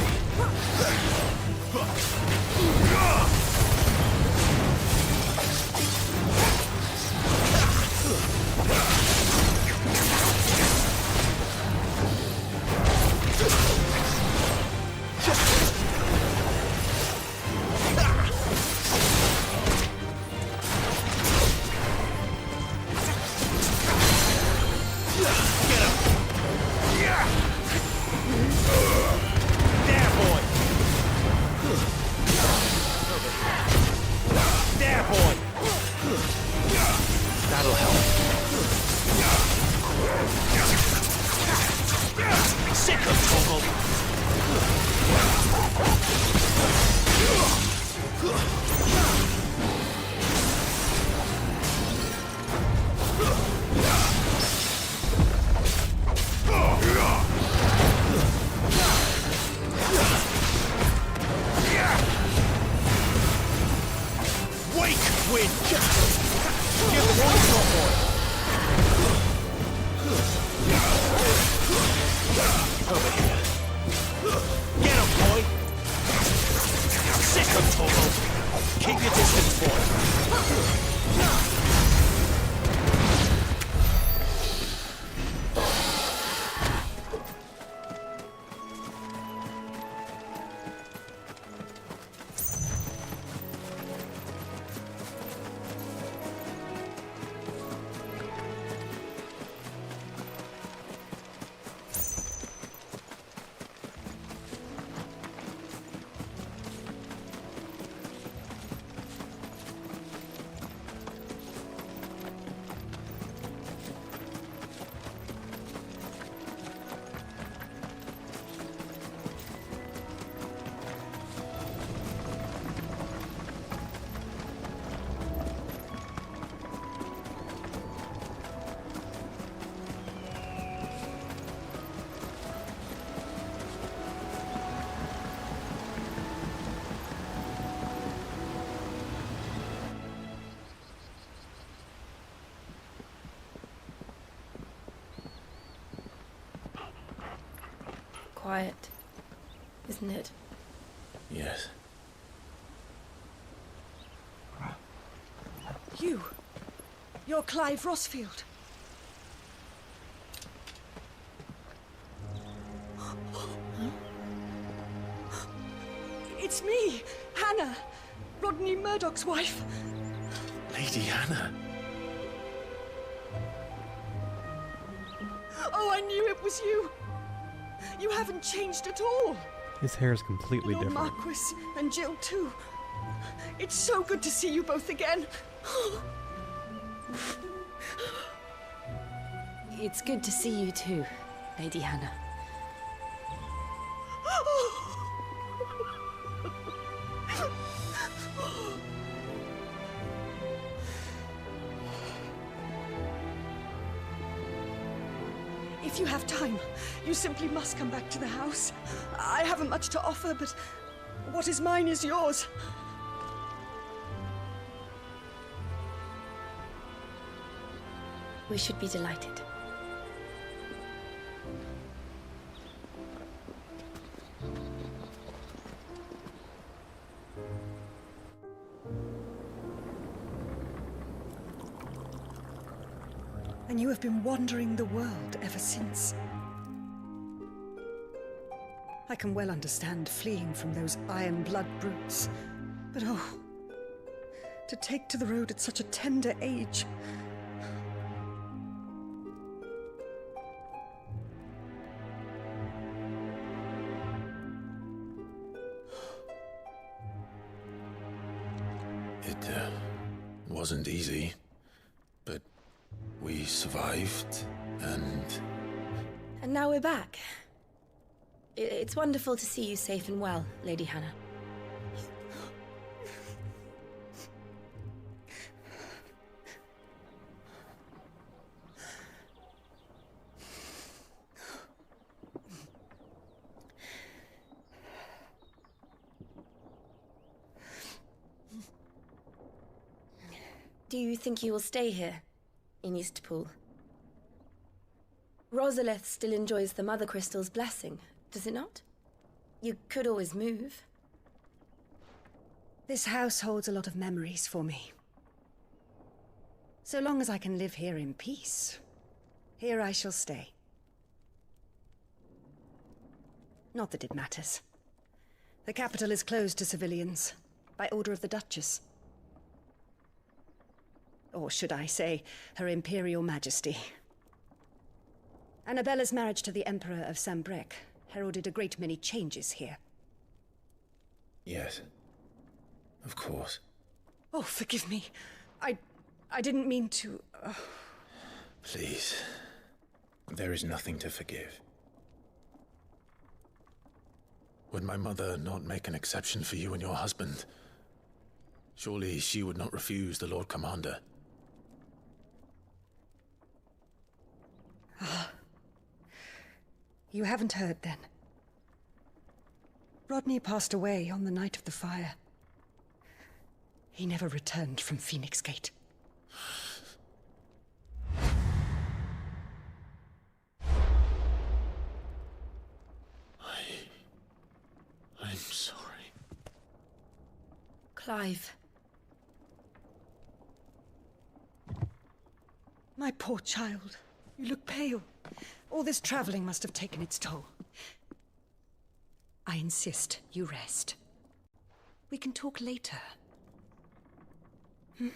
quiet, isn't it?
Yes.
You're Clive Rossfield. It's me, Hannah, Rodney Murdoch's wife.
Lady Hannah.
Oh, I knew it was you. You haven't changed at all.
His hair is completely
Lord
different.
Marquis and Jill too. It's so good to see you both again.
It's good to see you too, Lady Hannah.
If you have time, you simply must come back to the house. I haven't much to offer, but what is mine is yours.
We should be delighted.
And you have been wandering the world ever since. I can well understand fleeing from those iron blood brutes, but oh, to take to the road at such a tender age.
It wasn't easy, but we survived, and
now we're back. It's wonderful to see you safe and well, Lady Hannah. Do you think you will stay here, in Eastpool? Rosalith still enjoys the Mother Crystal's blessing, does it not? You could always move.
This house holds a lot of memories for me. So long as I can live here in peace, here I shall stay. Not that it matters. The capital is closed to civilians, by order of the Duchess. Or should I say, Her Imperial Majesty. Annabella's marriage to the Emperor of Sambrec heralded a great many changes here.
yes, of course.
Oh, forgive me. I didn't mean to...
Please, there is nothing to forgive. Would my mother not make an exception for you and your husband? Surely she would not refuse the Lord Commander.
You haven't heard, then. Rodney passed away on the night of the fire. He never returned from Phoenix Gate.
I'm sorry.
Clive.
My poor child. You look pale. All this traveling must have taken its toll. I insist you rest. We can talk later. Hmm?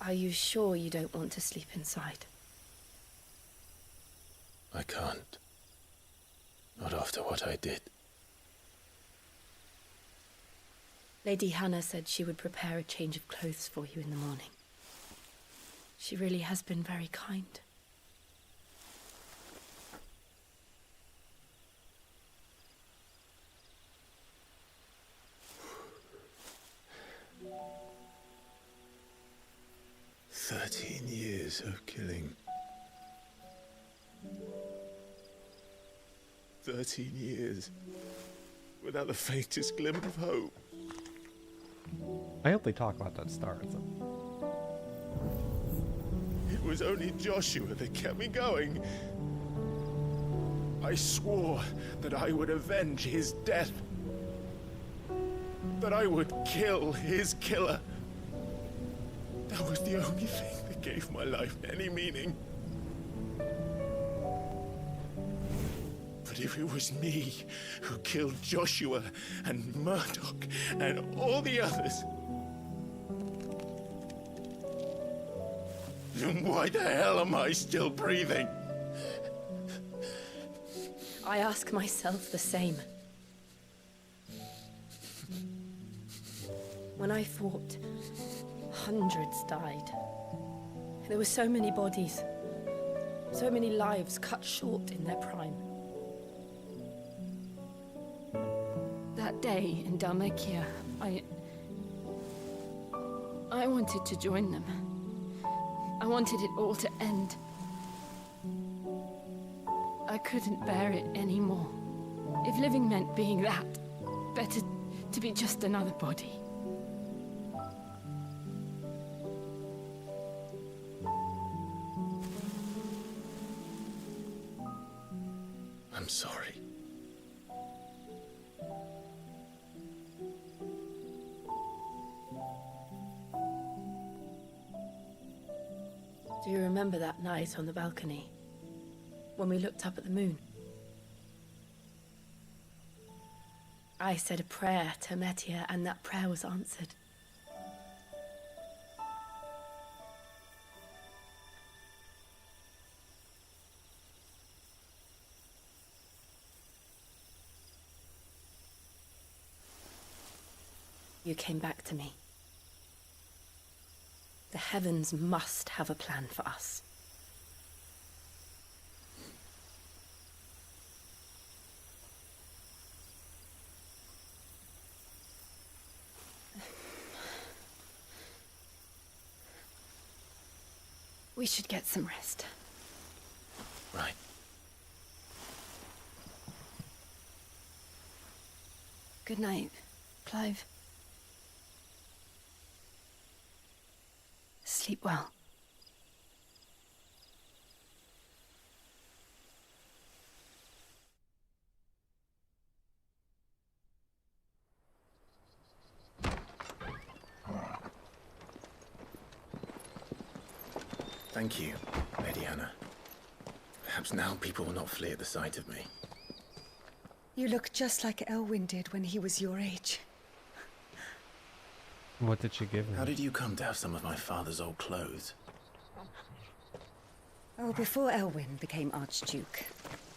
Are you sure you don't want to sleep inside?
I can't. Not after what I did.
Lady Hannah said she would prepare a change of clothes for you in the morning. She really has been very kind.
"13 years of killing. 13 years. Without the faintest glimmer of hope.
I hope they talk about that star at some.
It was only Joshua that kept me going. I swore that I would avenge his death. That I would kill his killer. That was the only thing that gave my life any meaning. But if it was me who killed Joshua and Murdoch and all the others, then why the hell am I still breathing?
I ask myself the same. When I fought, hundreds died. There were so many bodies, so many lives cut short in their prime. That day in Dalmekia, I wanted to join them. I wanted it all to end. I couldn't bear it anymore. If living meant being that, better to be just another body.
I'm sorry.
Do you remember that night on the balcony? When we looked up at the moon? I said a prayer to Metia, and that prayer was answered. You came back to me. The heavens must have a plan for us. We should get some rest.
Right.
Good night, Clive. Sleep well.
Thank you, Lady Hannah. Perhaps now people will not flee at the sight of me.
You look just like Elwyn did when he was your age.
What did she give him?
How did you come to have some of my father's old clothes?
Oh, before Elwyn became Archduke,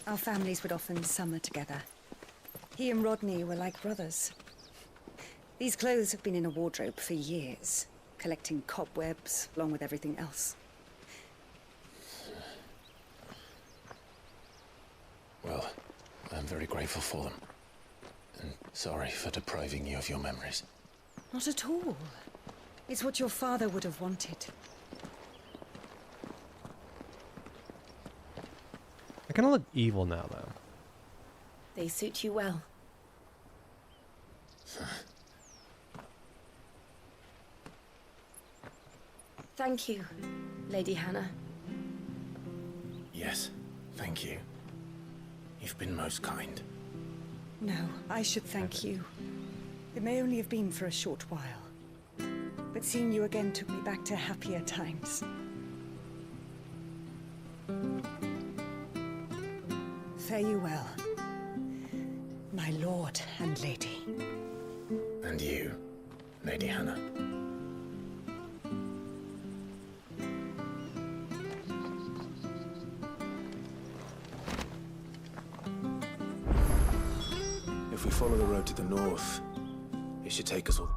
our families would often summer together. He and Rodney were like brothers. These clothes have been in a wardrobe for years, collecting cobwebs along with everything else.
Well, I'm very grateful for them. And sorry for depriving you of your memories.
Not at all. It's what your father would have wanted.
I kind of look evil now, though.
They suit you well. Thank you, Lady Hannah.
Yes, thank you. You've been most kind.
No, I should thank you. It may only have been for a short while, but seeing you again took me back to happier times. Fare you well, my lord and lady.
And you, Lady Hannah.
If we follow the road to the north, it should take us all.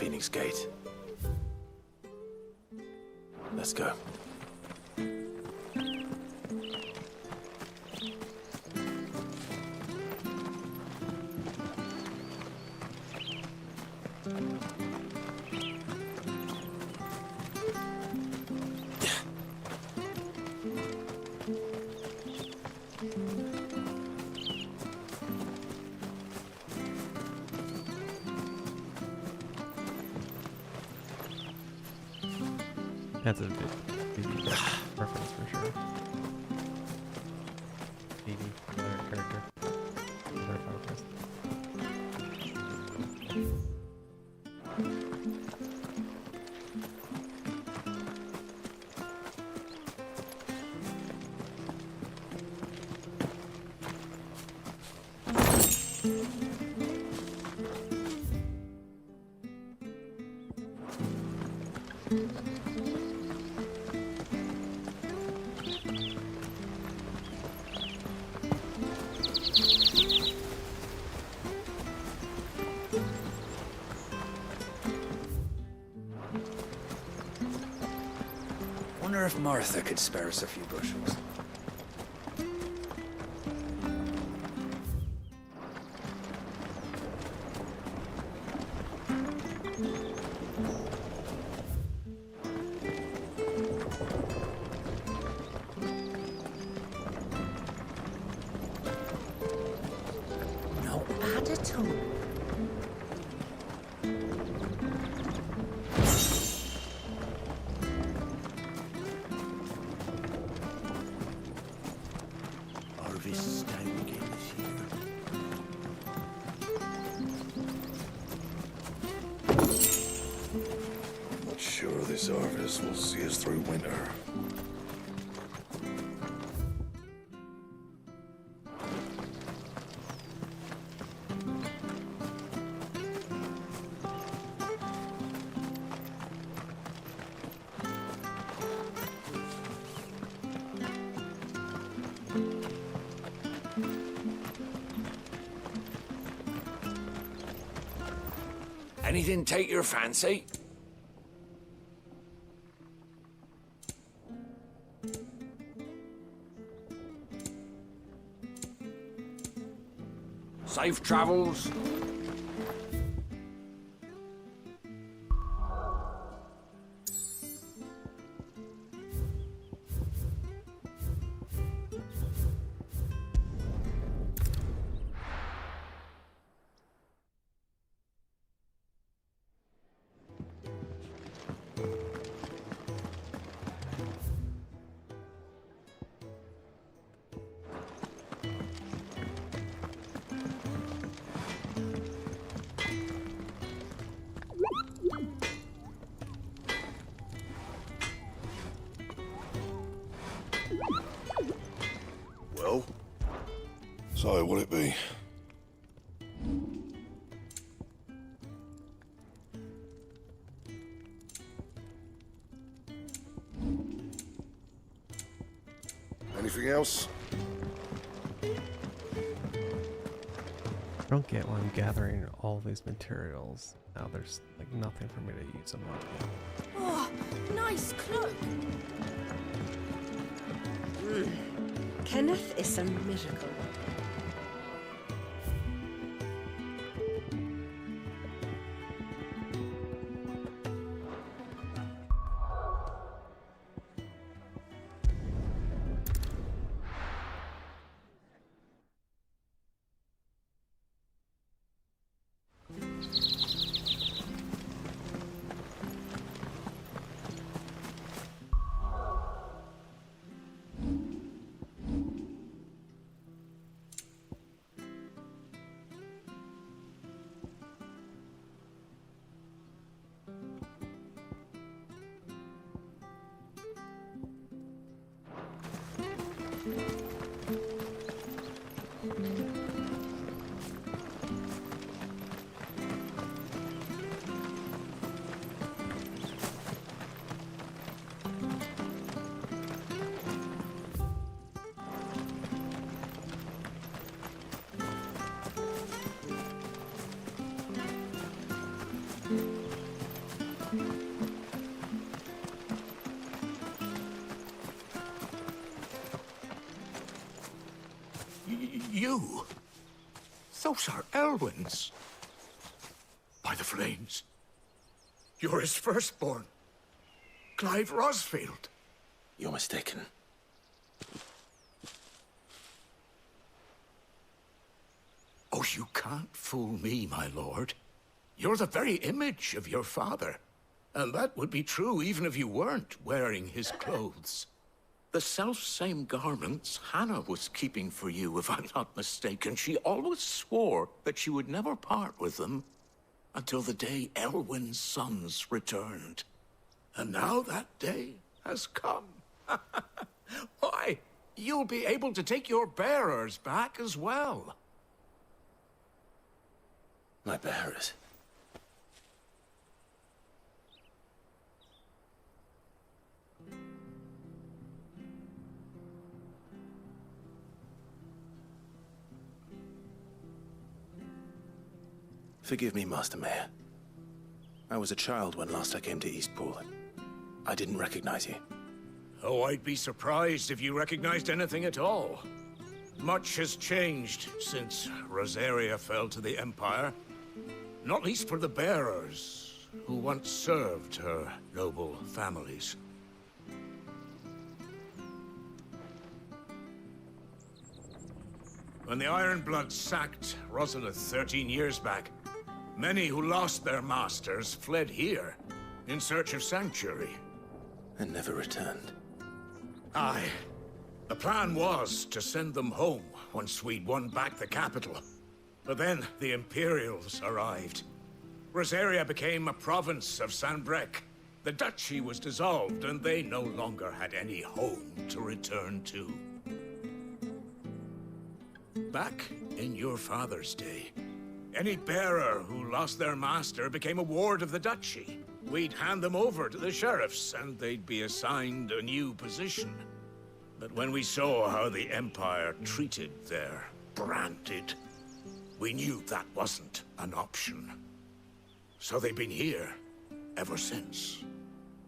Phoenix Gate. Let's go.
That's a bit reference for sure. Phoebe, another character. Very focused.
Wonder if Martha could spare us a few bushels.
Not bad at all. Harvest time again this year.
I'm not sure this harvest will see us through winter.
Anything take your fancy? Safe travels.
Well? So, what'll it be? Anything else?
I don't get why I'm gathering all these materials. Now there's like nothing for me to use them on.
Oh, nice cloak.
Kenneth is a miracle.
You? Those are Elwyn's. By the flames. You're his firstborn. Clive Rosfield.
You're mistaken.
Oh, you can't fool me, my lord. You're the very image of your father. And that would be true even if you weren't wearing his clothes. The self-same garments Hannah was keeping for you, if I'm not mistaken. She always swore that she would never part with them until the day Elwyn's sons returned. And now that day has come. Why, you'll be able to take your bearers back as well.
My bearers? Forgive me, Master Mayor. I was a child when last I came to Eastpool. I didn't recognize you.
Oh, I'd be surprised if you recognized anything at all. Much has changed since Rosaria fell to the Empire. Not least for the bearers, who once served her noble families. When the Ironbloods sacked Rosalith 13 years back, many who lost their masters fled here in search of sanctuary.
And never returned.
Aye. The plan was to send them home once we'd won back the capital. But then the Imperials arrived. Rosaria became a province of Sanbreque. The duchy was dissolved, and they no longer had any home to return to. Back in your father's day, any bearer who lost their master became a ward of the duchy. We'd hand them over to the sheriffs, and they'd be assigned a new position. But when we saw how the Empire treated their branded, we knew that wasn't an option. So they've been here ever since.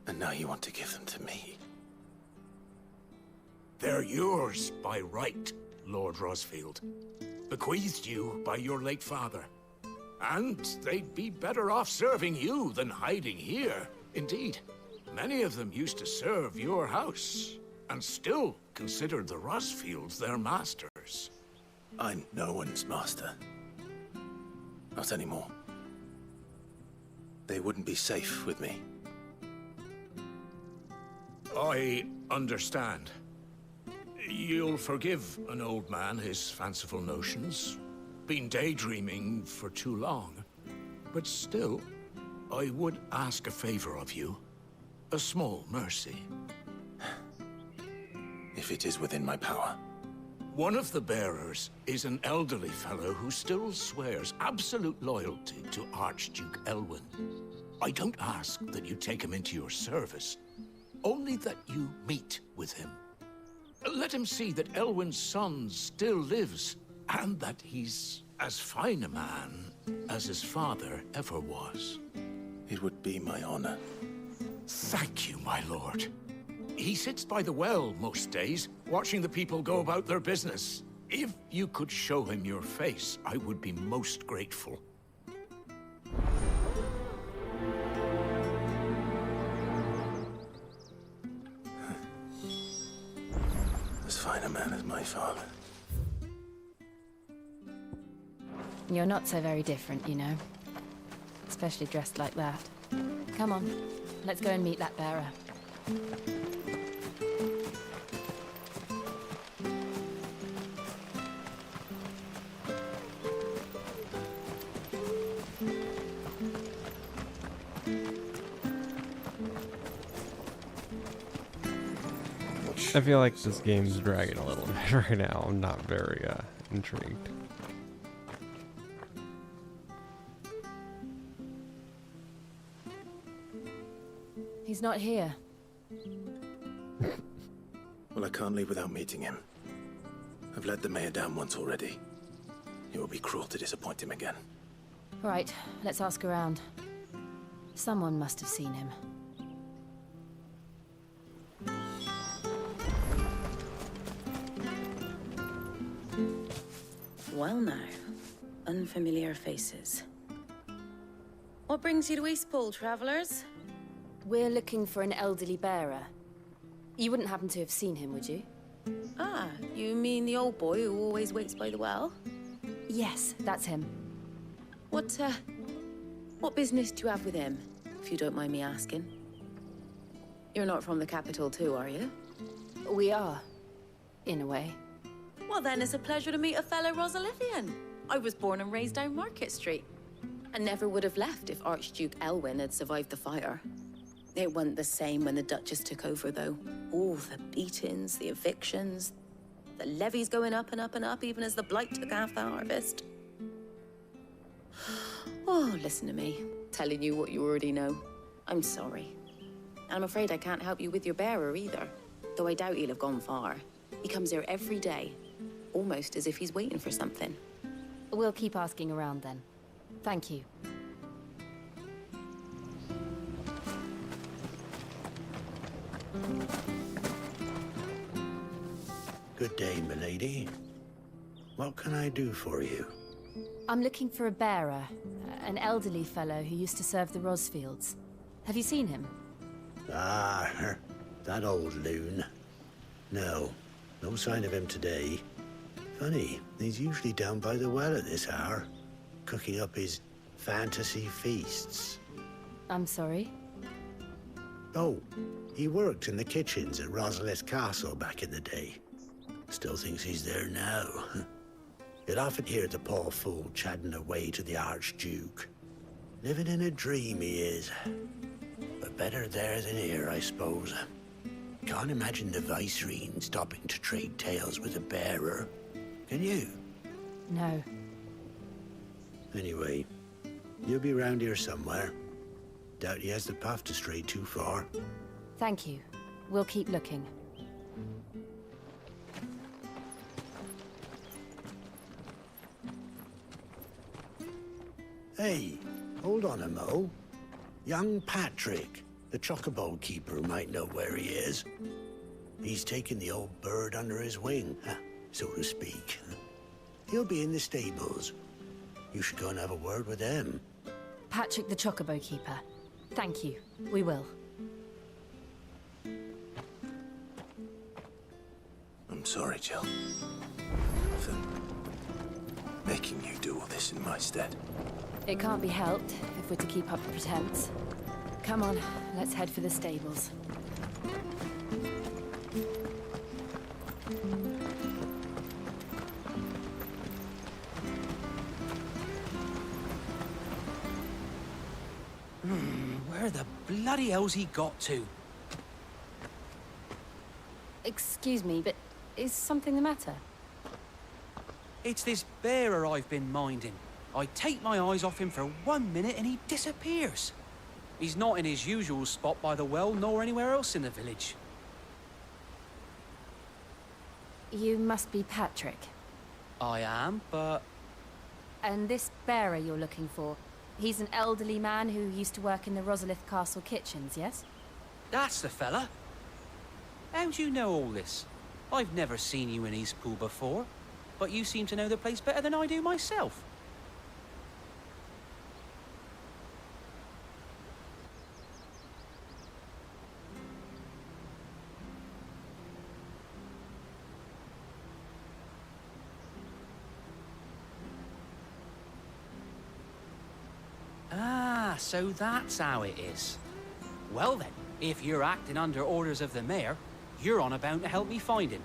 And now you want to give them to me?
They're yours by right, Lord Rosfield. Bequeathed you by your late father. And they'd be better off serving you than hiding here. Indeed, many of them used to serve your house, and still considered the Rosfields their masters.
I'm no one's master. Not anymore. They wouldn't be safe with me.
I understand. You'll forgive an old man his fanciful notions. Been daydreaming for too long. But still, I would ask a favor of you. A small mercy.
If it is within my power.
One of the bearers is an elderly fellow who still swears absolute loyalty to Archduke Elwyn. I don't ask that you take him into your service, only that you meet with him. Let him see that Elwyn's son still lives, and that he's as fine a man as his father ever was.
It would be my honor.
Thank you, my lord. He sits by the well most days, watching the people go about their business. If you could show him your face, I would be most grateful.
As fine a man as my father.
You're not so very different, you know. Especially dressed like that. Come on, let's go and meet that bearer.
I feel like this game's dragging a little bit right now. I'm not very intrigued.
He's not here.
Well, I can't leave without meeting him. I've let the mayor down once already. It would be cruel to disappoint him again.
Right, let's ask around. Someone must have seen him.
Well now, unfamiliar faces. What brings you to Eastpool, travellers?
We're looking for an elderly bearer. You wouldn't happen to have seen him, would you?
Ah, you mean the old boy who always waits by the well?
Yes, that's him.
What business do you have with him, if you don't mind me asking? You're not from the capital too, are you?
We are, in a way.
Well then, it's a pleasure to meet a fellow Rosalithian. I was born and raised down Market Street. And never would have left if Archduke Elwyn had survived the fire. It wasn't the same when the Duchess took over, though. All the beatings, the evictions, the levies going up and up and up, even as the blight took half the harvest. Oh, listen to me, telling you what you already know. I'm sorry. I'm afraid I can't help you with your bearer either, though I doubt he'll have gone far. He comes here every day, almost as if he's waiting for something.
We'll keep asking around then. Thank you.
Good day, milady. What can I do for you?
I'm looking for a bearer, an elderly fellow who used to serve the Rosfields. Have you seen him?
Ah, that old loon. No sign of him today. Funny, he's usually down by the well at this hour, cooking up his fantasy feasts.
I'm sorry?
Oh, he worked in the kitchens at Rosalith Castle back in the day. Still thinks he's there now. You'd often hear the poor fool chatting away to the Archduke. Living in a dream he is. But better there than here, I suppose. Can't imagine the Vicereine stopping to trade tales with a bearer. Can you?
No.
Anyway, you'll be round here somewhere. Doubt he has the path to stray too far.
Thank you. We'll keep looking.
Hey, hold on a mo. Young Patrick, the chocobo keeper, might know where he is. He's taken the old bird under his wing, so to speak. He'll be in the stables. You should go and have a word with them.
Patrick the chocobo keeper. Thank you. We will.
I'm sorry, Jill. For making you do all this in my stead.
It can't be helped if we're to keep up the pretense. Come on, let's head for the stables.
Where the bloody hell's he got to?
Excuse me, but is something the matter?
It's this bearer I've been minding. I take my eyes off him for 1 minute and he disappears. He's not in his usual spot by the well, nor anywhere else in the village.
You must be Patrick.
I am, but...
And this bearer you're looking for, he's an elderly man who used to work in the Rosalith Castle kitchens, yes?
That's the fella. How do you know all this? I've never seen you in Eastpool before, but you seem to know the place better than I do myself. Ah, so that's how it is. Well then, if you're acting under orders of the mayor, you're on about to help me find him.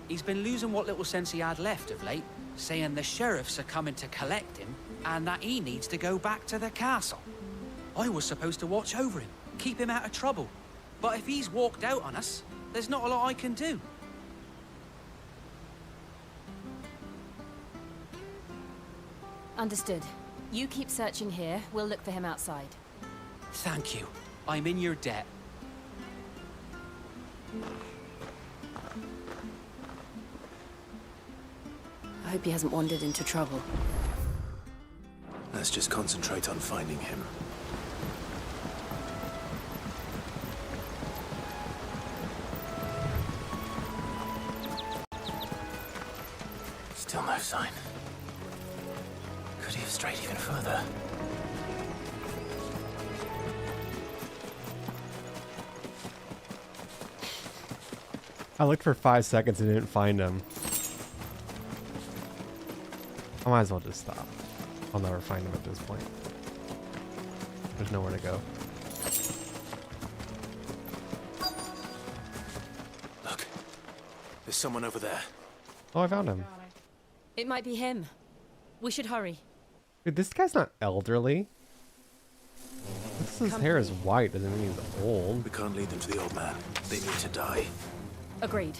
He's been losing what little sense he had left of late, saying the sheriffs are coming to collect him and that he needs to go back to the castle. I was supposed to watch over him, keep him out of trouble. But if he's walked out on us, there's not a lot I can do.
Understood. You keep searching here, we'll look for him outside.
Thank you. I'm in your debt.
I hope he hasn't wandered into trouble.
Let's just concentrate on finding him. Still no sign. Could he have strayed even further?
I looked for 5 seconds and didn't find him. I might as well just stop. I'll never find him at this point. There's nowhere to go.
Look, there's someone over there.
Oh, I found him.
It might be him. We should hurry.
Dude, this guy's not elderly. His hair is white, doesn't mean he's old.
We can't lead them to the old man. They need to die.
Agreed.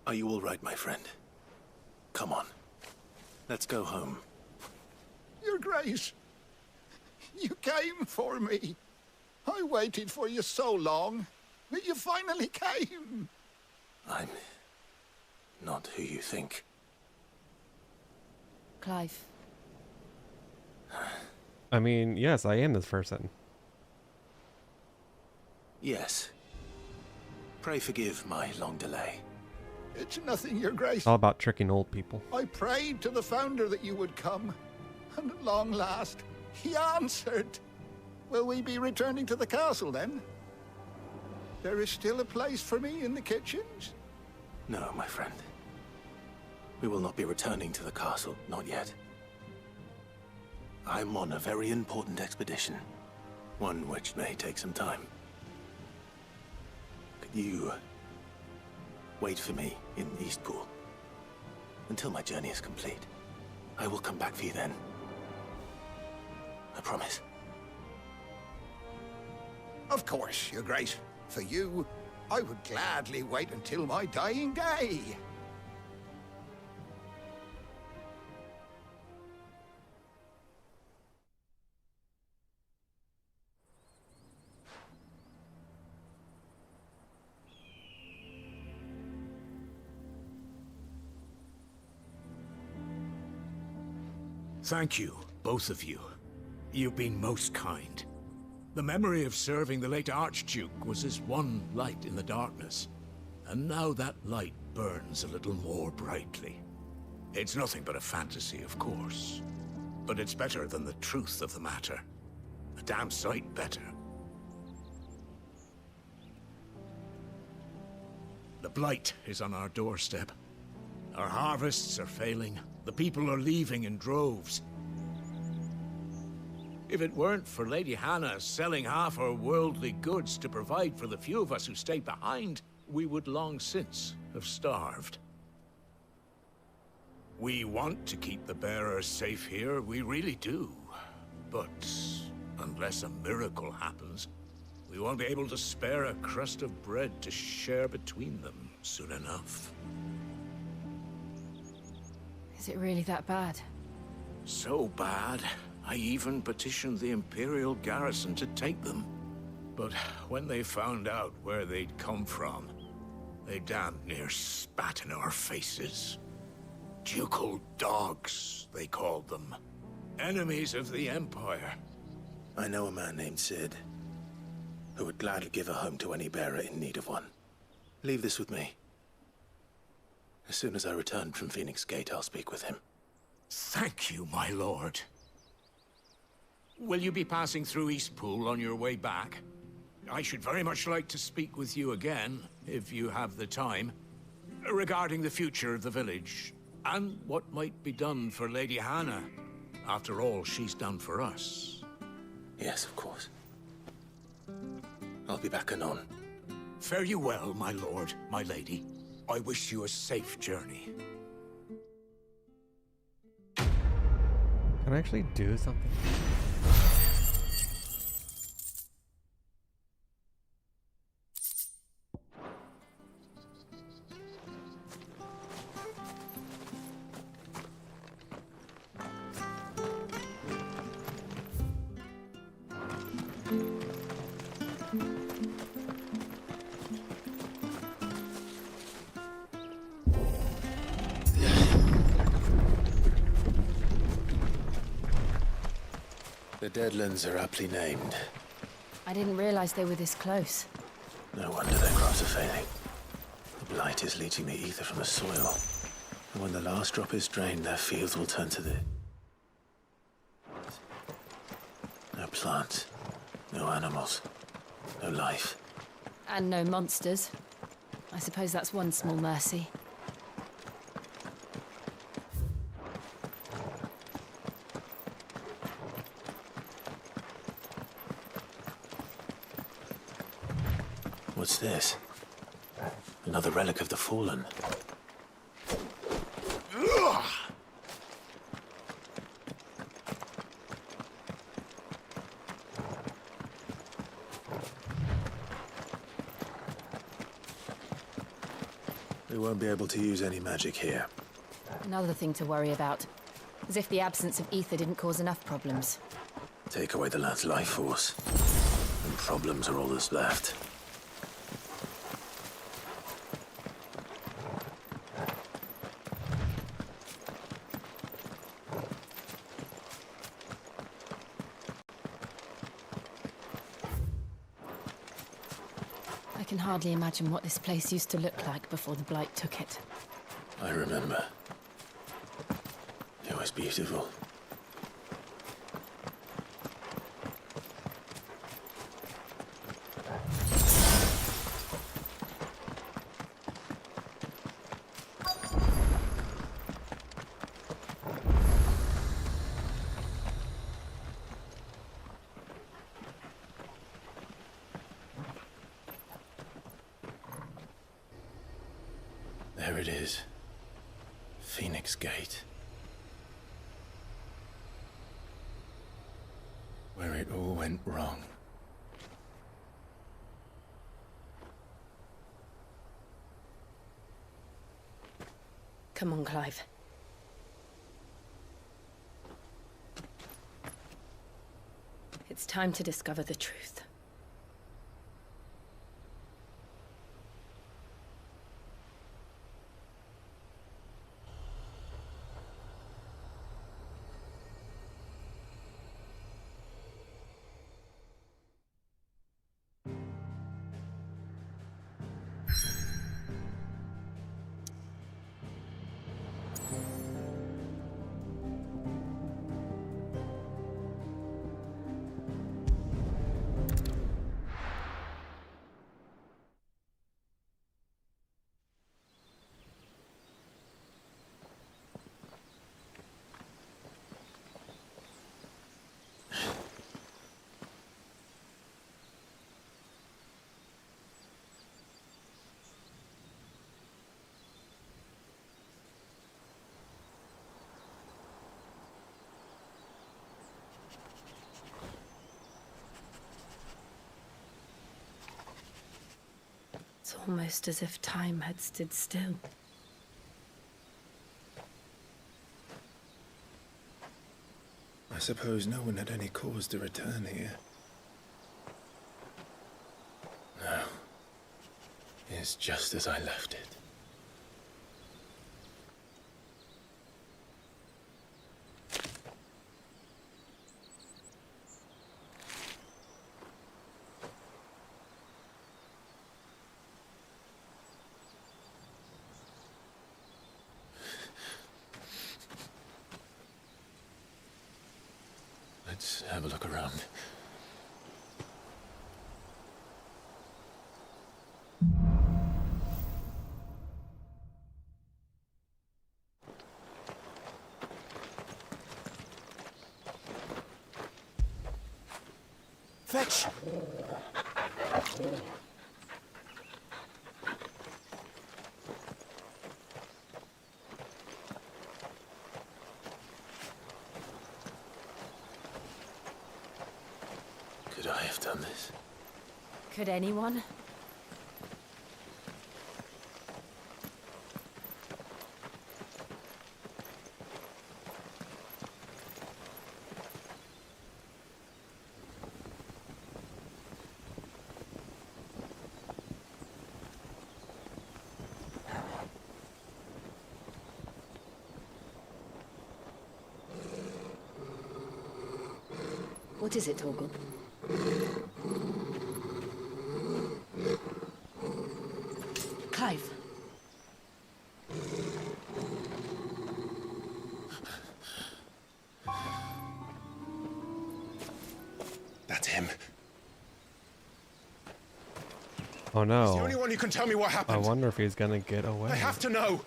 Are you all right, my friend? Come on. Let's go home.
Your Grace, you came for me. I waited for you so long, but you finally came.
I'm not who you think.
Clive.
I mean, yes, I am this person.
Yes. Pray forgive my long delay.
It's nothing, Your Grace.
It's all about tricking old people.
I prayed to the Founder that you would come, and at long last, he answered. Will we be returning to the castle, then? There is still a place for me in the kitchens?
No, my friend. We will not be returning to the castle, not yet. I'm on a very important expedition, one which may take some time. Could you wait for me in Eastpool until my journey is complete? I will come back for you then. I promise.
Of course, Your Grace. For you, I would gladly wait until my dying day.
Thank you, both of you. You've been most kind. The memory of serving the late Archduke was as one light in the darkness, and now that light burns a little more brightly. It's nothing but a fantasy, of course, but it's better than the truth of the matter. A damn sight better. The blight is on our doorstep. Our harvests are failing. The people are leaving in droves. If it weren't for Lady Hannah selling half our worldly goods to provide for the few of us who stay behind, we would long since have starved. We want to keep the bearers safe here, we really do. But unless a miracle happens, we won't be able to spare a crust of bread to share between them soon enough.
Is it really that bad?
So bad, I even petitioned the Imperial garrison to take them. But when they found out where they'd come from, they damn near spat in our faces. Ducal dogs, they called them. Enemies of the Empire.
I know a man named Sid, who would gladly give a home to any bearer in need of one. Leave this with me. As soon as I return from Phoenix Gate, I'll speak with him.
Thank you, my lord. Will you be passing through Eastpool on your way back? I should very much like to speak with you again, if you have the time, regarding the future of the village, and what might be done for Lady Hannah, after all she's done for us.
Yes, of course. I'll be back anon.
Fare you well, my lord, my lady. I wish you a safe journey.
Can I actually do something?
The Deadlands are aptly named.
I didn't realize they were this close.
No wonder their crops are failing. The blight is leaching the ether from the soil. And when the last drop is drained, their fields will turn to the... No plants, no animals, no life.
And no monsters. I suppose that's one small mercy.
What's this? Another relic of the Fallen. We won't be able to use any magic here.
Another thing to worry about. As if the absence of ether didn't cause enough problems.
Take away the lad's life force, and problems are all that's left.
I can hardly imagine what this place used to look like before the Blight took it.
I remember. It was beautiful. There it is. Phoenix Gate. Where it all went wrong.
Come on, Clive. It's time to discover the truth. It's almost as if time had stood still.
I suppose no one had any cause to return here. No. It's just as I left it. Let's have a look around.
Fetch!
Could I have done this?
Could anyone? What is it, Torgal? Clive.
That's him.
Oh no.
He's the only one who can tell me what
I
happened.
wonder if he's gonna get away.
I have to know.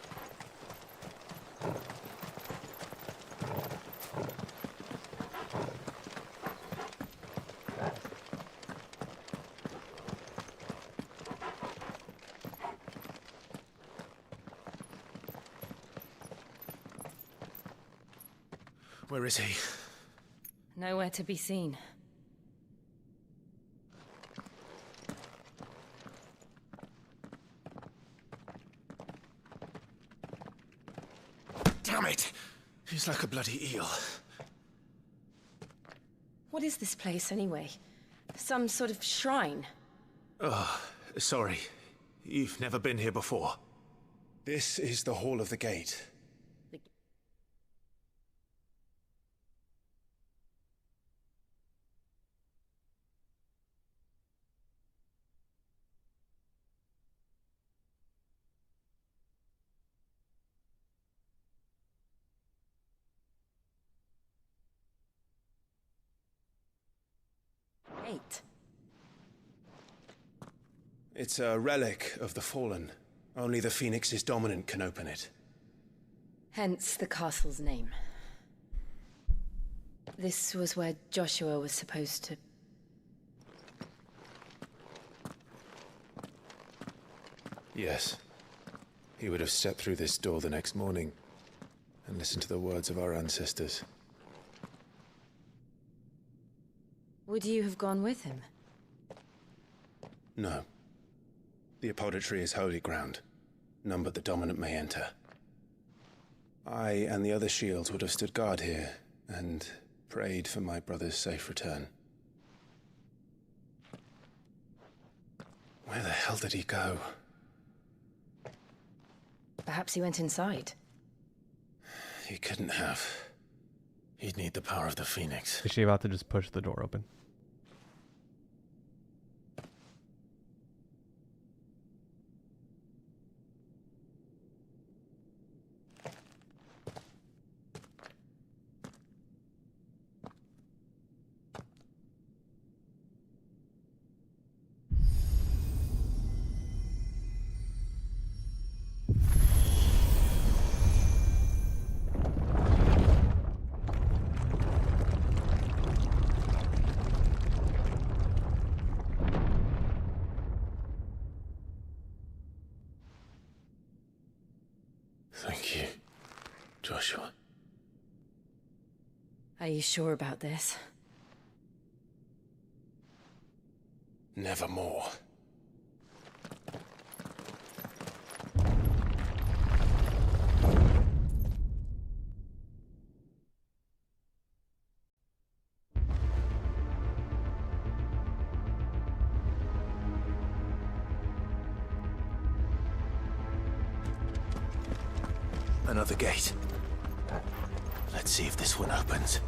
Where is he?
Nowhere to be seen.
Damn it! He's like a bloody eel.
What is this place, anyway? Some sort of shrine?
Oh, sorry. You've never been here before. This is the Hall of the Gate.
Eight.
It's a relic of the Fallen. Only the Phoenix's dominant can open it.
Hence the castle's name. This was where Joshua was supposed to...
Yes. He would have stepped through this door the next morning and listened to the words of our ancestors.
Would you have gone with him?
No. The apodatory is holy ground. None but the dominant may enter. I and the other shields would have stood guard here and prayed for my brother's safe return. Where the hell did he go?
Perhaps he went inside.
He couldn't have. He'd need the power of the Phoenix.
Is she about to just push the door open?
Thank you, Joshua.
Are you sure about this?
Nevermore. Another gate. Let's see if this one opens.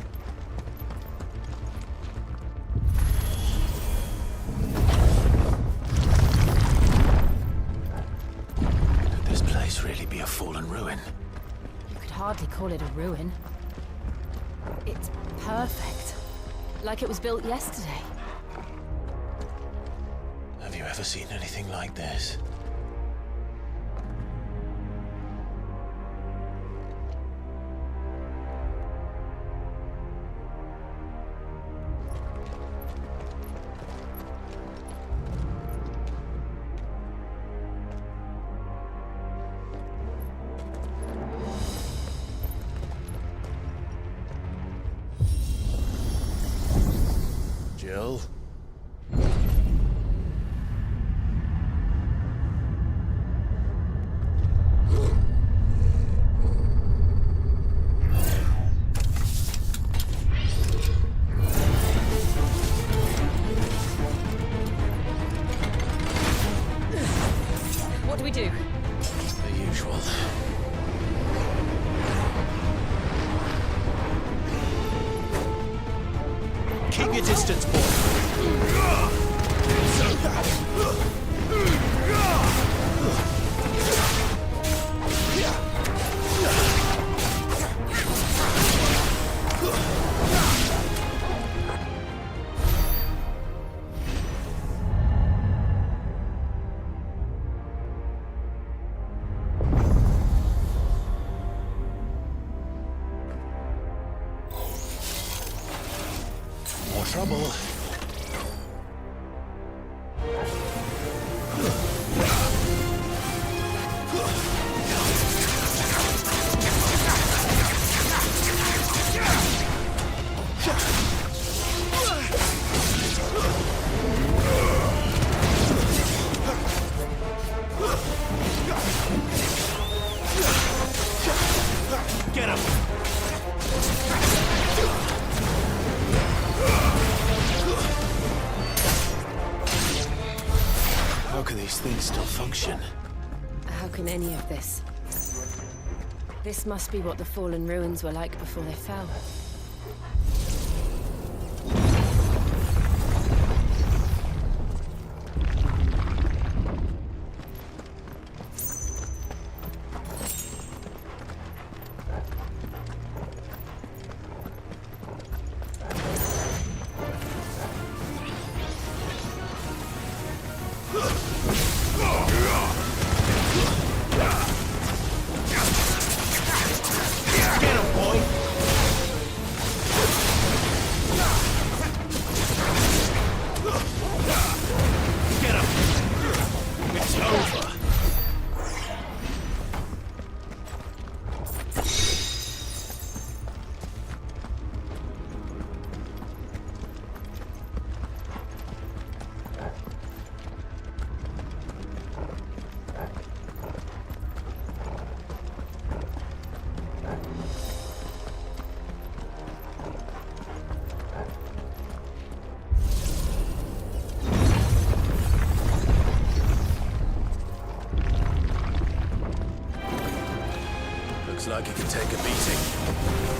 Could this place really be a fallen ruin?
You could hardly call it a ruin. It's perfect. Like it was built yesterday.
Have you ever seen anything like this?
do?
The usual.
Keep your distance, boy.
More trouble.
Get him!
How can these things still function?
How can any of this? This must be what the fallen ruins were like before they fell.
Looks like it could take a beating.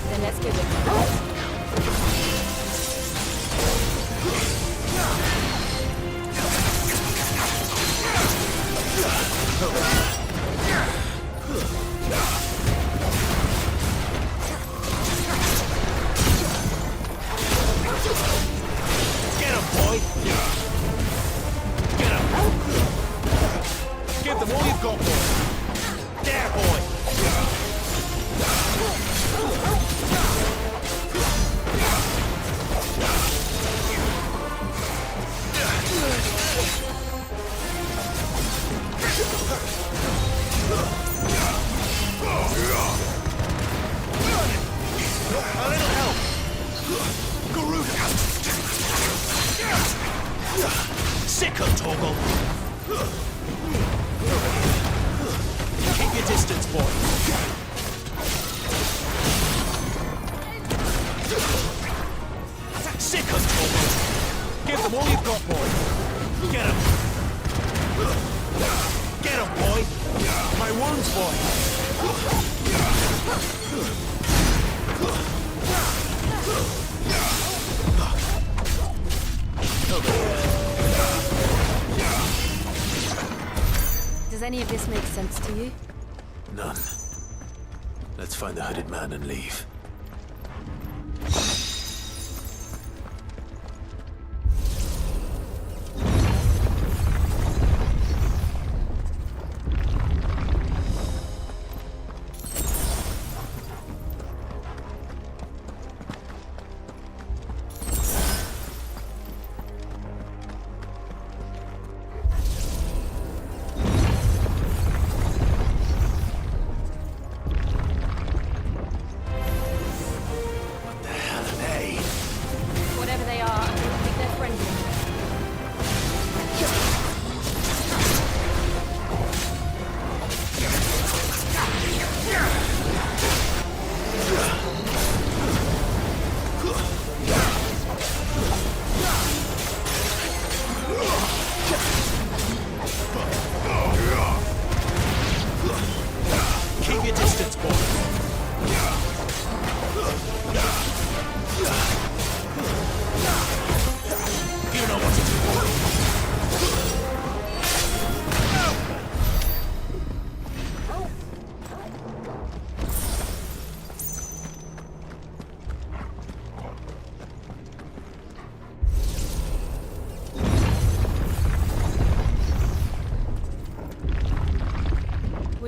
Then let's give it.
Get him, boy! Get him! Give them all you've got, boy! There, boy! A little help! Garuda! Sick of Torgal! Keep your distance, boy! Sick of Torgal! Give them all you've got, boy! Get him! Get him, boy! My wounds, boy!
Does any of this make sense to you?
None. Let's find the hooded man and leave.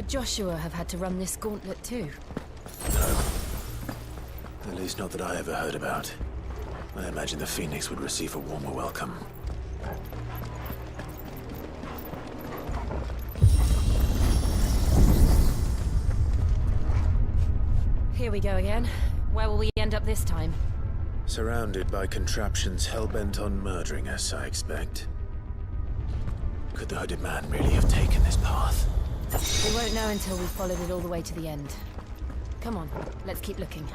Would Joshua have had to run this gauntlet too?
No. At least not that I ever heard about. I imagine the Phoenix would receive a warmer welcome.
Here we go again. Where will we end up this time?
Surrounded by contraptions hell-bent on murdering us, I expect. Could the hooded man really have taken this path?
We won't know until we've followed it all the way to the end. Come on, let's keep looking.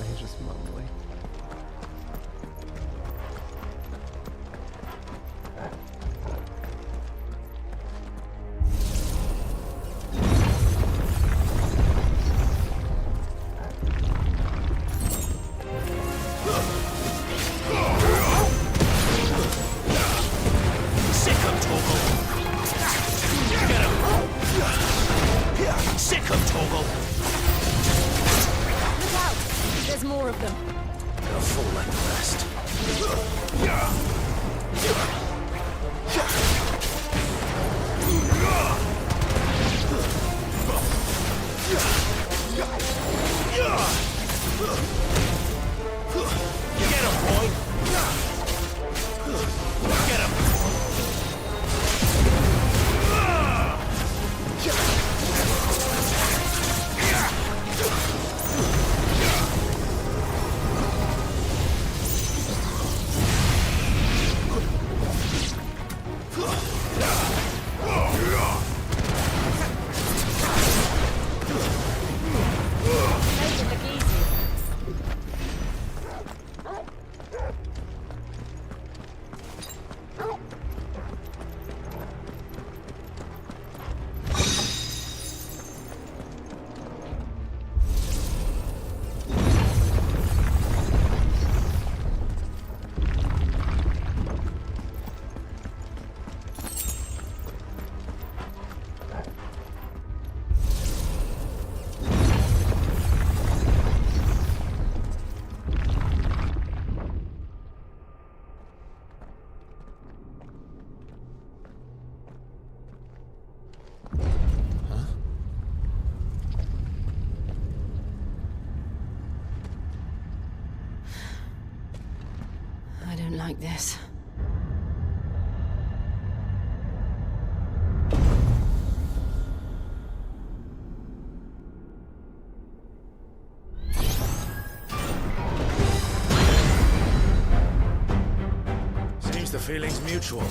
He's just mumbling.
Like this.
Seems the feeling's mutual.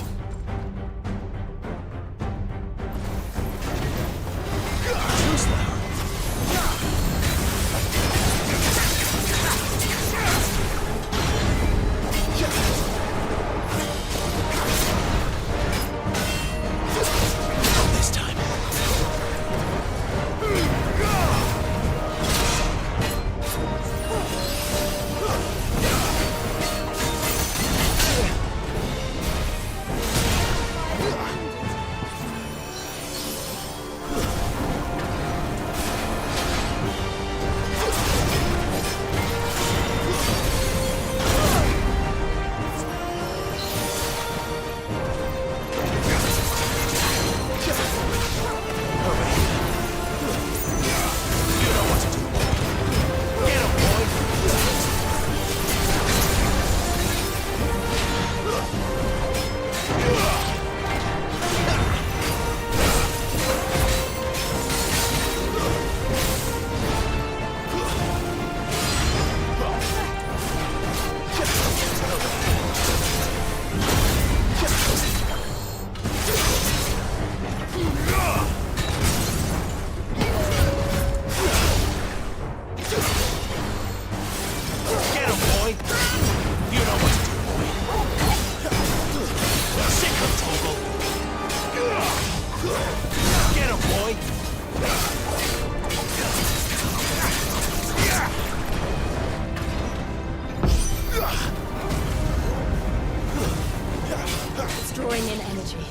drawing in energy.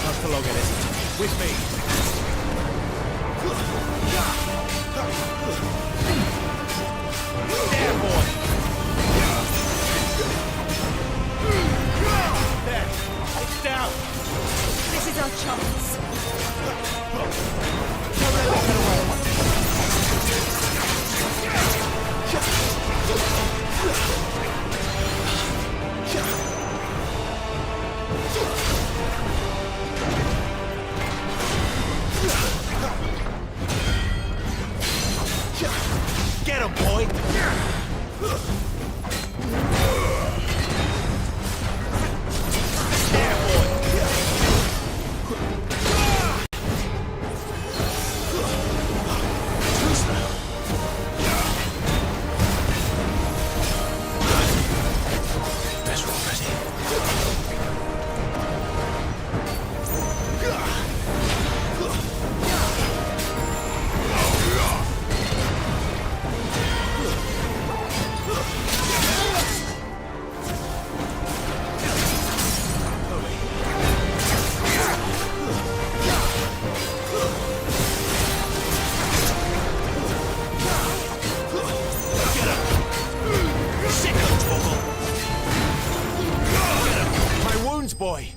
Not for long, Ellis. With me. There, boy! There! It's down!
This is our chance.
Don't let that get away! Get him, boy! There, boy!
Best roll ready.
My wounds, boy!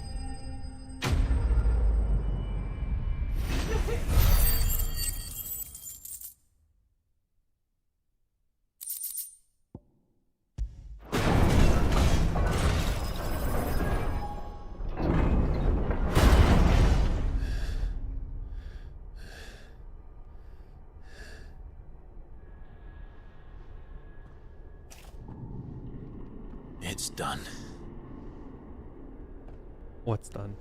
It's done.
What's done?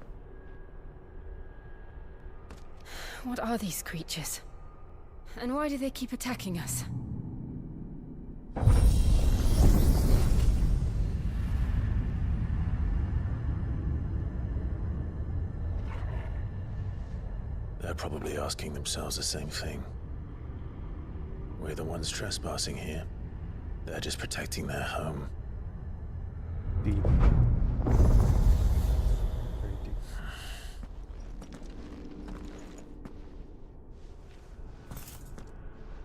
What are these creatures? And why do they keep attacking us?
They're probably asking themselves the same thing. We're the ones trespassing here. They're just protecting their home.
Deep.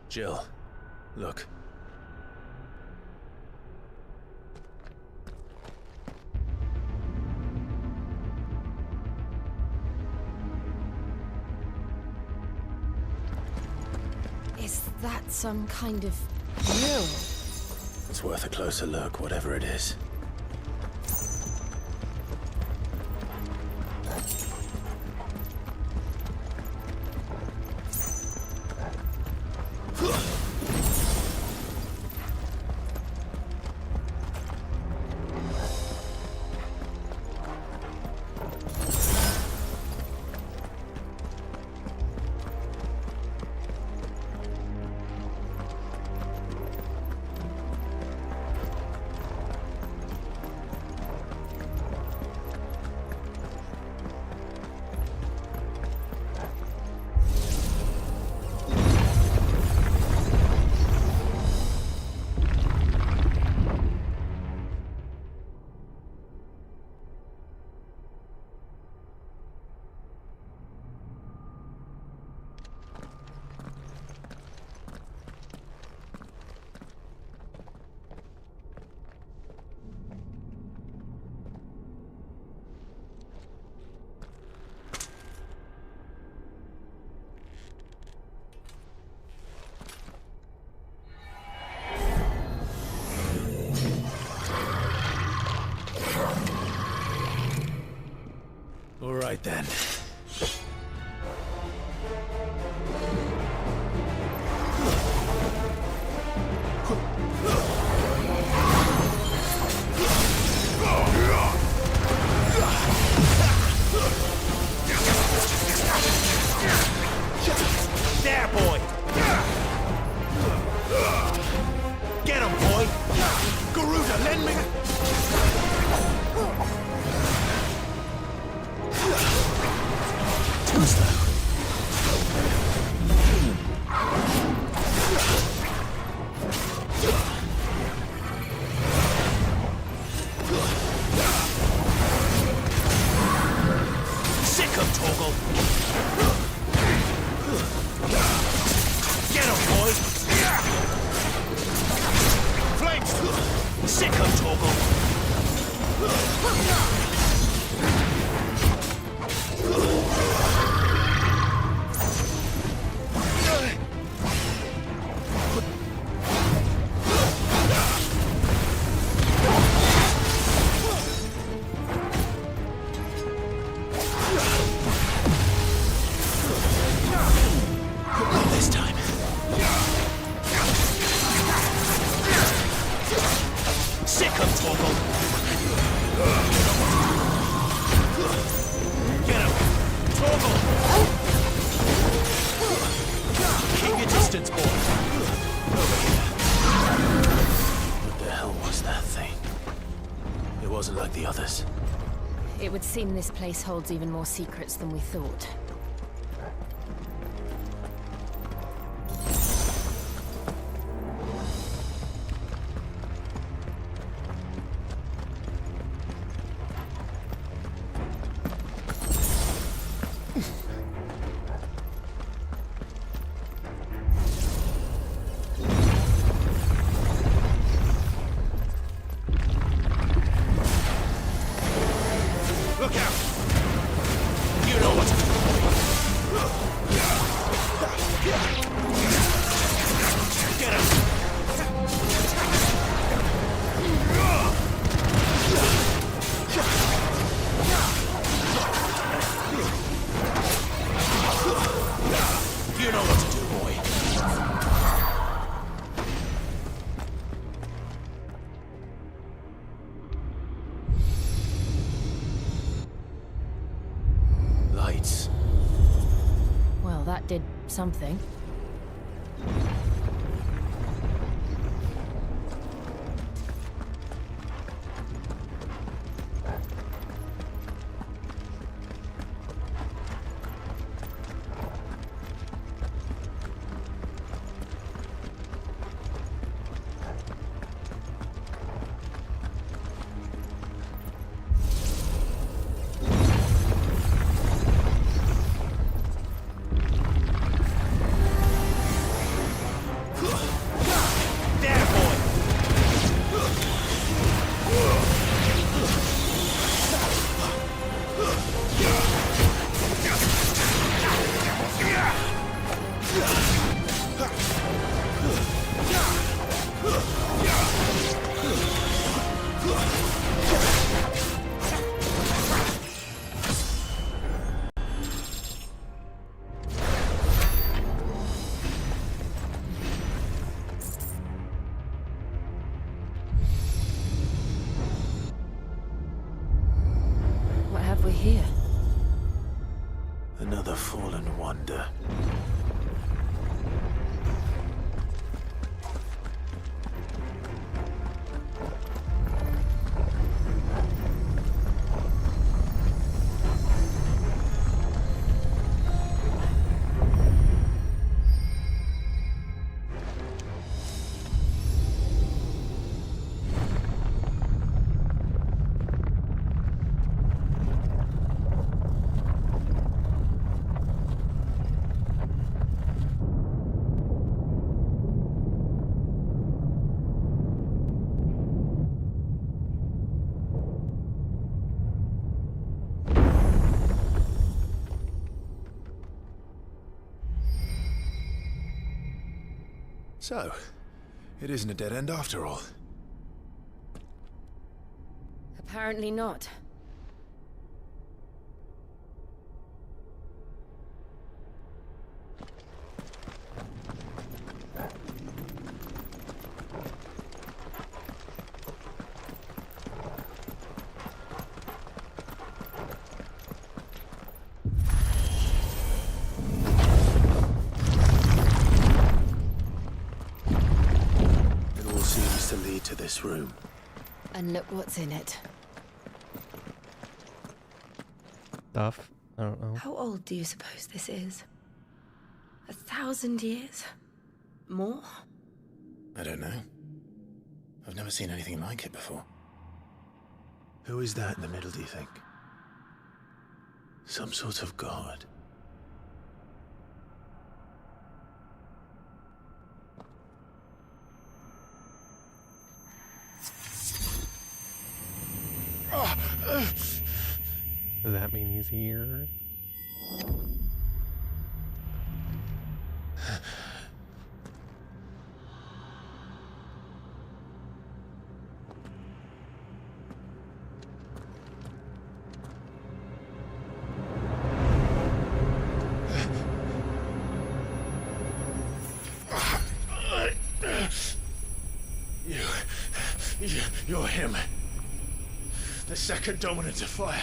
Jill, look.
Is that some kind of mural?
It's worth a closer look, whatever it is.
All right, then. There, boy! Get him, boy! Garuda, lend me... Get him! Torgal! Keep your distance, boy.
What the hell was that thing? It wasn't like the others.
It would seem this place holds even more secrets than we thought.
Look out! You know what to do. Get him! You know what to do, boy.
Lights.
Well, that did something. What have we here?
Another fallen wonder.
So, it isn't a dead end after all.
Apparently not.
To lead to this room.
And look what's in it.
Stuff. I don't know.
How old do you suppose this is? 1,000 years? More?
I don't know. I've never seen anything like it before. Who is that in the middle, do you think? Some sort of god?
Does that mean he's here?
You're him.
The second dominant of fire.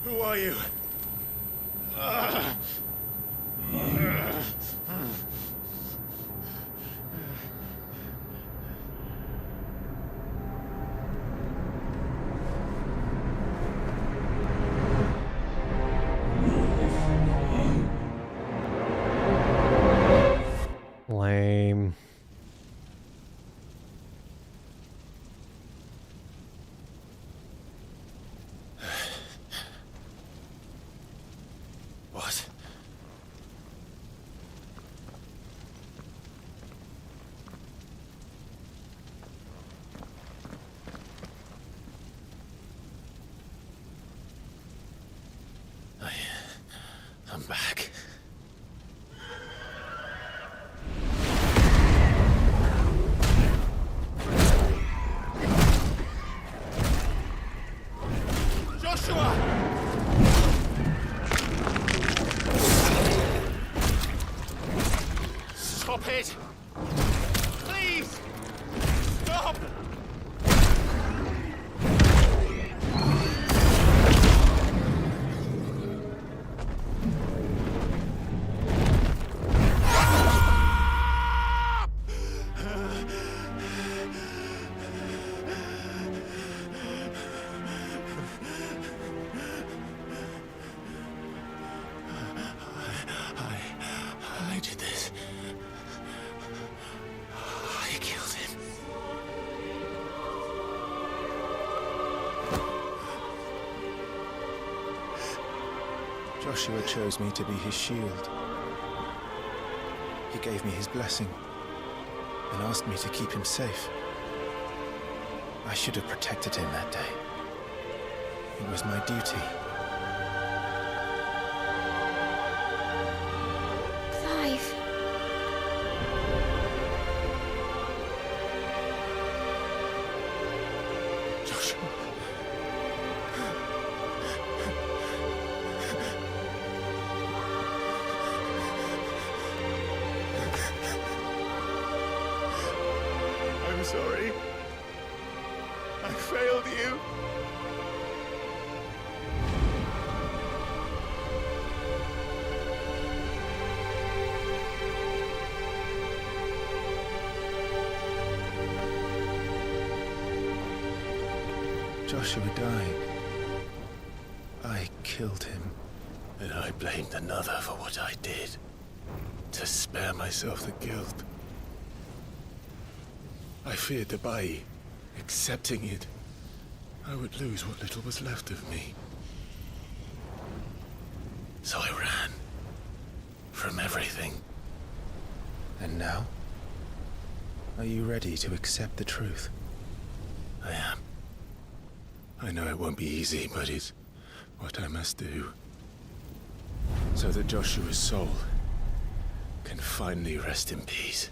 Who are you?
Lame.
What? I'm back.
Joshua! Stop it! Please! Stop!
I did this. I killed him.
Joshua chose me to be his shield. He gave me his blessing and asked me to keep him safe. I should have protected him that day. It was my duty.
Clive.
Joshua. I'm sorry. I failed you.
Joshua died. I killed him.
And I blamed another for what I did. To spare myself the guilt. I feared that by accepting it, I would lose what little was left of me. So I ran. From everything.
And now? Are you ready to accept the truth?
I am. I know it won't be easy, but it's what I must do. So that Joshua's soul can finally rest in peace.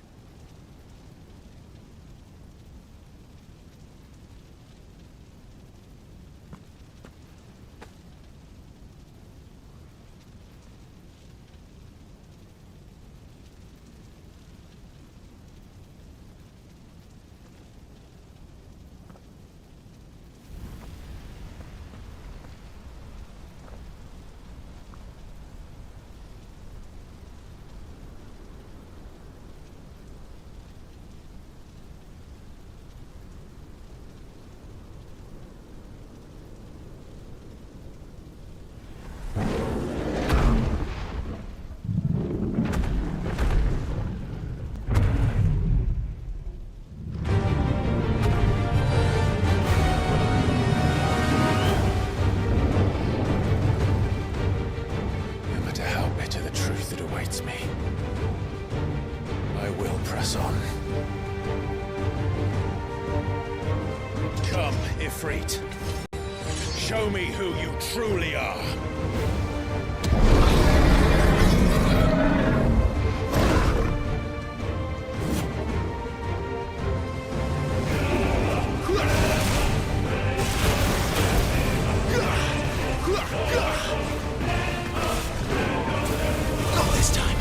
Come, Ifrit. Show me who you truly are.
Not this time.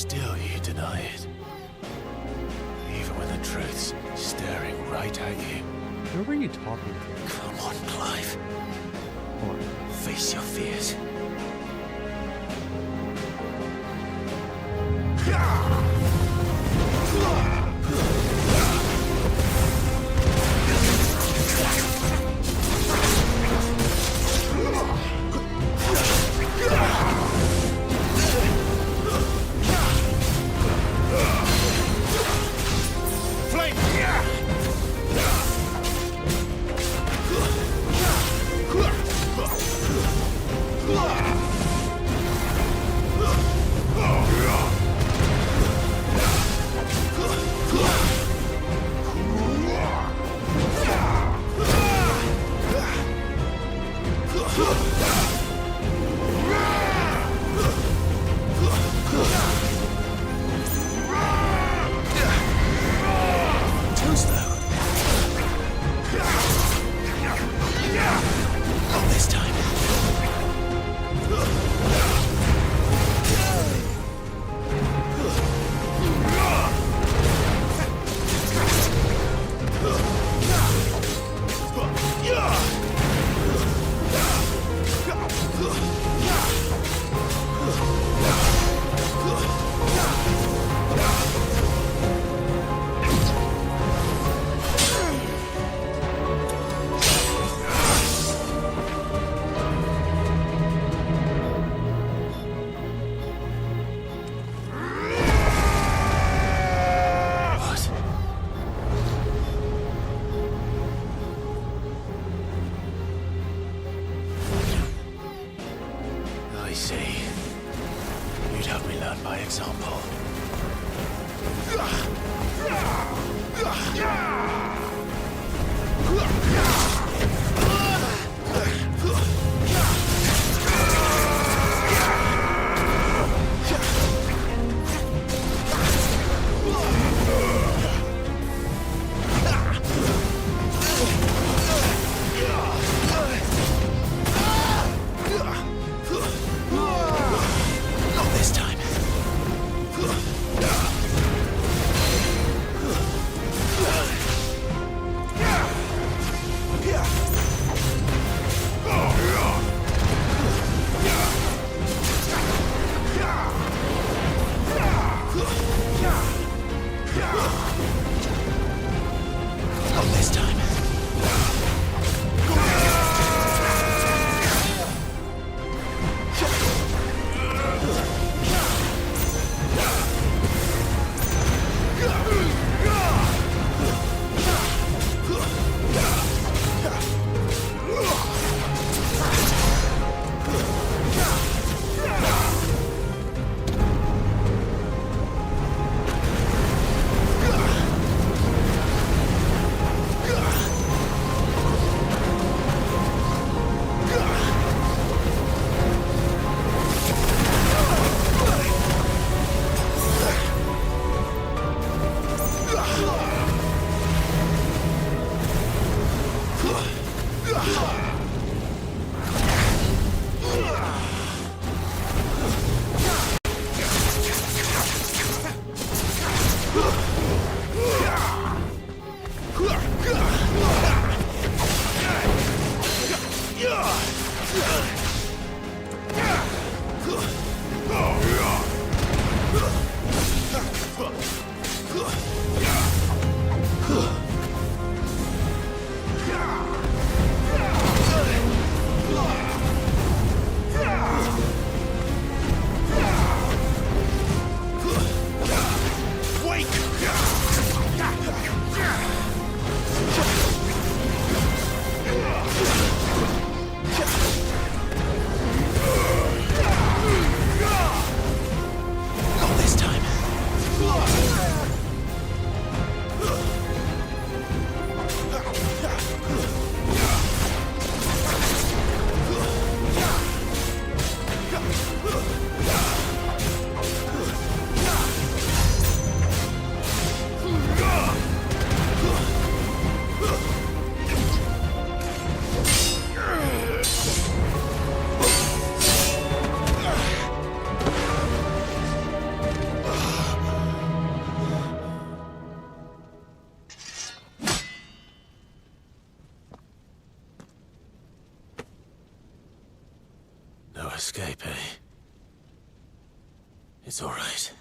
Still you deny it. Even when the truth's staring right at you.
Who are you talking to?
Come on, Clive.
Come on.
Face your fears. I see. You'd have me learn by example. Not this time.
It's all right.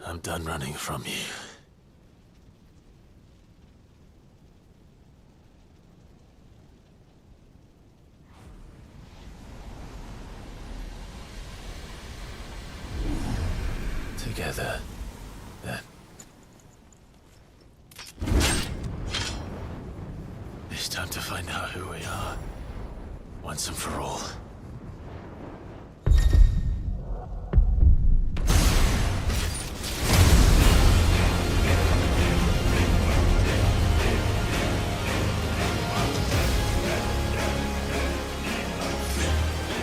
I'm done running from you. Together, then. It's time to find out who we are, once and for all.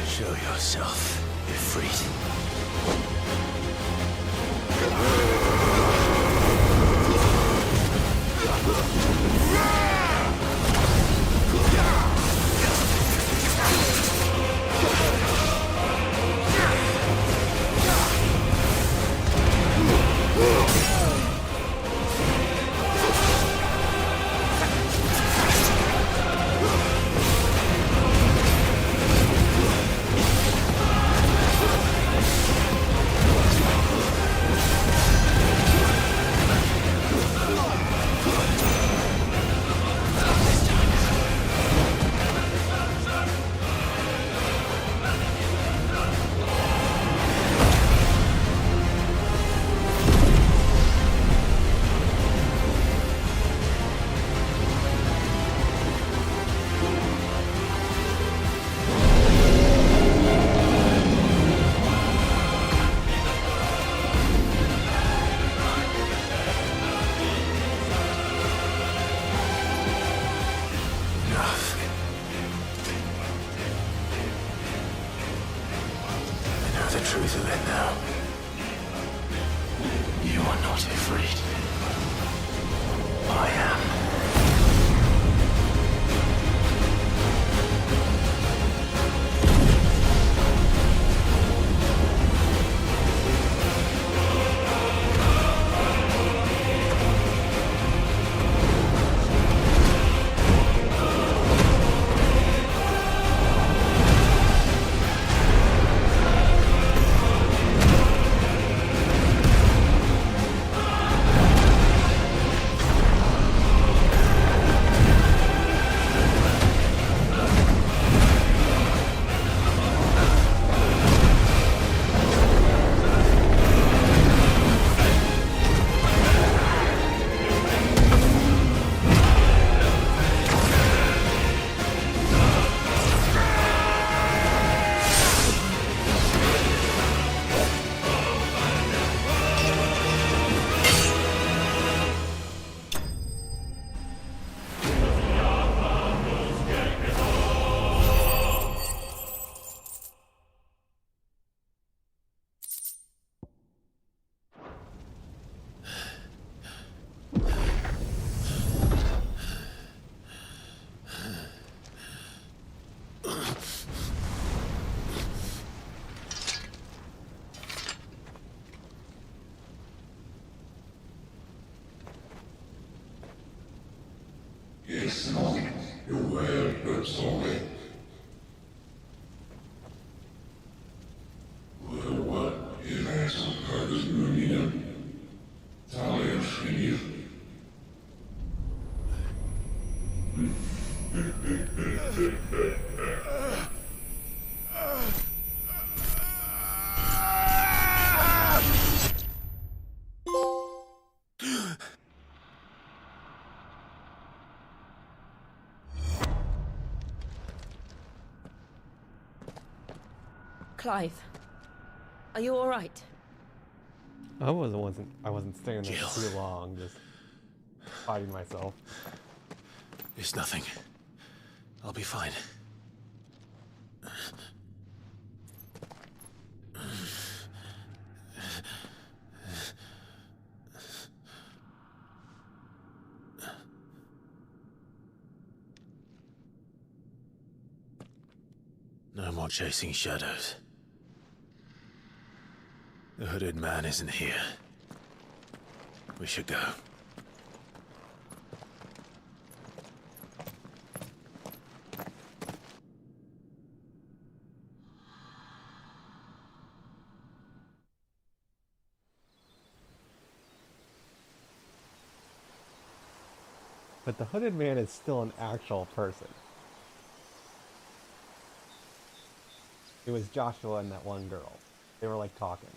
Show yourself, Ifrit. The truth of it now. You are not afraid. I am.
It's not the world that's only. Well, what is that part of the Italian you.
Clive, are you all right?
I wasn't staying there too long, just fighting myself.
It's nothing. I'll be fine. No more chasing shadows. The hooded man isn't here. We should go.
but the hooded man is still an actual person. It was Joshua and that one girl. They were like talking.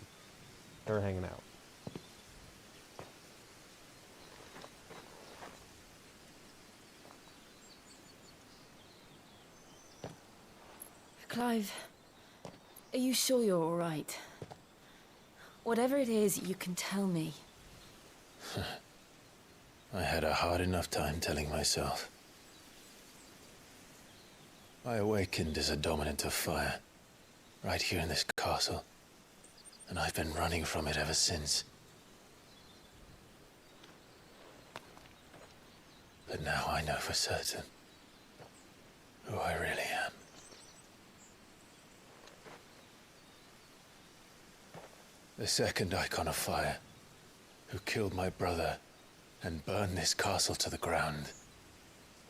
They were hanging out.
Clive, are you sure you're all right? Whatever it is, you can tell me.
I had a hard enough time telling myself. I awakened as a dominant of fire, right here in this castle, and I've been running from it ever since. But now I know for certain who I really am. The second icon of fire, who killed my brother and burned this castle to the ground,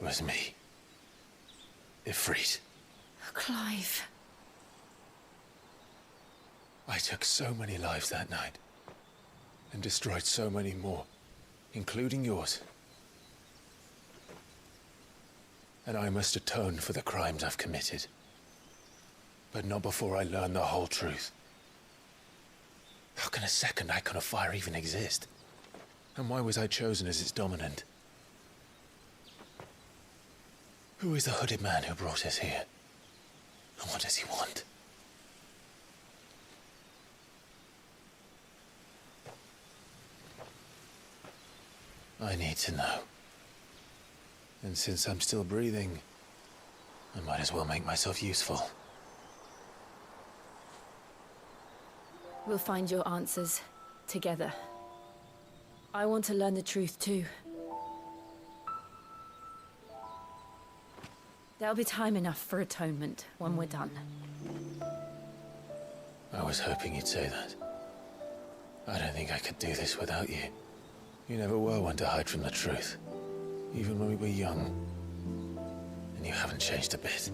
was me. Ifrit.
Clive.
I took so many lives that night, and destroyed so many more, including yours. And I must atone for the crimes I've committed. But not before I learn the whole truth. How can a second icon of fire even exist? And why was I chosen as its dominant? Who is the hooded man who brought us here? And what does he want? I need to know. And since I'm still breathing, I might as well make myself useful.
We'll find your answers together. I want to learn the truth too. There'll be time enough for atonement when we're done.
I was hoping you'd say that. I don't think I could do this without you. You never were one to hide from the truth, even when we were young. And you haven't changed a bit.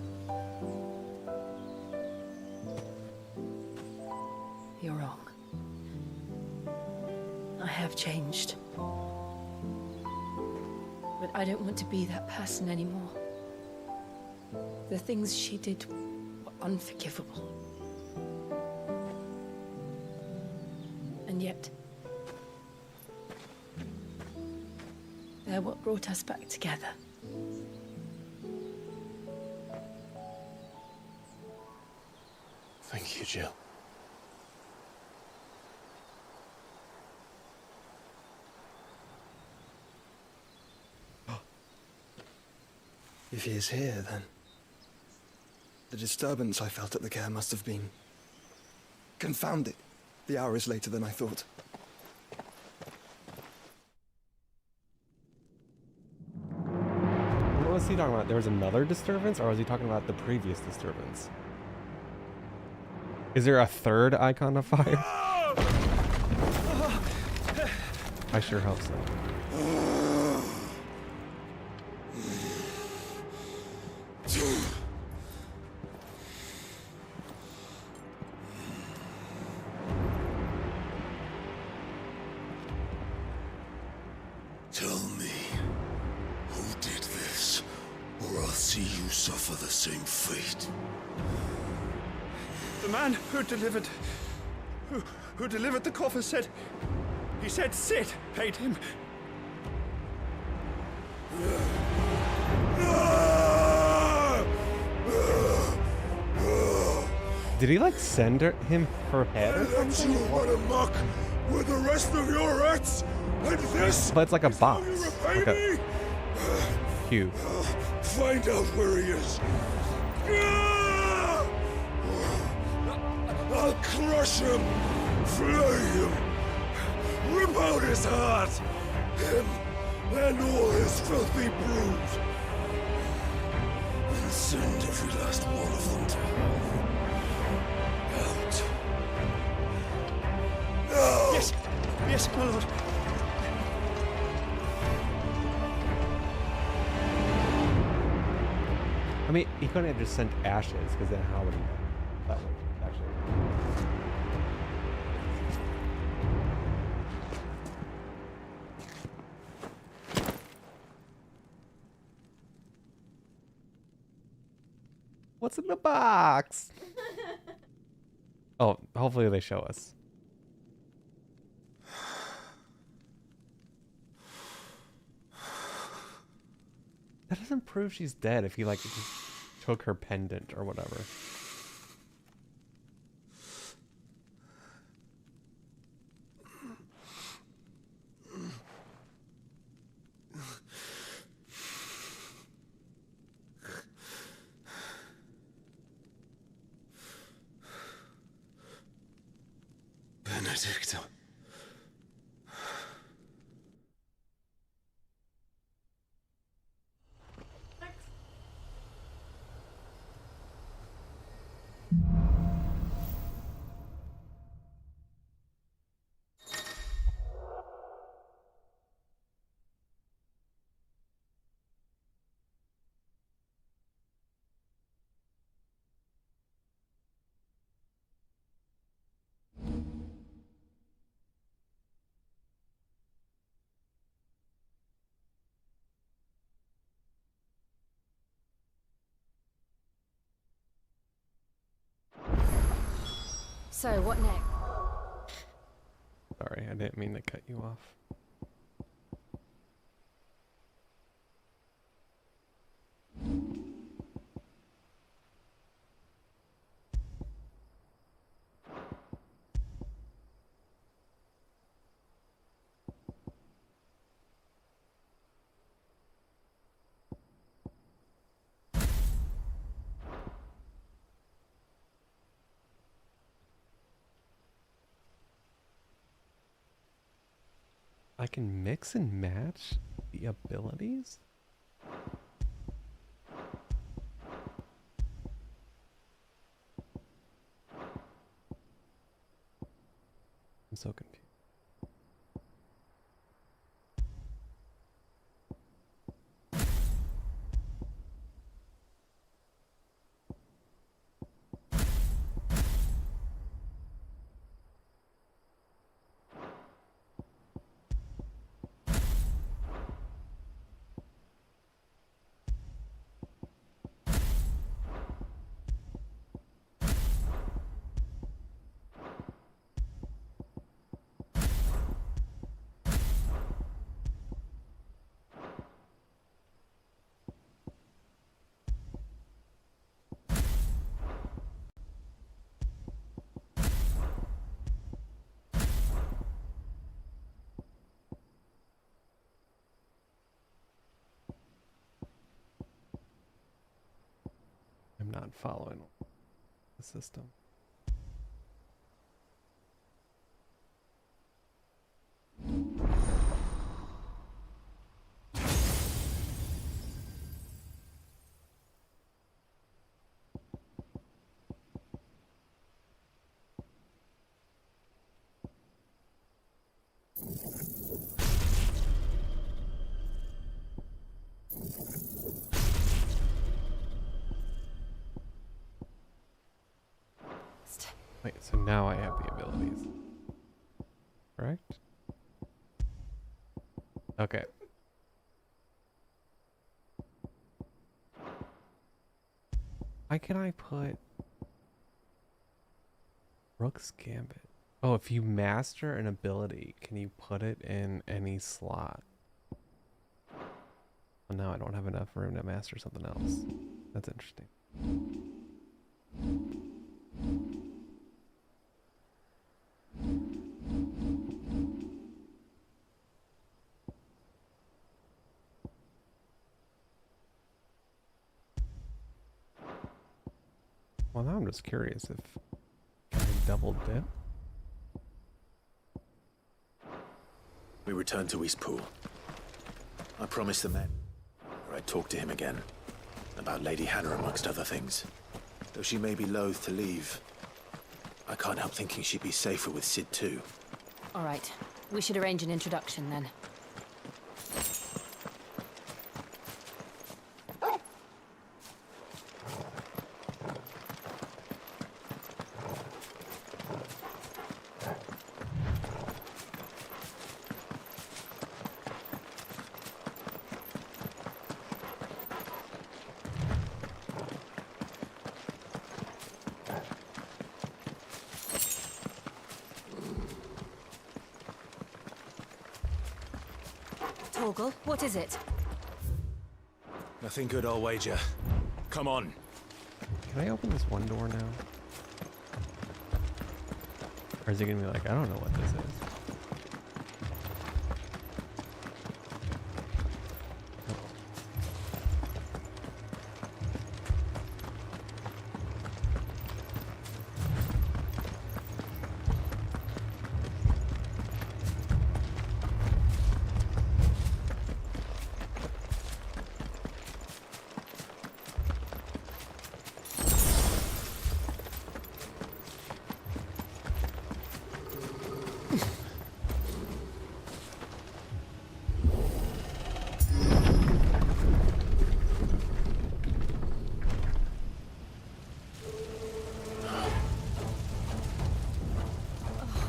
You're wrong. I have changed. But I don't want to be that person anymore. The things she did were unforgivable. And yet, they're what brought us back together.
Thank you, Jill.
If he is here, then the disturbance I felt at the care must have been confounded. The hour is later than I thought.
What was he talking about? There was another disturbance, or was he talking about the previous disturbance? Is there a third icon of fire? I sure hope so.
Tell me, who did this, or I'll see you suffer the same fate.
The man who delivered the coffer said, he said Sid paid him.
Did he like send him her head or
Let
something?
you run amok with the rest of your rats, and this.
But it's like a box, like a cube.
Find out where he is. I'll crush him, flay him, rip out his heart, him and all his filthy brood, and send every last one of them to hell. Out. Now!
Yes, yes, my lord.
I mean, he couldn't have just sent ashes, because then how would he know? That would actually. What's in the box? Oh, hopefully they show us. That doesn't prove she's dead if he like just took her pendant or whatever.
Benedicta.
So, what next?
Sorry, I didn't mean to cut you off. I can mix and match the abilities? I'm so confused. I'm not following the system. Wait, so now I have the abilities. Correct? Okay. Why can I put Rook's Gambit? Oh, if you master an ability, can you put it in any slot? Well, now I don't have enough room to master something else. That's interesting. Well, now I'm just curious if can I double dip?
We return to Eastpool. I promised the men I'd talk to him again about Lady Hannah amongst other things. Though she may be loath to leave, I can't help thinking she'd be safer with Sid too.
All right, we should arrange an introduction then. Torgal, what is it?
Nothing good, I'll wager. Come on.
Can I open this one door now? Or is he gonna be like, I don't know what this is?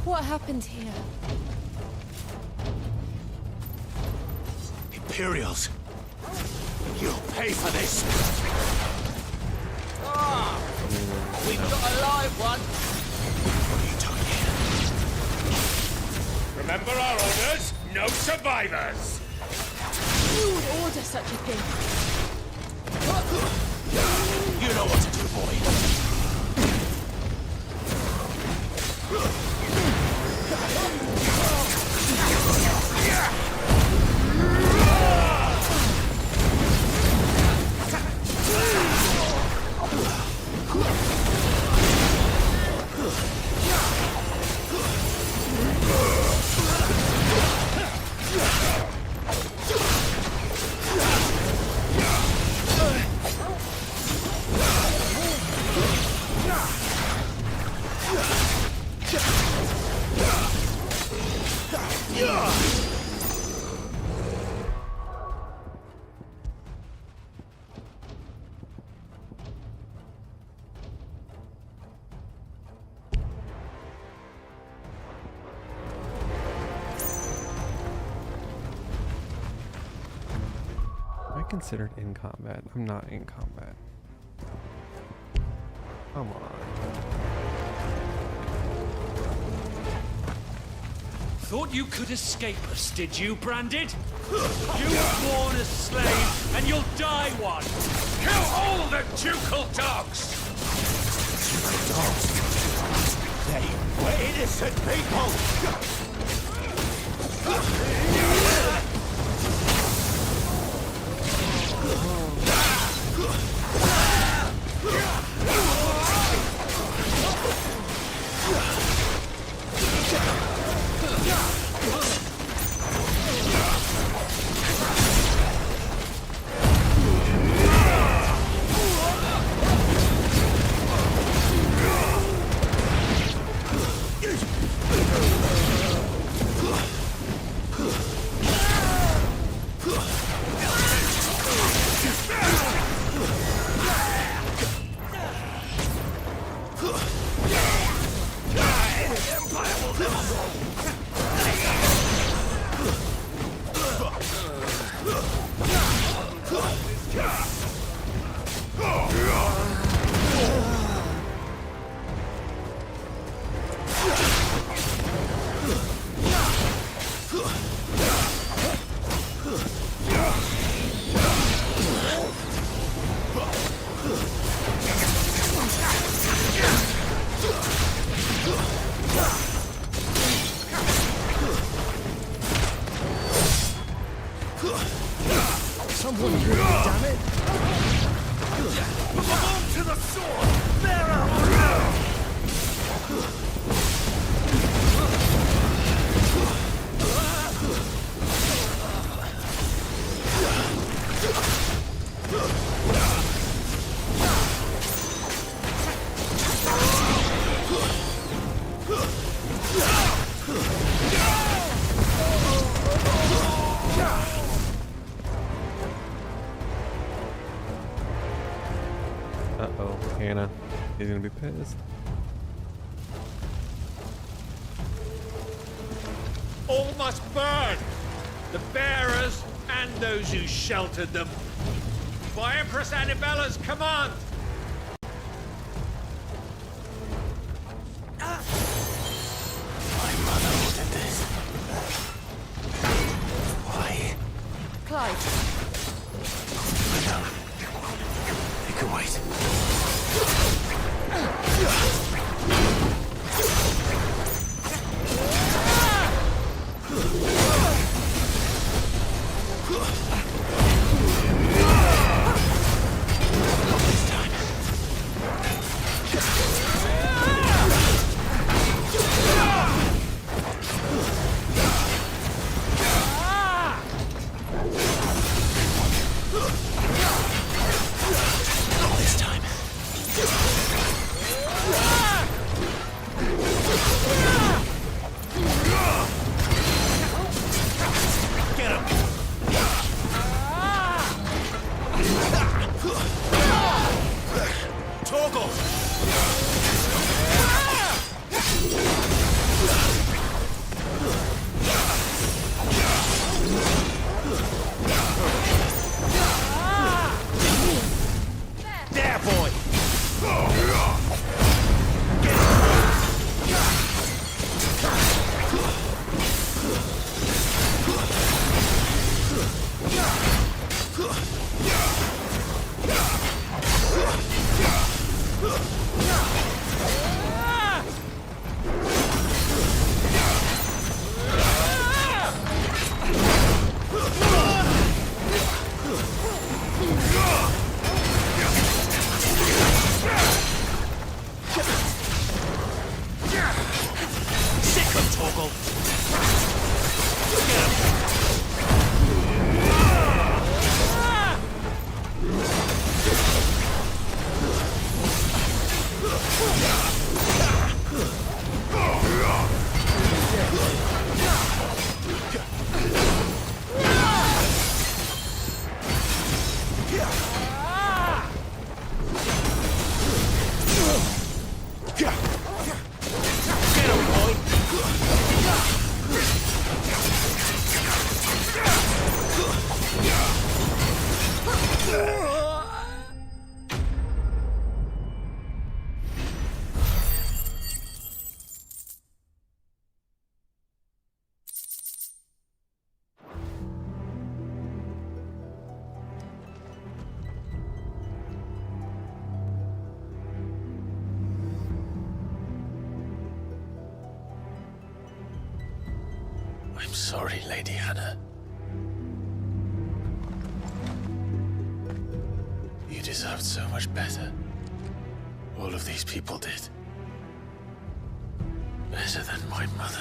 What happened here?
Imperials. You'll pay for this.
Ah! We've got a live one.
What are you doing here?
Remember our orders? No survivors!
Who would order such a thing?
You know what to do, boy.
Considered in combat. I'm not in combat. Come on.
Thought you could escape us, did you, Branded? You were born a slave, and you'll die one!
Kill all the ducal dogs!
Ducal dogs? They were innocent people!
Uh-oh, Hannah. He's gonna be pissed.
All must burn! The bearers and those who sheltered them. By Empress Annabella's command!
My mother ordered this. Why
out.
I know. It can wait. Not this time. Not this time. Get him! Toggle! There, boy! Sick of Toggle! Get him! Get him, boy! I'm sorry, Lady Hannah. You deserved so much better. All of these people did. Better than my mother.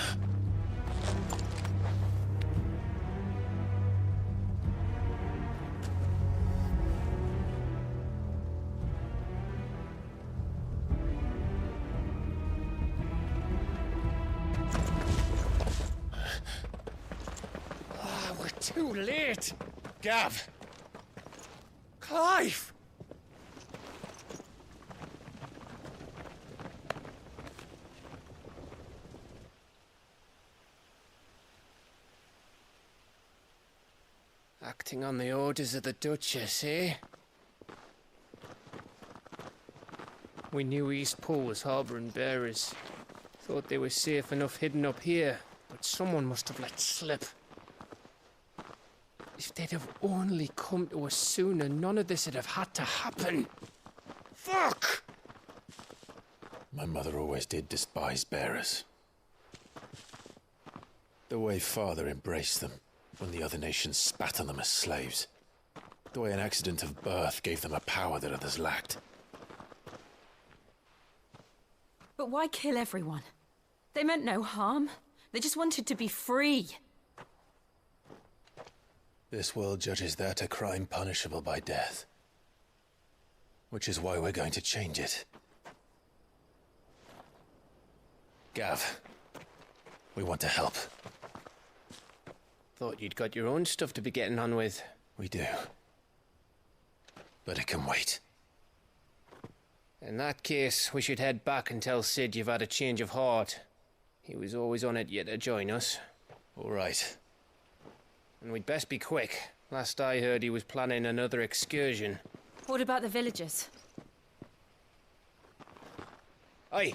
We're too late. Gav. Clive.
Acting on the orders of the Duchess, eh? We knew Eastpool was harbouring bearers. Thought they were safe enough hidden up here, but someone must have let slip. If they'd have only come to us sooner, none of this would have had to happen. Fuck!
My mother always did despise bearers. The way Father embraced them when the other nations spat on them as slaves. The way an accident of birth gave them a power that others lacked.
But why kill everyone? They meant no harm. They just wanted to be free.
This world judges that a crime punishable by death. Which is why we're going to change it. Gav, we want to help.
Thought you'd got your own stuff to be getting on with.
We do. But it can wait.
In that case, we should head back and tell Sid you've had a change of heart. He was always on it yet to join us.
All right.
And we'd best be quick. Last I heard, he was planning another excursion.
What about the villagers?
Aye.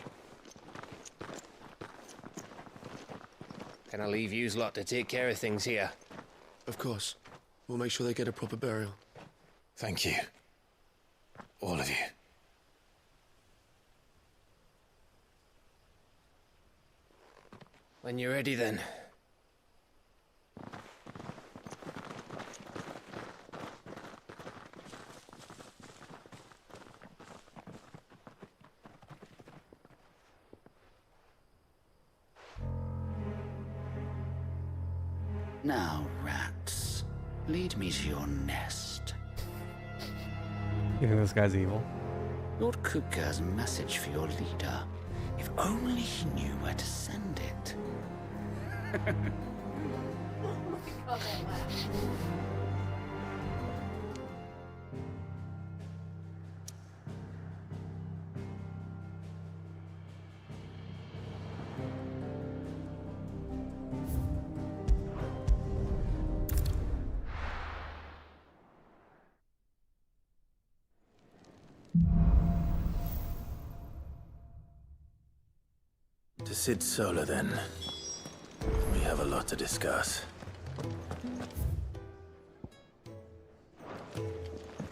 Can I leave yous lot to take care of things here?
Of course.
We'll make sure they get a proper burial.
Thank you. All of you.
When you're ready, then.
Now, rats, lead me to your nest.
You think this guy's evil?
Lord Kupka has a message for your leader. If only he knew where to send it.
To Sid Solar, then. We have a lot to discuss.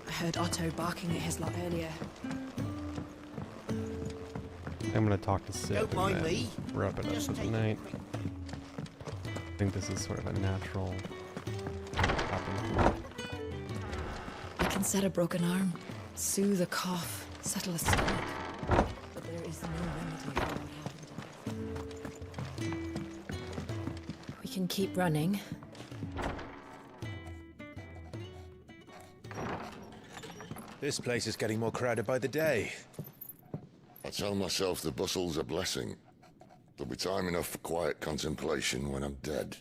I heard Otto barking at his lot earlier.
I'm gonna talk to Sid
Don't
and
mind
then
me.
wrap it up for the night. I think this is sort of a natural happening.
I can set a broken arm, soothe a cough, settle a stomach. But there is no remedy for what happened. We can keep running.
This place is getting more crowded by the day.
I tell myself the bustle's a blessing. There'll be time enough for quiet contemplation when I'm dead.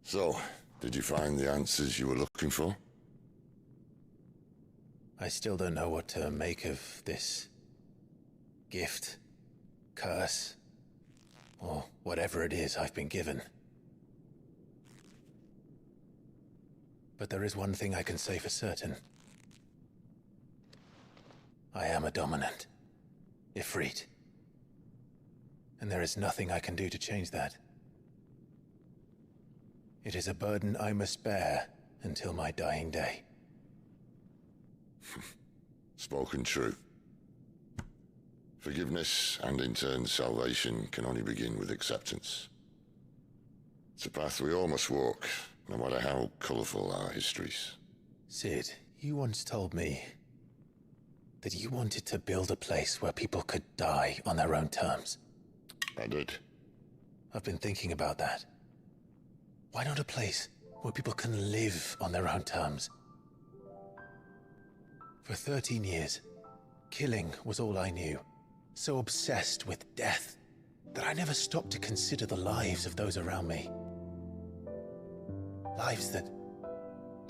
So, did you find the answers you were looking for?
I still don't know what to make of this gift, curse, or whatever it is I've been given. But there is one thing I can say for certain. I am a dominant, Ifrit. And there is nothing I can do to change that. It is a burden I must bear until my dying day.
Spoken true. Forgiveness, and in turn salvation, can only begin with acceptance. It's a path we all must walk, no matter how colourful our histories.
Sid, you once told me that you wanted to build a place where people could die on their own terms.
I did.
I've been thinking about that. Why not a place where people can live on their own terms? For 13 years, killing was all I knew. So obsessed with death that I never stopped to consider the lives of those around me. Lives that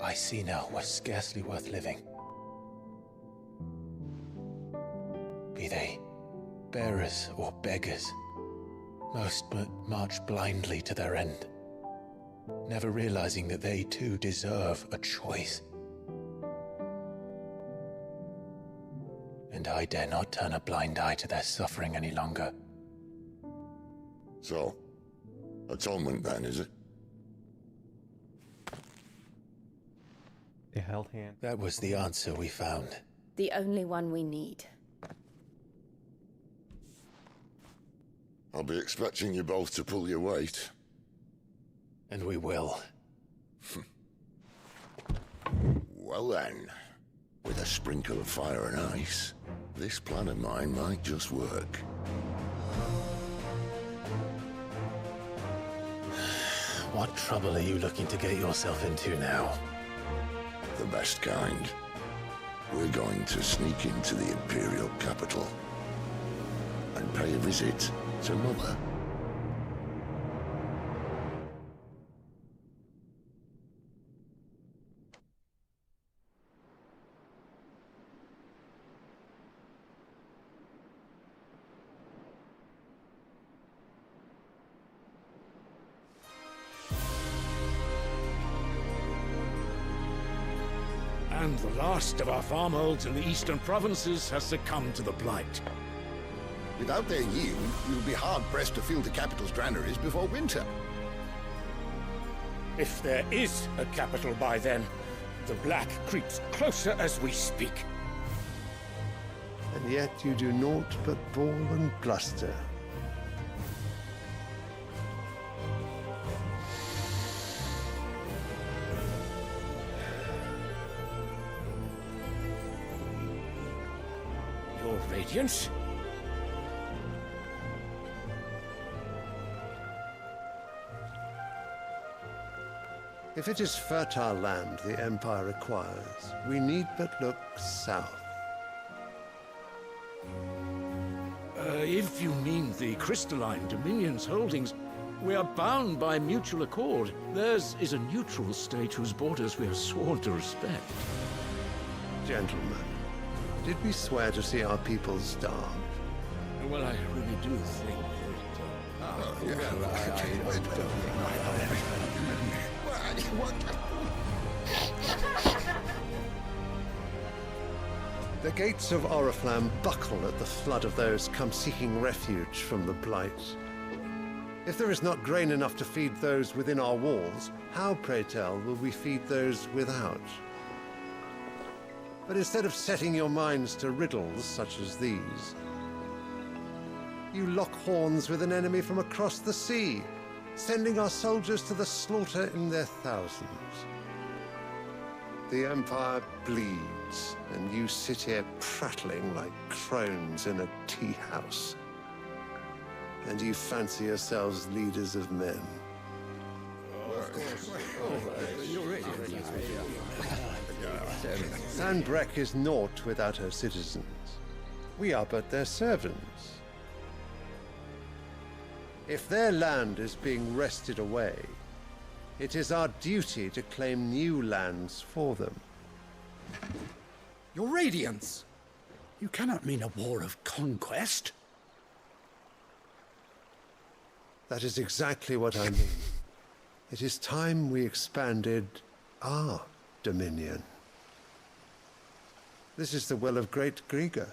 I see now were scarcely worth living. Be they bearers or beggars, most march blindly to their end, never realizing that they too deserve a choice. And I dare not turn a blind eye to their suffering any longer.
So, atonement then, is it?
They held hands.
That was the answer we found.
The only one we need.
I'll be expecting you both to pull your weight.
And we will.
Well then, with a sprinkle of fire and ice, this plan of mine might just work.
What trouble are you looking to get yourself into now?
The best kind. We're going to sneak into the Imperial capital and pay a visit to Mother.
And the last of our farmholds in the eastern provinces has succumbed to the blight.
Without their yield, you'll be hard-pressed to fill the capital's granaries before winter.
If there is a capital by then, the black creeps closer as we speak.
And yet you do naught but bawl and bluster.
Your Radiance?
If it is fertile land the Empire requires, we need but look south.
If you mean the crystalline Dominion's holdings, we are bound by mutual accord. Theirs is a neutral state whose borders we have sworn to respect.
Gentlemen, did we swear to see our people starve?
Well, I really do think
The gates of Oriflamme buckle at the flood of those come seeking refuge from the Blight. If there is not grain enough to feed those within our walls, how, pray tell, will we feed those without? But instead of setting your minds to riddles such as these, you lock horns with an enemy from across the sea, sending our soldiers to the slaughter in their thousands. The Empire bleeds, and you sit here prattling like crones in a tea house. And you fancy yourselves leaders of men. Sandbreck is naught without her citizens. We are but their servants. If their land is being wrested away, it is our duty to claim new lands for them.
Your Radiance! You cannot mean a war of conquest.
That is exactly what I mean. It is time we expanded our dominion. This is the will of great Grieger.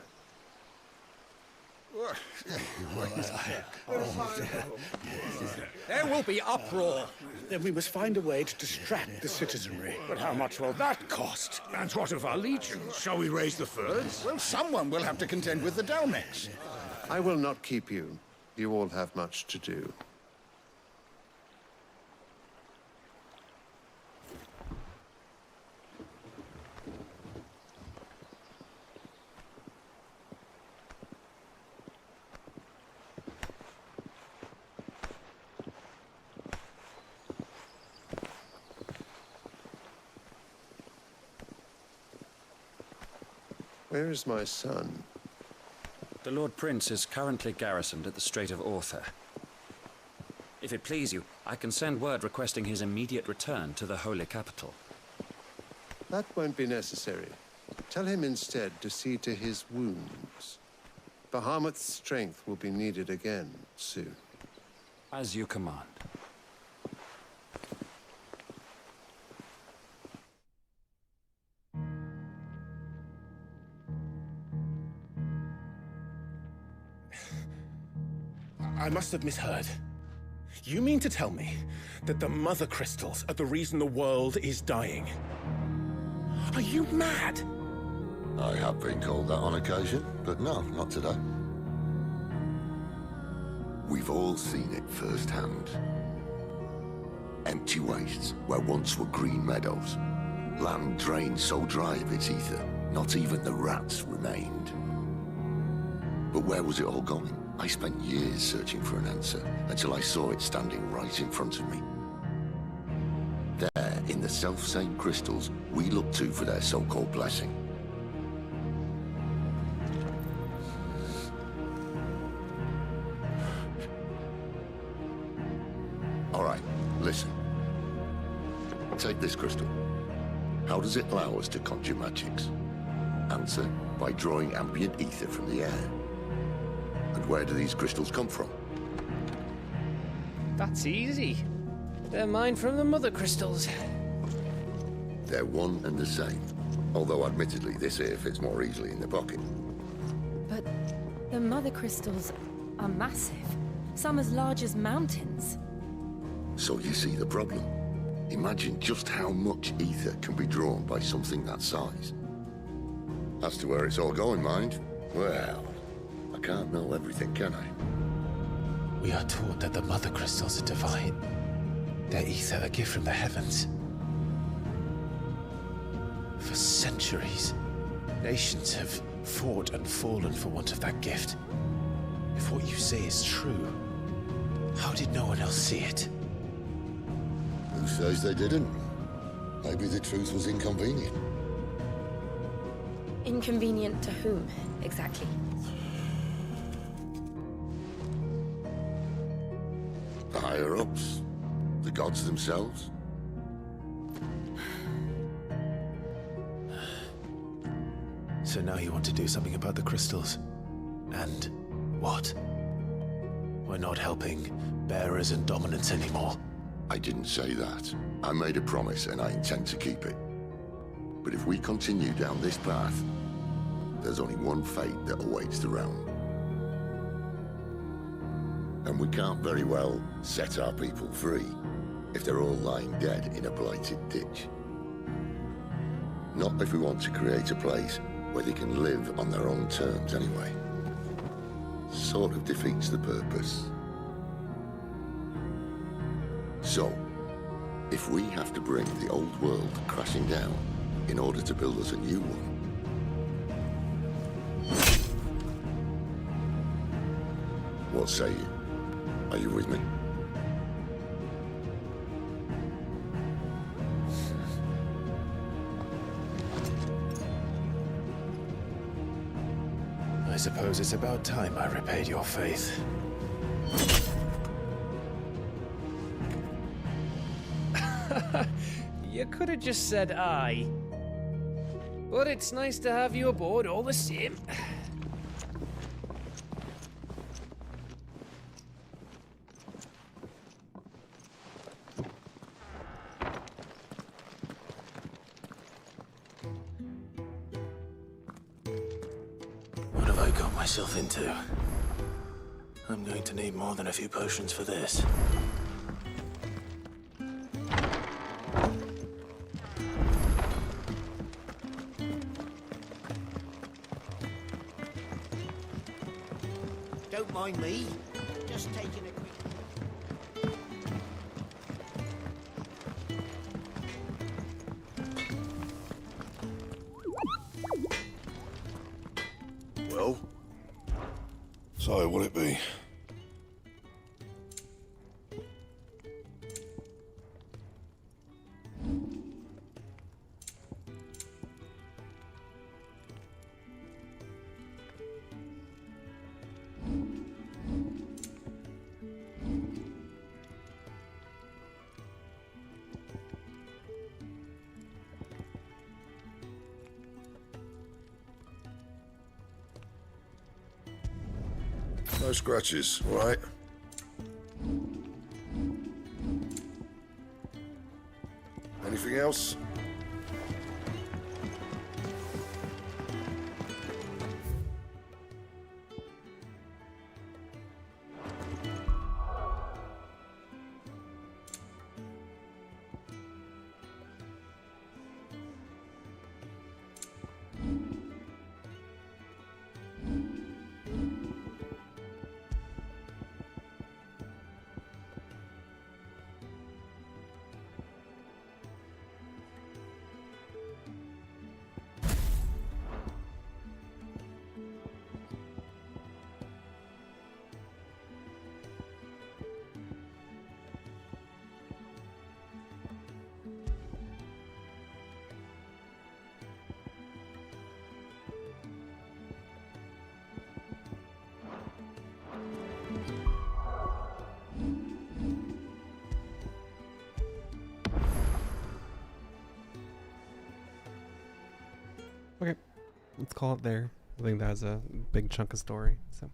There will be uproar. Then we must find a way to distract the citizenry.
But how much will that cost? And what of our legions? Shall we raise the furs?
Well, someone will have to contend with the Dalmex.
I will not keep you. You all have much to do. Where is my son?
The Lord Prince is currently garrisoned at the Strait of Orther. If it please you, I can send word requesting his immediate return to the Holy Capital.
That won't be necessary. Tell him instead to see to his wounds. Bahamut's strength will be needed again soon.
As you command.
I must have misheard. You mean to tell me that the Mother Crystals are the reason the world is dying? Are you mad?
I have been called that on occasion, but no, not today. We've all seen it firsthand. Empty wastes where once were green meadows. Land drained so dry of its ether, not even the rats remained. But where was it all going? I spent years searching for an answer, until I saw it standing right in front of me. There, in the self-same crystals we look to for their so-called blessing. All right, listen. Take this crystal. How does it allow us to conjure magics? Answer, by drawing ambient ether from the air. And where do these crystals come from?
That's easy. They're mine from the Mother Crystals.
They're one and the same. Although admittedly, this here fits more easily in the pocket.
But the Mother Crystals are massive. Some as large as mountains.
So you see the problem. Imagine just how much ether can be drawn by something that size. As to where it's all going, mind, well, I can't know everything, can I?
We are taught that the mother crystals are divine. Their ether a gift from the heavens. For centuries, nations have fought and fallen for want of that gift. If what you say is true, how did no one else see it?
Who says they didn't? Maybe the truth was inconvenient.
Inconvenient to whom, exactly?
The higher-ups? The gods themselves?
So now you want to do something about the crystals? And what? We're not helping bearers and dominants anymore.
I didn't say that. I made a promise and I intend to keep it. But if we continue down this path, there's only one fate that awaits the realm. And we can't very well set our people free if they're all lying dead in a blighted ditch. Not if we want to create a place where they can live on their own terms anyway. Sort of defeats the purpose. So, if we have to bring the old world crashing down in order to build us a new one, what say you? Are you with me?
I suppose it's about time I repaid your faith.
You could have just said aye. But it's nice to have you aboard all the same.
What have I got myself into? I'm going to need more than a few potions for this.
Don't mind me. Just taking a quick...
Well? So, what'll it be? No scratches, all right? Anything else?
Okay, let's call it there. I think that was a big chunk of story, so.